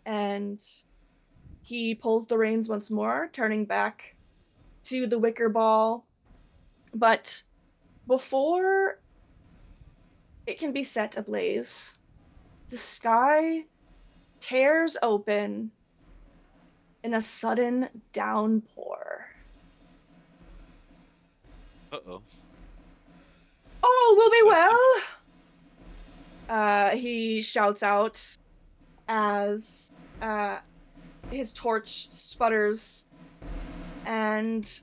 And he pulls the reins once more, turning back to the wicker ball. But before it can be set ablaze, the sky tears open in a sudden downpour. Uh-oh. All will be That's well! He shouts out as his torch sputters, and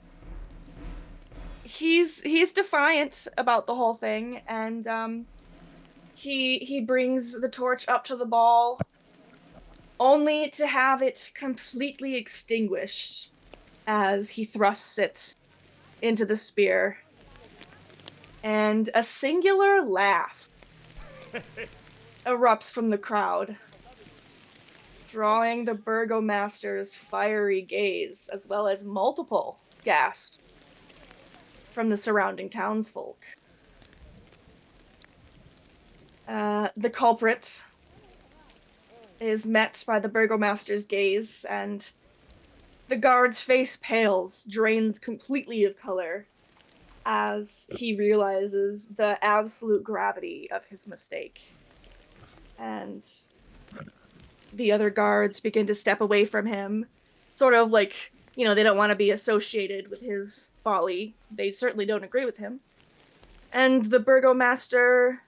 he's defiant about the whole thing, and he brings the torch up to the ball, only to have it completely extinguished as he thrusts it into the spear. And a singular laugh erupts from the crowd, drawing the burgomaster's fiery gaze, as well as multiple gasps from the surrounding townsfolk. The culprit is met by the burgomaster's gaze, and the guard's face pales, drained completely of color, as he realizes the absolute gravity of his mistake. And the other guards begin to step away from him, sort of like, they don't want to be associated with his folly. They certainly don't agree with him. And the burgomaster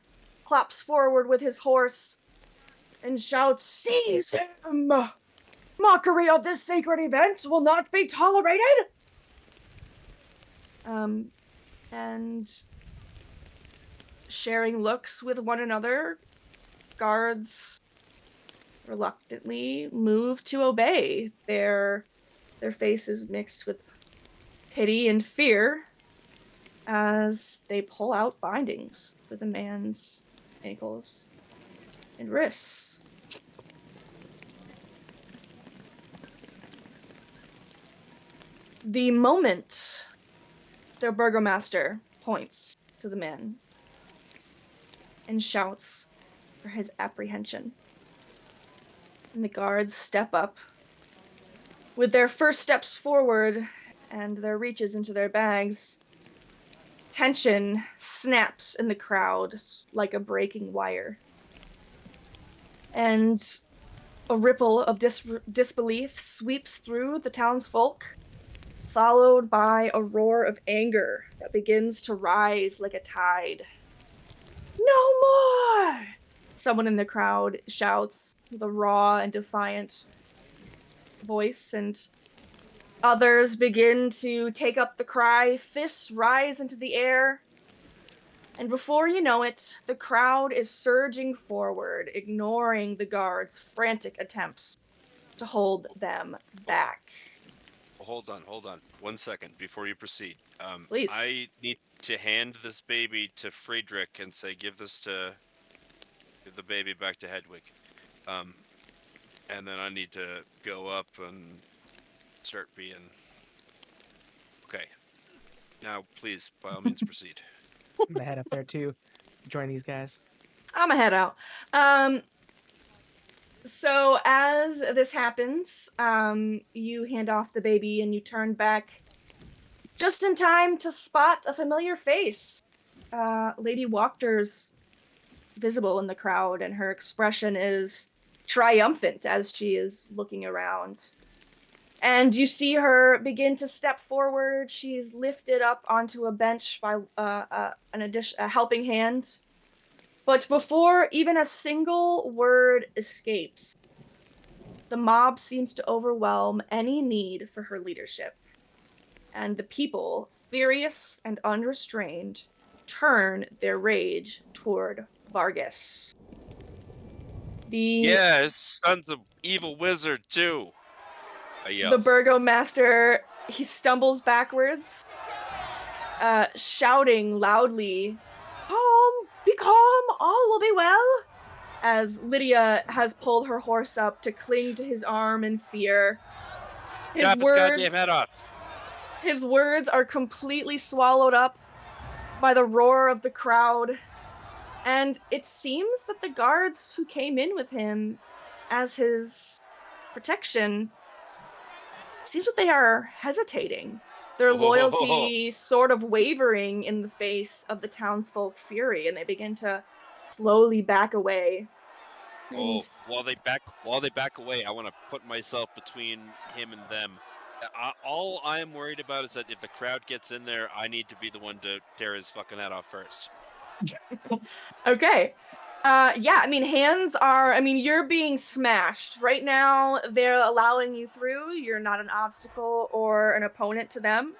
claps forward with his horse and shouts, "Seize him! Mockery of this sacred event will not be tolerated!" And sharing looks with one another, guards reluctantly move to obey, their faces mixed with pity and fear as they pull out bindings for the man's ankles and wrists. The moment the burgomaster points to the man and shouts for his apprehension, and the guards step up with their first steps forward and their reaches into their bags, tension snaps in the crowd like a breaking wire. And a ripple of disbelief sweeps through the townsfolk, followed by a roar of anger that begins to rise like a tide. "No more!" Someone in the crowd shouts with a raw and defiant voice, and others begin to take up the cry. Fists rise into the air, and before you know it, the crowd is surging forward, ignoring the guards' frantic attempts to hold them back. Hold on. 1 second before you proceed. Please. I need to hand this baby to Friedrich and say, give the baby back to Hedwig. And then I need to go up and start being... Okay. Now, please, by all means, proceed. I'm gonna head up there too. Join these guys. I'm gonna head out. So as this happens, you hand off the baby and you turn back just in time to spot a familiar face Lady Walker's visible in the crowd, and her expression is triumphant as she is looking around. And you see her begin to step forward. She's lifted up onto a bench by a helping hand. But before even a single word escapes, the mob seems to overwhelm any need for her leadership. And the people, furious and unrestrained, turn their rage toward Vargas. Yes, son's an evil wizard too. I yell. The burgomaster, he stumbles backwards, shouting loudly, "Calm, be calm, all will be well," as Lydia has pulled her horse up to cling to his arm in fear. Chop his goddamn head off. His words are completely swallowed up by the roar of the crowd, and it seems that the guards who came in with him as his protection, seems that they are hesitating. Their loyalty sort of wavering in the face of the townsfolk fury, and they begin to slowly back away. Oh, while they back away, I want to put myself between him and them. All I'm worried about is that if the crowd gets in there, I need to be the one to tear his fucking head off first. Okay. Yeah, I mean, you're being smashed. Right now, they're allowing you through. You're not an obstacle or an opponent to them.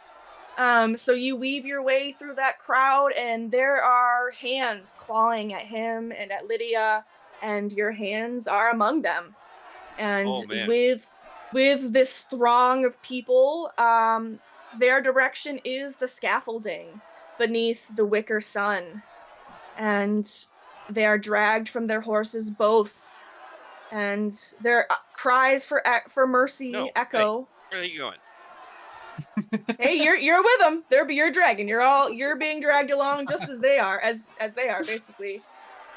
So you weave your way through that crowd, and there are hands clawing at him and at Lydia, and your hands are among them. And with this throng of people, their direction is the scaffolding beneath the wicker sun. And they are dragged from their horses both, and their cries for mercy echo. Hey, where are you going? Hey, you're with them. You're dragging. You're being dragged along just as they are, as they are basically.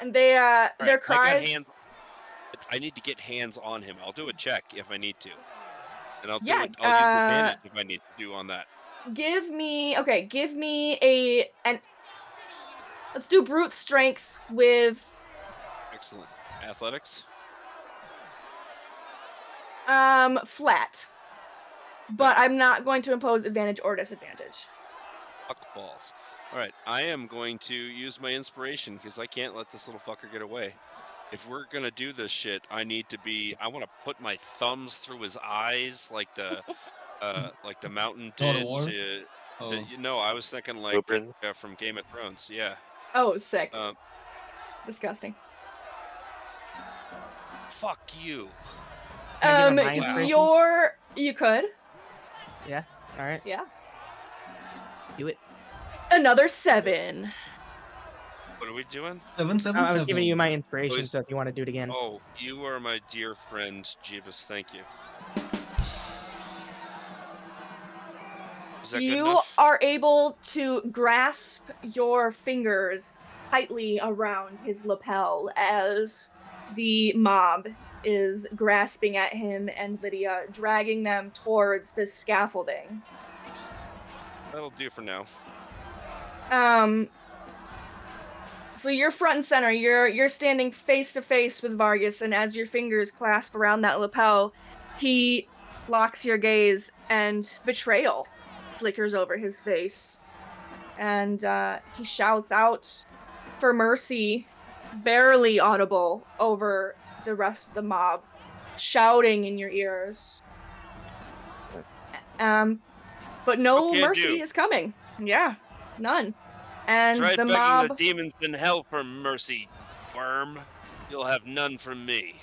And they their cries. I need to get hands on him. I'll do a check if I need to, and I'll use advantage if I need to do on that. Give me let's do brute strength with. Excellent. Athletics? Flat. But I'm not going to impose advantage or disadvantage. Fuck balls. Alright, I am going to use my inspiration because I can't let this little fucker get away. If we're gonna do this shit, I want to put my thumbs through his eyes like the mountain did I was thinking like from Game of Thrones, yeah. Oh, sick. Disgusting. Fuck you. You could. Yeah. All right. Yeah. Do it. Another 7. What are we doing? 7, 7, I was 7. giving you my inspiration, so if you want to do it again. Oh, you are my dear friend, Jeebus. Thank you. Is that good enough? Are able to grasp your fingers tightly around his lapel as the mob is grasping at him and Lydia, dragging them towards this scaffolding. That'll do for now. So you're front and center. You're standing face to face with Vargas, and as your fingers clasp around that lapel, he locks your gaze, and betrayal flickers over his face. And he shouts out for mercy, barely audible over the rest of the mob, shouting in your ears. But no mercy is coming. Yeah, none. And try the begging mob. the demons in hell for mercy, worm. You'll have none from me.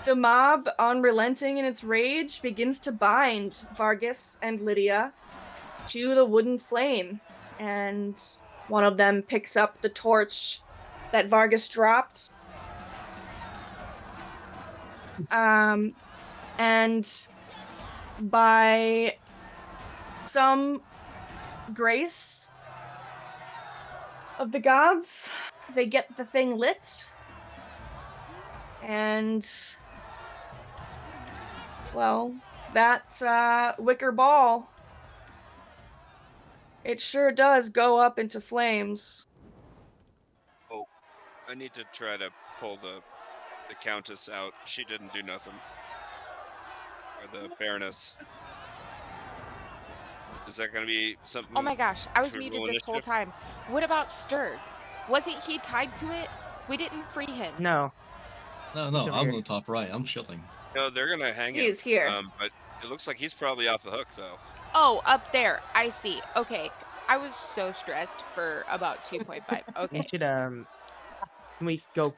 The mob, unrelenting in its rage, begins to bind Vargas and Lydia to the wooden flame. And one of them picks up the torch that Vargas dropped. And by some grace of the gods, they get the thing lit. And, well, that wicker ball It sure does go up into flames. Oh, I need to try to pull the Countess out. She didn't do nothing. Or the Baroness. Is that going to be something? Oh my gosh, I was should we muted roll this whole initiative? time. What about Strahd? Wasn't he tied to it? We didn't free him. No. No, He's no, over I'm here. on the top right. I'm shielding. No, they're going to hang him. He's here. But it looks like he's probably off the hook, though. Oh, up there. I see. Okay. I was so stressed for about 2.5. We Okay. should can we go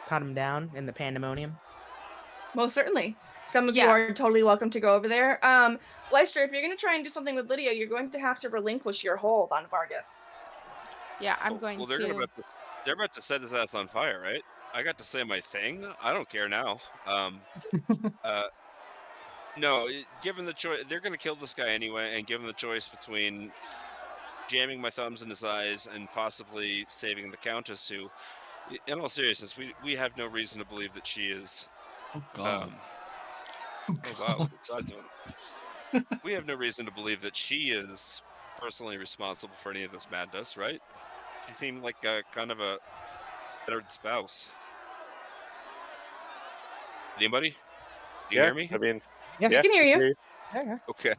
cut him down in the pandemonium? Most certainly. Some of you Yeah. are totally welcome to go over there. Leister, if you're going to try and do something with Lydia, you're going to have to relinquish your hold on Vargas. Yeah, I'm Oh, going well, to. they're about to set his ass on fire, right? I got to say my thing. I don't care now. No, given the choice, they're going to kill this guy anyway, and given the choice between jamming my thumbs in his eyes and possibly saving the Countess, who, in all seriousness, we have no reason to believe that she is. Oh God. Oh wow, look at the size of him. We have no reason to believe that she is personally responsible for any of this madness, right? She seemed like a kind of a battered spouse. Anybody? Do you hear me? I mean, Yeah. I can hear you. Yeah. Okay.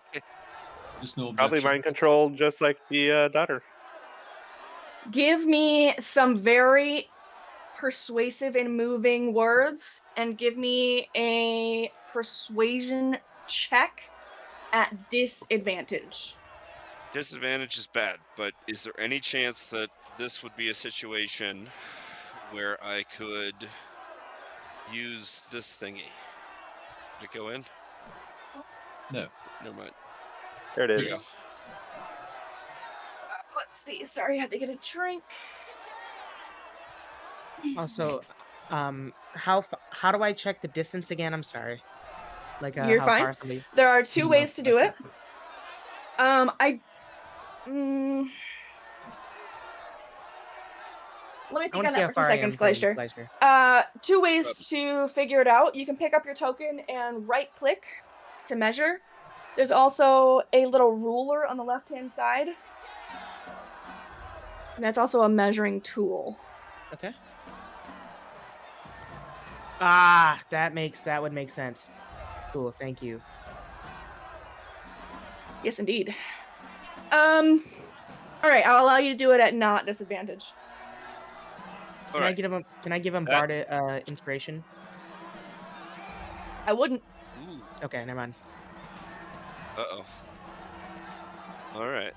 Just no Probably objections. mind control, just like the daughter. Give me some very persuasive and moving words, and give me a persuasion check at disadvantage. Disadvantage is bad, but is there any chance that this would be a situation where I could use this thingy? Did it go in? No. Never mind. There it There is. you go. Let's see. Sorry, I had to get a drink. Also, how do I check the distance again? I'm sorry. Like You're how fine. far somebody's. There are two No, ways to do okay. it. Let me I think want on to see that how for 2 far I am seconds, from Gleister. Gleister. 2 ways to figure it out. You can pick up your token and right-click to measure. There's also a little ruler on the left-hand side. And that's also a measuring tool. Okay. Ah, that would make sense. Cool, thank you. Yes, indeed. All right, I'll allow you to do it at not disadvantage. Can I give him? Can I give him Bard inspiration? I wouldn't. Ooh. Okay, never mind. Uh-oh. All right.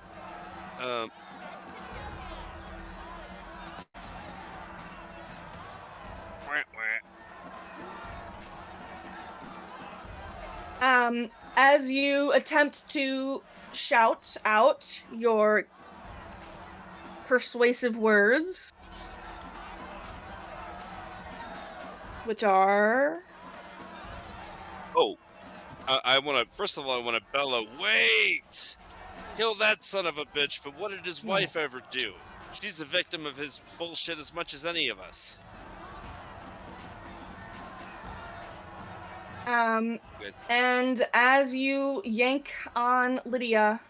As you attempt to shout out your persuasive words, which are... Oh, I want to. First of all, I want to bellow. Wait! Kill that son of a bitch! But what did his wife ever do? She's a victim of his bullshit as much as any of us. And as you yank on Lydia,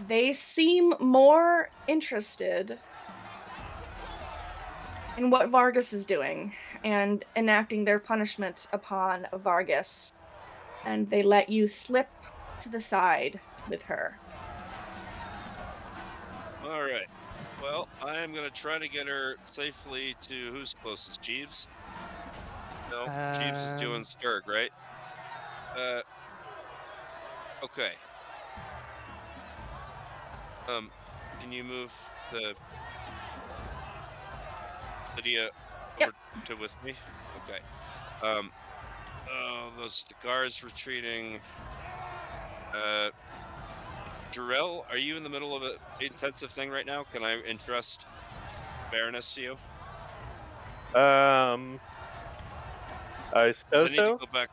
they seem more interested in what Vargas is doing and enacting their punishment upon Vargas. And they let you slip to the side with her. All right. Well, I am gonna try to get her safely to who's closest, Jeeves? No, Jeeves is doing Sturg, right? Okay. Can you move the Lydia over to with me? Okay. Oh, the guards retreating. Jarrell, are you in the middle of an intensive thing right now? Can I entrust Baroness to you? I suppose I need to so. go back.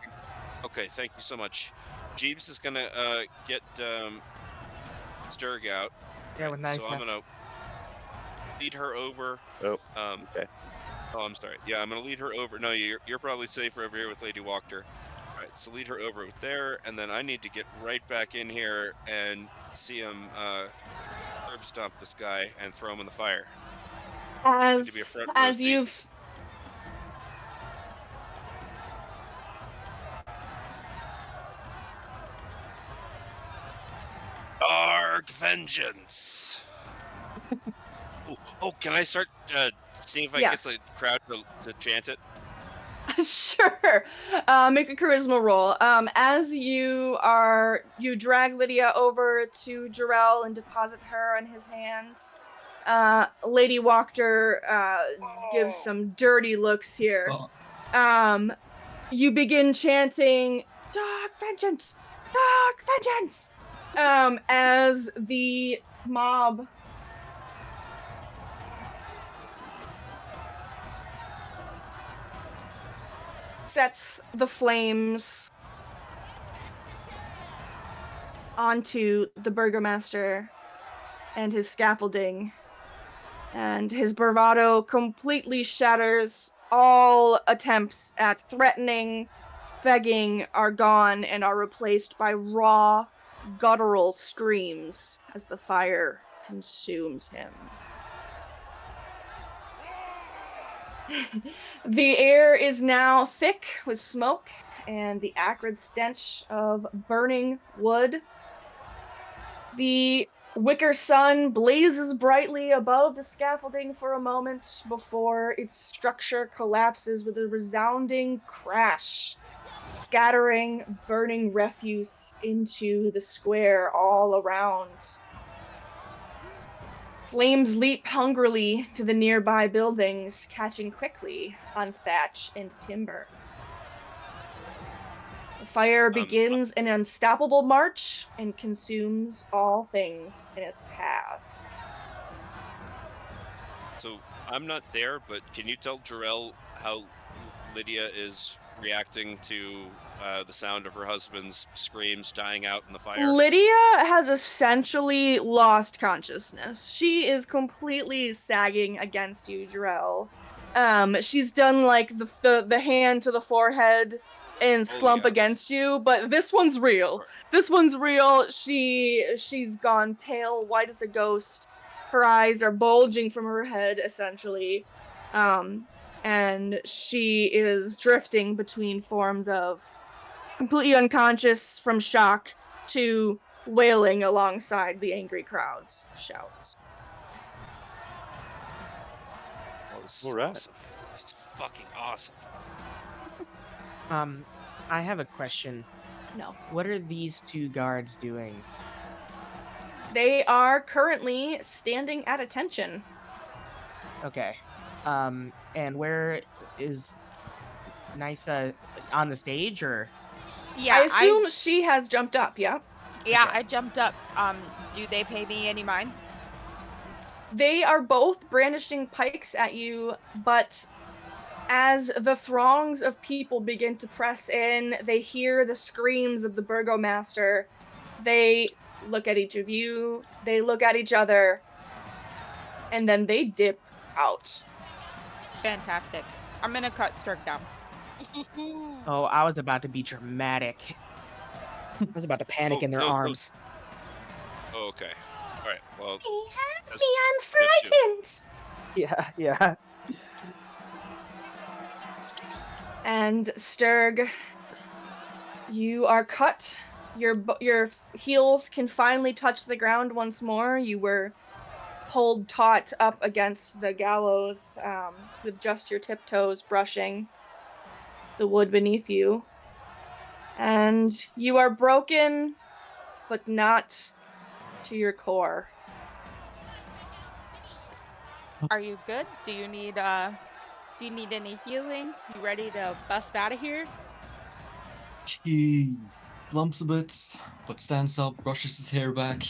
Okay, thank you so much. Jeeves is gonna get Sturg out. Yeah, with nice. So I'm gonna lead her over. Oh. Okay. Oh, I'm sorry. Yeah, I'm gonna lead her over. No, you're probably safer over here with Lady Walker. All right, so lead her over there, and then I need to get right back in here and see him curb stomp this guy and throw him in the fire. Need to be a As front row as seat. you've Dark vengeance. Oh, can I start seeing if I Yes. get the crowd to chant it? Sure. Make a charisma roll. As you drag Lydia over to Jarrell and deposit her in his hands. Lady Wachter gives some dirty looks here. Oh, You begin chanting "Dark vengeance, dark vengeance," as the mob sets the flames onto the burgomaster and his scaffolding, and his bravado completely shatters. All attempts at threatening, begging are gone and are replaced by raw, guttural screams as the fire consumes him. The air is now thick with smoke and the acrid stench of burning wood. The wicker sun blazes brightly above the scaffolding for a moment before its structure collapses with a resounding crash, scattering burning refuse into the square all around. Flames leap hungrily to the nearby buildings, catching quickly on thatch and timber. The fire begins an unstoppable march and consumes all things in its path. So I'm not there, but can you tell Jarrell how Lydia is reacting to the sound of her husband's screams dying out in the fire? Lydia has essentially lost consciousness. She is completely sagging against you, Jarrell. She's done like the hand to the forehead and slump yeah. against you, but this one's real. Right. This one's real. She's gone pale, white as a ghost. Her eyes are bulging from her head, essentially. And she is drifting between forms of completely unconscious from shock to wailing alongside the angry crowd's shouts. Oh, this is All right. awesome. This is fucking awesome. I have a question. No. What are these two guards doing? They are currently standing at attention. Okay. And where is Nysa, on the stage, or? Yeah, I assume she has jumped up, yeah? yeah, Okay. I jumped up. Do they pay me any mind? They are both brandishing pikes at you, but as the throngs of people begin to press in, they hear the screams of the burgomaster. They look at each of you, they look at each other, and then they dip out. Fantastic. I'm gonna cut Strahd down. Oh, I was about to be dramatic. I was about to panic in their no. arms. Oh, okay. All right. Well, Be That's happy, I'm good too. frightened. Yeah. And Sturg, you are cut. Your heels can finally touch the ground once more. You were pulled taut up against the gallows with just your tiptoes brushing the wood beneath you. And you are broken, but not to your core. Are you good? Do you need any healing? You ready to bust out of here? he lumps a bit, but stands up, brushes his hair back,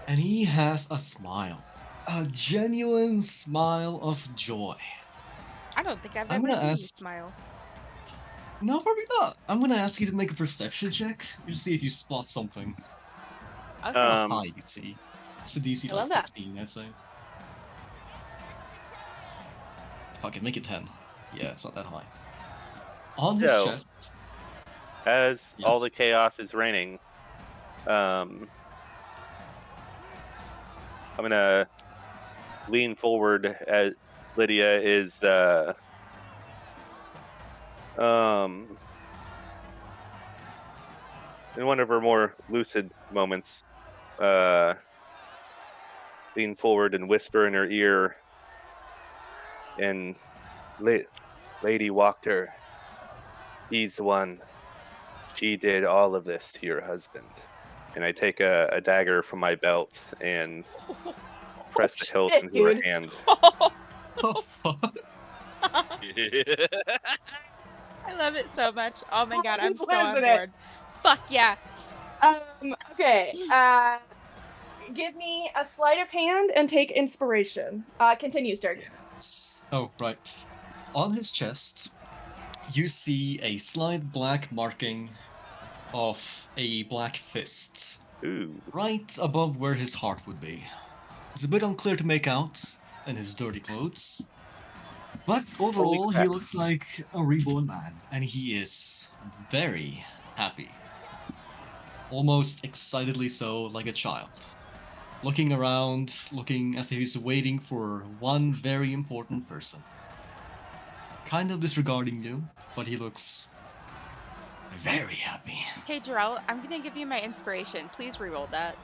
and he has a smile. A genuine smile of joy. I don't think I've I'm ever gonna seen you ask- smile. No, probably not. I'm gonna ask you to make a perception check to see if you spot something. Okay. High, you see. It's a DC I love like that. 15, I'd say. Fuck it, make it 10. Yeah, it's not that high. On his So- chest. As all Yes. the chaos is reigning, I'm gonna lean forward as Lydia is in one of her more lucid moments, lean forward and whisper in her ear, and Lady Wachter, he's the one. She did all of this to your husband. And I take a dagger from my belt and press the hilt shit, into her dude. hand. Oh, fuck. I love it so much. Oh my god, I'm so Losing on it. board. Fuck yeah. Okay. Give me a sleight of hand and take inspiration. Continue, Strahd. Oh, right. On his chest, you see a slight black marking of a black fist, Ooh. right above where his heart would be. It's a bit unclear to make out in his dirty clothes, but overall, he crap. looks like a reborn man, and he is very happy. Almost excitedly so, like a child. Looking around, looking as if he's waiting for one very important person. Kind of disregarding you, but he looks very happy. Hey Jarrell, I'm gonna give you my inspiration. Please reroll that.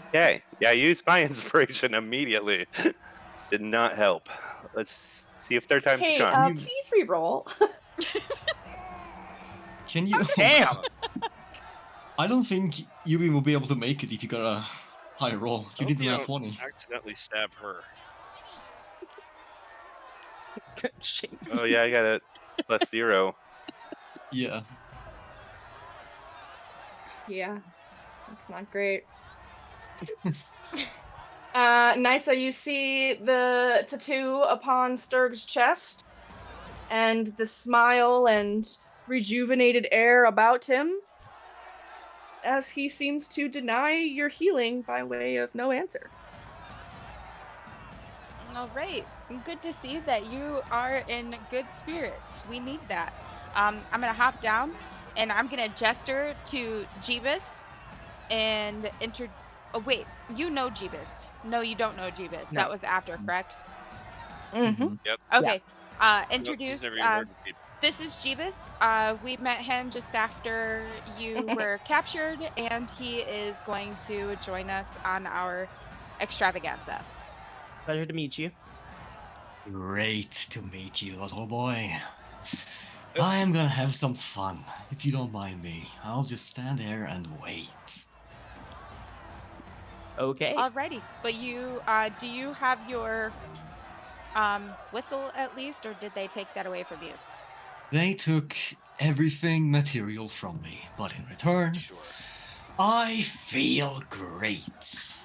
Okay. Yeah, I used my inspiration immediately. Did not help. Let's see if third time's a Hey, charm. please re-roll. Can you? Damn. I don't think Yubi will be able to make it if you got a high roll. You I need hope a you nat don't 20. accidentally stab her. Shit. Oh yeah, I got it. +0. Yeah. Yeah, that's not great. Nysa, you see the tattoo upon Sturg's chest, and the smile and rejuvenated air about him, as he seems to deny your healing by way of no answer. All right. Good to see that you are in good spirits. We need that. I'm gonna hop down and I'm gonna gesture to Jeebus and Oh wait, you know Jeebus. No, you don't know Jeebus. No. That was after, correct? Mm-hmm. Okay. Nope, he's Introduce. never even heard of people. This is Jeebus. We met him just after you were captured, and he is going to join us on our extravaganza. Pleasure to meet you. Great to meet you, little boy. I am gonna have some fun. If you don't mind me, I'll just stand there and wait. Okay. Alrighty, but you, do you have your whistle at least, or did they take that away from you? They took everything material from me, but in return, Sure. I feel great.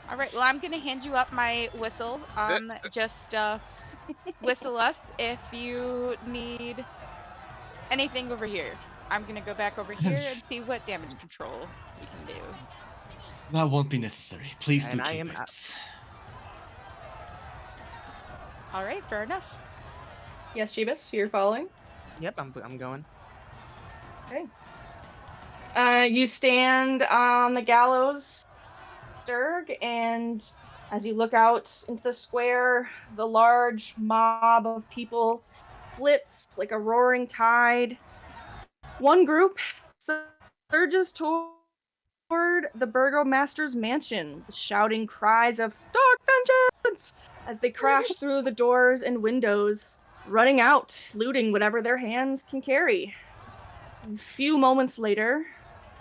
All right, well, I'm gonna hand you up my whistle. Just whistle us if you need anything over here. I'm gonna go back over here and see what damage control we can do. That won't be necessary. Please do And I keep am it. out. All right, fair enough. Yes, Jeebus, you're following? Yep, I'm going. Okay. You stand on the gallows, Sturg, and as you look out into the square, the large mob of people splits like a roaring tide. One group surges toward the burgomaster's mansion, shouting cries of "Dark vengeance!" as they crash through the doors and windows, running out, looting whatever their hands can carry. A few moments later,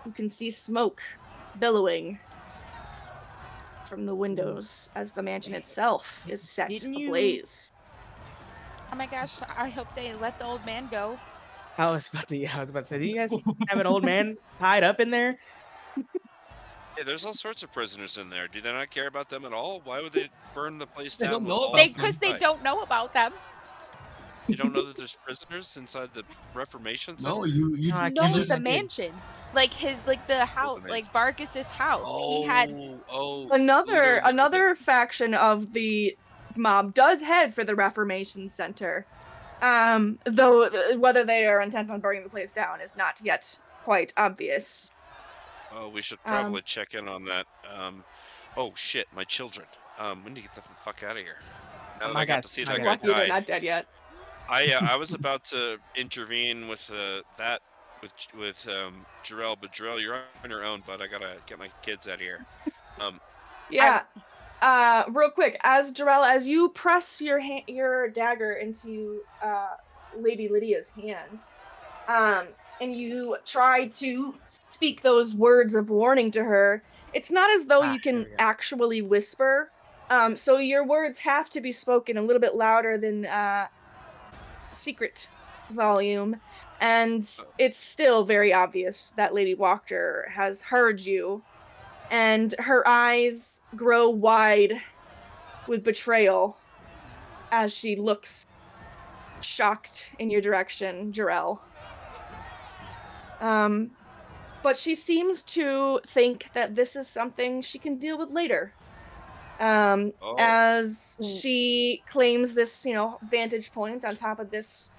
you can see smoke billowing from the windows as the mansion itself is set Didn't you- ablaze. Oh my gosh, I hope they let the old man go. I was about to say, do you guys have an old man tied up in there? Hey, there's all sorts of prisoners in there. Do they not care about them at all? Why would they burn the place They down don't with know all about them. Because they inside? don't know about them. You don't know that there's prisoners inside the Reformation Center? No, you No, I you No, just the mansion, like the house, mansion. like Vargas's house. Oh, He had. Another faction of the mob does head for the Reformation Center. Though whether they are intent on burning the place down is not yet quite obvious. Oh, we should probably check in on that. Oh shit, my children. We need to get the fuck out of here. Now that My I got God, to see my that God. guy Lucky they're die. not dead yet. I was about to intervene with that with Jarrell, but Jarrell, you're on your own, but I gotta get my kids out of here. Yeah. Real quick, as Jarrell, as you press your dagger into Lady Lydia's hand, and you try to speak those words of warning to her, it's not as though you There can we go. actually whisper. So your words have to be spoken a little bit louder than secret volume, and it's still very obvious that Lady Walker has heard you, and her eyes grow wide with betrayal as she looks shocked in your direction, Jarrell. But she seems to think that this is something she can deal with later. As she claims this, vantage point on top of this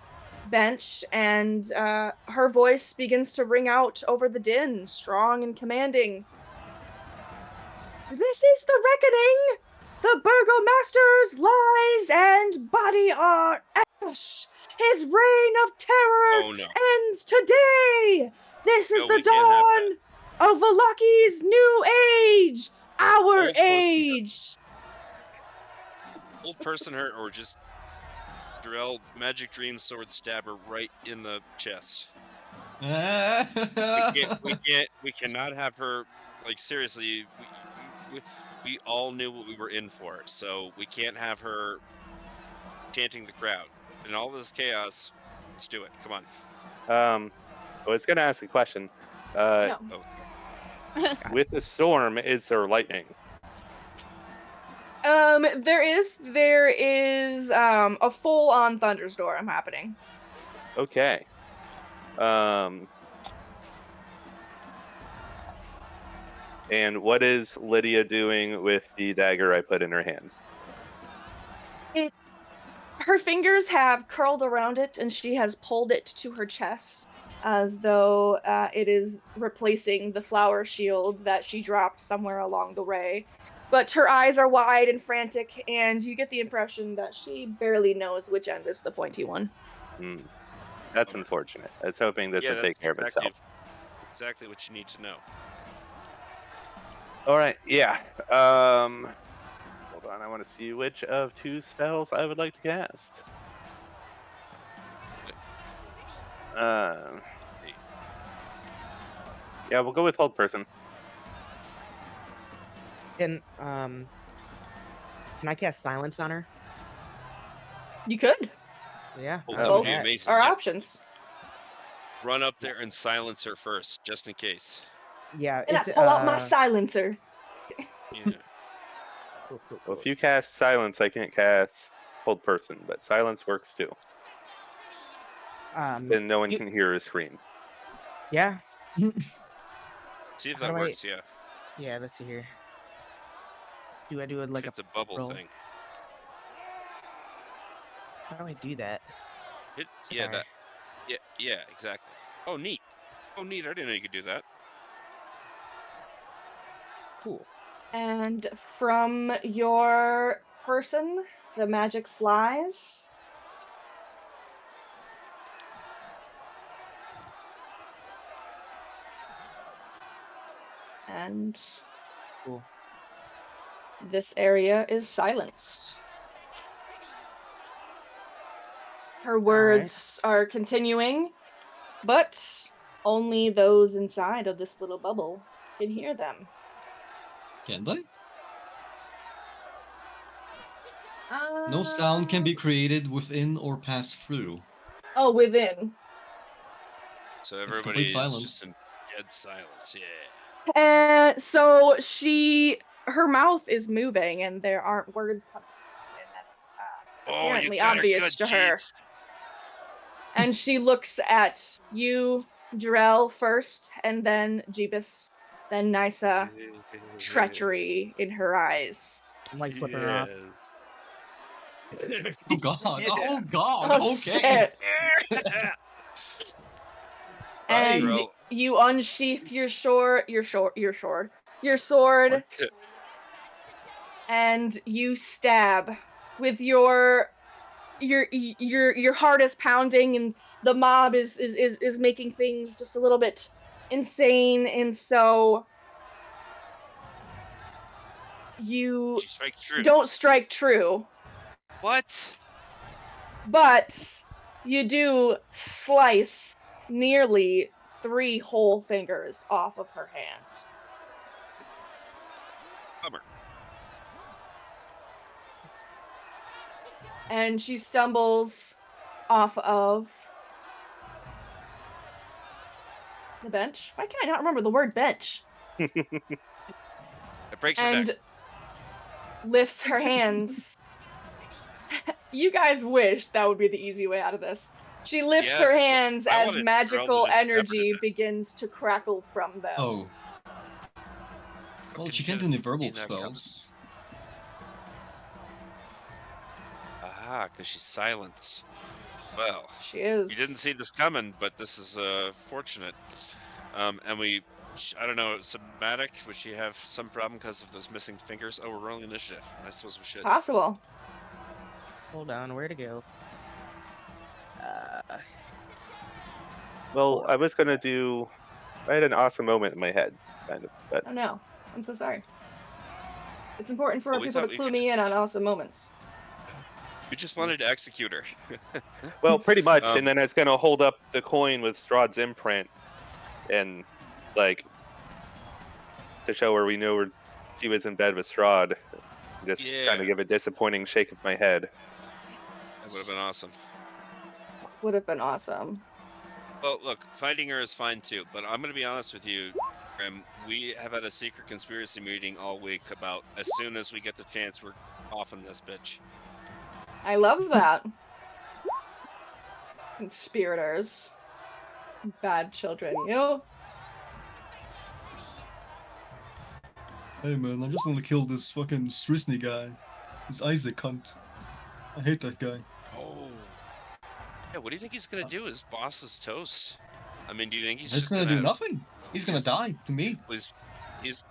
bench, and her voice begins to ring out over the din, strong and commanding. This is the reckoning! The burgomaster's lies and body are ash! His reign of terror Oh no. ends today! This is No, the we can't have that. dawn of Valaki's new age! Our Old person. age! Old person hurt, or just Jarrell magic dream sword stab her right in the chest. We cannot have her, like, seriously, we all knew what we were in for, so we can't have her chanting the crowd. In all this chaos, let's do it. Come on. I was gonna ask a question. No. Oh, With the storm, is there lightning? There is a full-on thunderstorm happening. Okay. And what is Lydia doing with the dagger I put in her hands? Her fingers have curled around it, and she has pulled it to her chest, as though it is replacing the flower shield that she dropped somewhere along the way. But her eyes are wide and frantic, and you get the impression that she barely knows which end is the pointy one. That's Bummer. unfortunate. I was hoping this would take care of itself. Exactly what you need to know. All right, yeah. Hold on, I want to see which of two spells I would like to cast. Yeah, we'll go with Hold Person. Can I cast silence on her? You could. Yeah. Oh, I'll that do would be Both amazing. are Yes. options. Run up there and silence her first, just in case. Yeah, And I it's pull out my silencer. Yeah. Cool. Well, if you cast Silence, I can't cast Hold Person, but Silence works too. Then no one can hear her scream. Yeah. See if How that do I- works. Yeah. Yeah, let's see here. Do I do it like Hit the bubble roll? thing. How do I do that? Yeah, Sorry. that. Yeah, exactly. Oh, neat. I didn't know you could do that. Cool. And from your person, the magic flies. And Cool. this area is silenced. Her words are continuing, but only those inside of this little bubble can hear them. Can they? No sound can be created within or pass through. Oh, within. So complete everybody's silence. just in dead silence. Yeah. And so her mouth is moving, and there aren't words coming out, and that's apparently obvious to her. And she looks at you, Jarrell, first, and then Jeebus, then Nysa, treachery in her eyes. I'm like flipping her off. Oh god! Oh god! Oh, Okay. shit. And Jarrell. you unsheath your sword, and you stab with your heart is pounding, and the mob is making things just a little bit insane, and so you She strikes true. don't strike true, What? but you do slice nearly 3 whole fingers off of her hand. Bummer. And she stumbles off of the bench. Why can I not remember the word bench? It breaks her And neck. lifts her hands. You guys wish that would be the easy way out of this. She lifts her Yes, hands I as wanted Strahd to magical just shepherd energy it. begins to crackle from them. Oh. Well, Fucking she can't do should've any verbal seen that coming. spells. Aha, because she's silenced. Well, She is. you didn't see this coming, but this is fortunate. And I don't know, somatic, would she have some problem because of those missing fingers? Oh, we're rolling initiative. I suppose we should. Possible. Hold on, where to go? Well, Four. I was gonna do. I had an awesome moment in my head, kind of, but Oh no. I'm so sorry. It's important for Well, we people to thought we clue could me in just- on awesome moments. We just wanted to execute her. well, pretty much. Um, And then I was gonna hold up the coin with Strahd's imprint, and like to show her we knew she was in bed with Strahd. Just kind Yeah. of give a disappointing shake of my head. That would have been awesome. Would have been awesome. Well, look, finding her is fine too, but I'm going to be honest with you, Grim. We have had a secret conspiracy meeting all week about as soon as we get the chance, we're offing this bitch. I love that. Conspirators. Bad children, you. Hey man, I just want to kill this fucking Strisny guy. This Isaac cunt. I hate that guy. Oh. Yeah, what do you think he's going to do? His boss is toast. I mean, do you think he's He's just gonna going do nothing. He's gonna he's- die to me. He's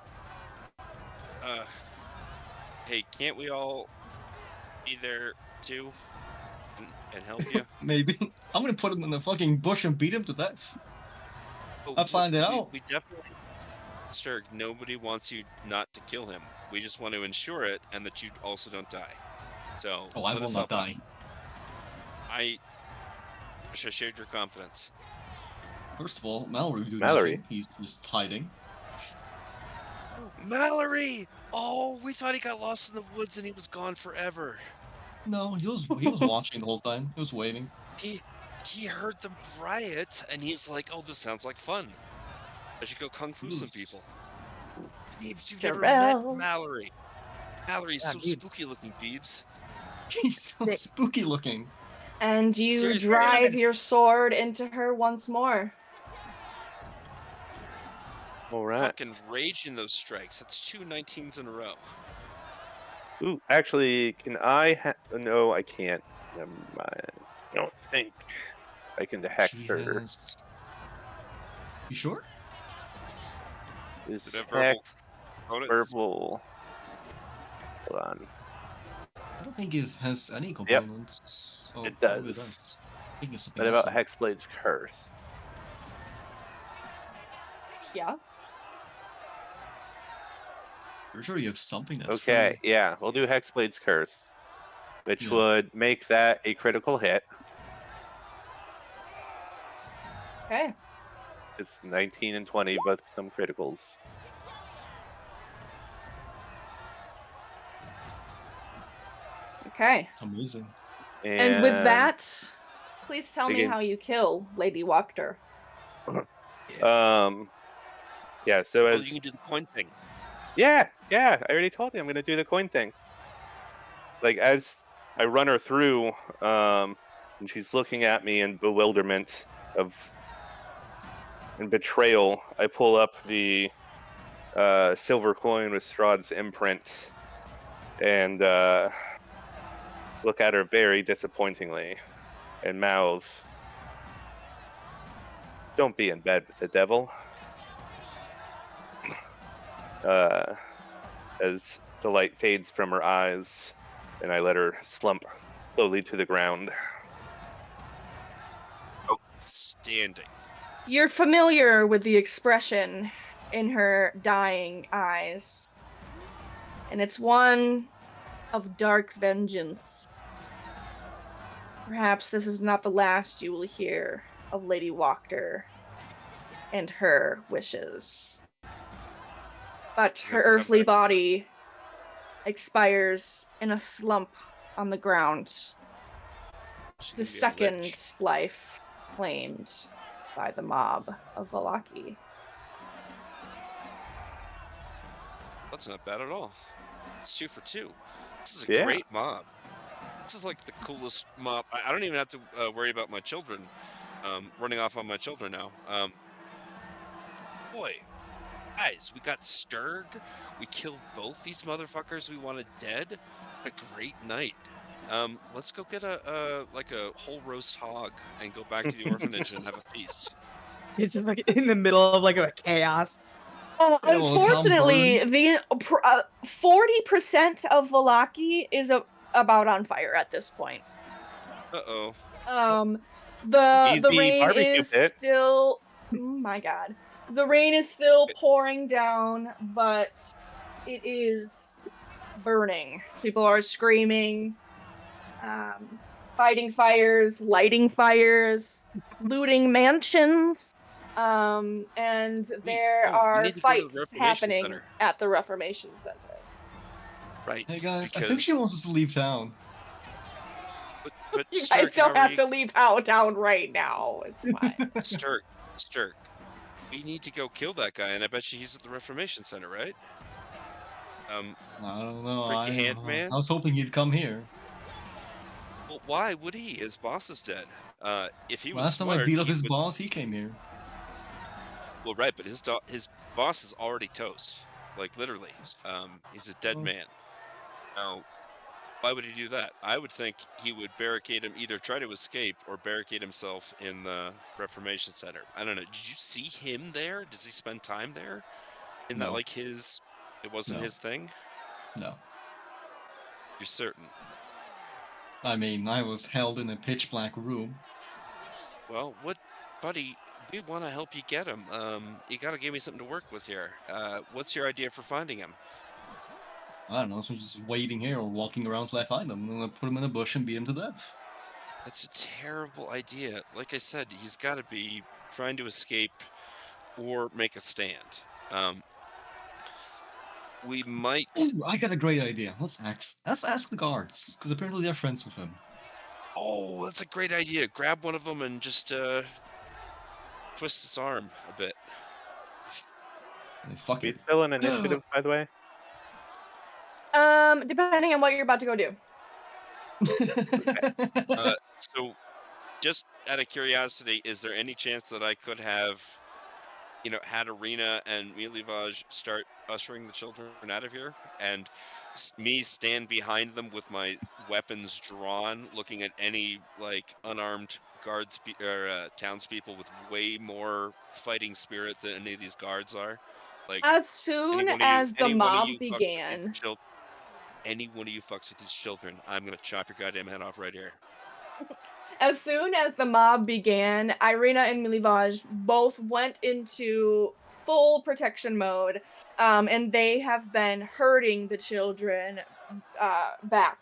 hey, can't we all be there too and help you? Maybe. I'm gonna put him in the fucking bush and beat him to death. Oh, I planned it we, out. We definitely, Sturg, nobody wants you not to kill him. We just want to ensure it and that you also don't die. So, Oh, I let will us not help out. die. I wish I shared your confidence. First of all, Mallory will do Mallory? nothing. He's just hiding. Mallory! Oh, we thought he got lost in the woods and he was gone forever. No, he was watching the whole time. He was waving. He heard them riot and he's like, oh, this sounds like fun. I should go kung fu some Yes. people. Beebs, you've never met Darrell. Mallory. Mallory's Yeah, so dude. spooky looking, Beebs. He's so Sick. spooky looking. And you Seriously? drive your sword into her once more. All right. Fucking rage in those strikes. That's 2 19s in a row. Ooh, actually, can I? No, I can't. Never mind. I don't think I can hex She her. has... You sure? Is Did it have verbal hex components? verbal? Hold on. I don't think it has any components. Oh, It probably does. Think of something What else. about Hexblade's Curse? Yeah. For sure you have something that's Okay, yeah, we'll do Hexblade's Curse, which Yeah. would make that a critical hit. Okay. It's 19 and 20 both become criticals. Okay. amazing. And with that, please tell me begin- how you kill Lady Wachter. Yeah. So Oh, as you can do the coin thing. yeah, I already told you I'm gonna do the coin thing. Like as I run her through, and she's looking at me in bewilderment and betrayal, I pull up the silver coin with Strahd's imprint and look at her very disappointingly and mouth, "Don't be in bed with the devil." As The light fades from her eyes, and I let her slump slowly to the ground. Outstanding. You're familiar with the expression in her dying eyes, and it's one of dark vengeance. Perhaps this is not the last you will hear of Lady Wachter and her wishes. But She's her gonna come earthly back and say, body expires in a slump on the ground. she's The gonna be a second lich. life claimed by the mob of Valaki. That's not bad at all. It's 2 for 2. This is a Yeah. great mob. This is like the coolest mob. I don't even have to worry about my children running off on my children now. Boy, guys, we got Strahd. We killed both these motherfuckers we wanted dead. What a great night. Let's go get a whole roast hog and go back to the orphanage and have a feast. It's like in the middle of like a chaos. well, Unfortunately, Tom the 40% of Valaki is about on fire at this point. Uh-oh. The Easy rain barbecue is pit. still. Oh my god, the rain is still pouring down, but it is burning. People are screaming, fighting fires, lighting fires, looting mansions. And there we are need to go to the fights Reformation happening Center. at the Reformation Center. Right. Hey guys, I because think she wants us to leave town. but You guys Sturk, don't have Harry, to leave town right now. It's fine. Sturk, we need to go kill that guy, and I bet you he's at the Reformation Center, right? I don't know. Freaky hand man? I was hoping he'd come here. Well, why would he? His boss is dead. If he was Last time I smart, beat up he his would. boss, he came here. Well, right, but his boss is already toast, like literally. He's a dead Oh. man. Now, why would he do that? I would think he would barricade him, either try to escape or barricade himself in the Reformation Center. I don't know. Did you see him there? Does he spend time there? Isn't that No. like his? It wasn't No. his thing. No. You're certain? I mean, I was held in a pitch black room. Well, buddy? We want to help you get him. You gotta give me something to work with here. What's your idea for finding him? I don't know, so just waiting here or walking around till I find him. I'm gonna put him in a bush and beat him to death. That's a terrible idea. Like I said, he's got to be trying to escape or make a stand. We might. Ooh, I got a great idea. Let's ask the guards, because apparently they're friends with him. Oh, that's a great idea. Grab one of them and just twist his arm a bit. Fuck We it. still in initiative, by the way? Depending on what you're about to go do. So, just out of curiosity, is there any chance that I could have, had Arena and Milivaj start ushering the children out of here, and me stand behind them with my weapons drawn, looking at any unarmed guards or townspeople with way more fighting spirit than any of these guards are? Like, As soon as the mob began, any one of you fucks with these children, I'm gonna chop your goddamn head off right here. As soon as the mob began, Irina and Milivaj both went into full protection mode, and they have been herding the children back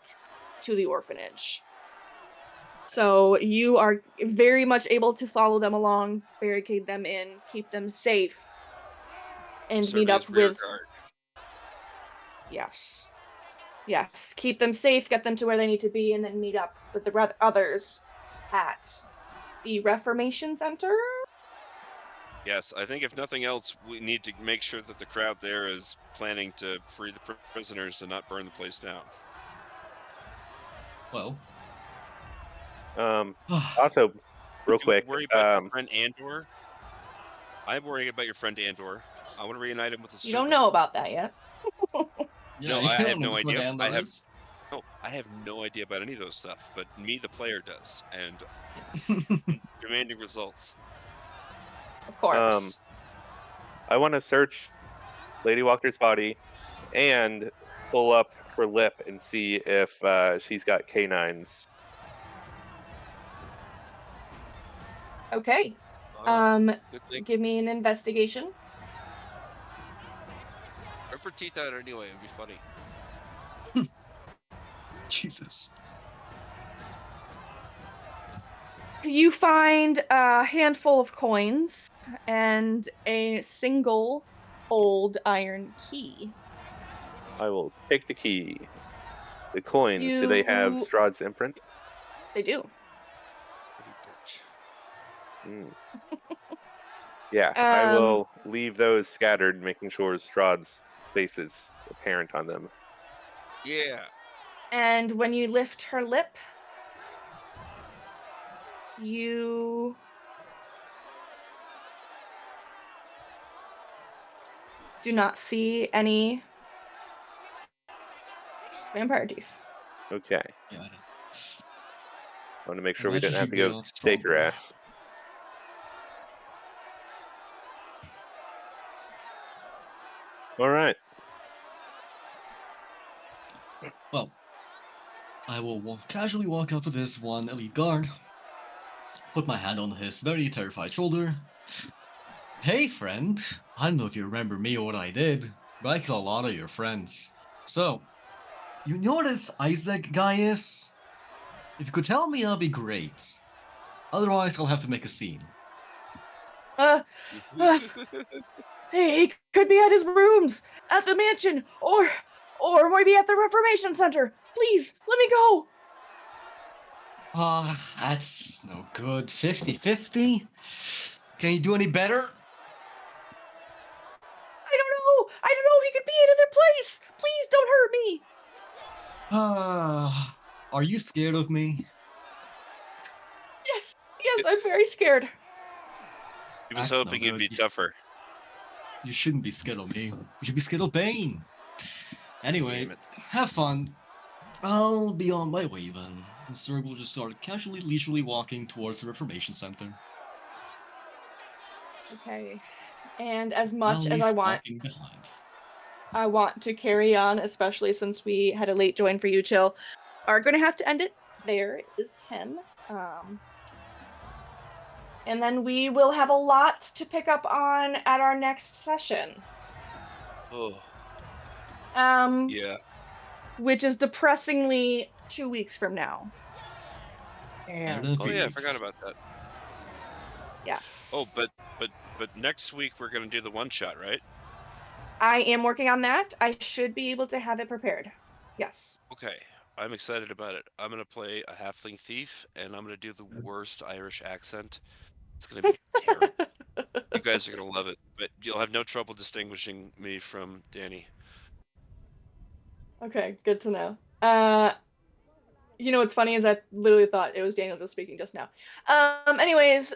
to the orphanage. So you are very much able to follow them along, barricade them in, keep them safe, and meet up with. Guard. Yes. Yes, keep them safe, get them to where they need to be, and then meet up with the others at the Reformation Center. Yes, I think if nothing else, we need to make sure that the crowd there is planning to free the prisoners and not burn the place down. Well. Also, real quick. Worry about your friend Andor. I'm worrying about your friend Andor. I want to reunite him with his children. You don't know about that yet. No, I have no idea. I have no idea about any of those stuff, but me, the player, does, and demanding results. Of course. I want to search Lady Walker's body and pull up her lip and see if she's got canines. Okay. Good thing. Give me an investigation. Rip her teeth out anyway. It'd be funny. Jesus. You find a handful of coins and a single old iron key. I will take the key. The coins, do they have You- Strahd's imprint? They do. Pretty bitch. Yeah, I Um, will leave those scattered, making sure Strahd's face is apparent on them. Yeah. And when you lift her lip, you do not see any vampire teeth. Okay. Yeah. I want to make sure we Imagine didn't have to she'd be a go lot take her stronger. ass. All right. Well, I will casually walk up to this one elite guard, put my hand on his very terrified shoulder. Hey, friend. I don't know if you remember me or what I did, but I killed a lot of your friends. So, you know what this Isaac guy is? If you could tell me, that'd be great. Otherwise, I'll have to make a scene. He could be at his rooms, at the mansion, or maybe at the Reformation Center. Please, let me go. That's no good. 50-50? Can you do any better? I don't know. He could be at another place. Please don't hurt me. Are you scared of me? Yes, I'm very scared. He was That's no hoping you'd good. be tougher. You shouldn't be scared of me. You should be scared of Bane. Anyway, Damn it. have fun. I'll be on my way then. And Sir will just start casually, leisurely walking towards the Reformation Center. Okay. And as At much as least walking behind. I want to carry on, especially since we had a late join for you, Chill, are going to have to end it there. It is 10. And then we will have a lot to pick up on at our next session. Oh. Yeah. Which is depressingly 2 weeks from now. Damn. Oh yeah, I forgot about that. Yes. Oh, but next week we're gonna do the one shot, right? I am working on that. I should be able to have it prepared. Yes. Okay, I'm excited about it. I'm gonna play a halfling thief, and I'm gonna do the worst Irish accent. It's gonna be terrible. You guys are gonna love it, but you'll have no trouble distinguishing me from Danny. Okay, good to know. You know what's funny is I literally thought it was Daniel just speaking just now. Anyways,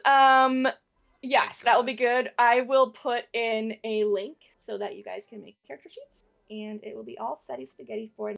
yes, that will be good. I will put in a link so that you guys can make character sheets, and it will be all setty spaghetti for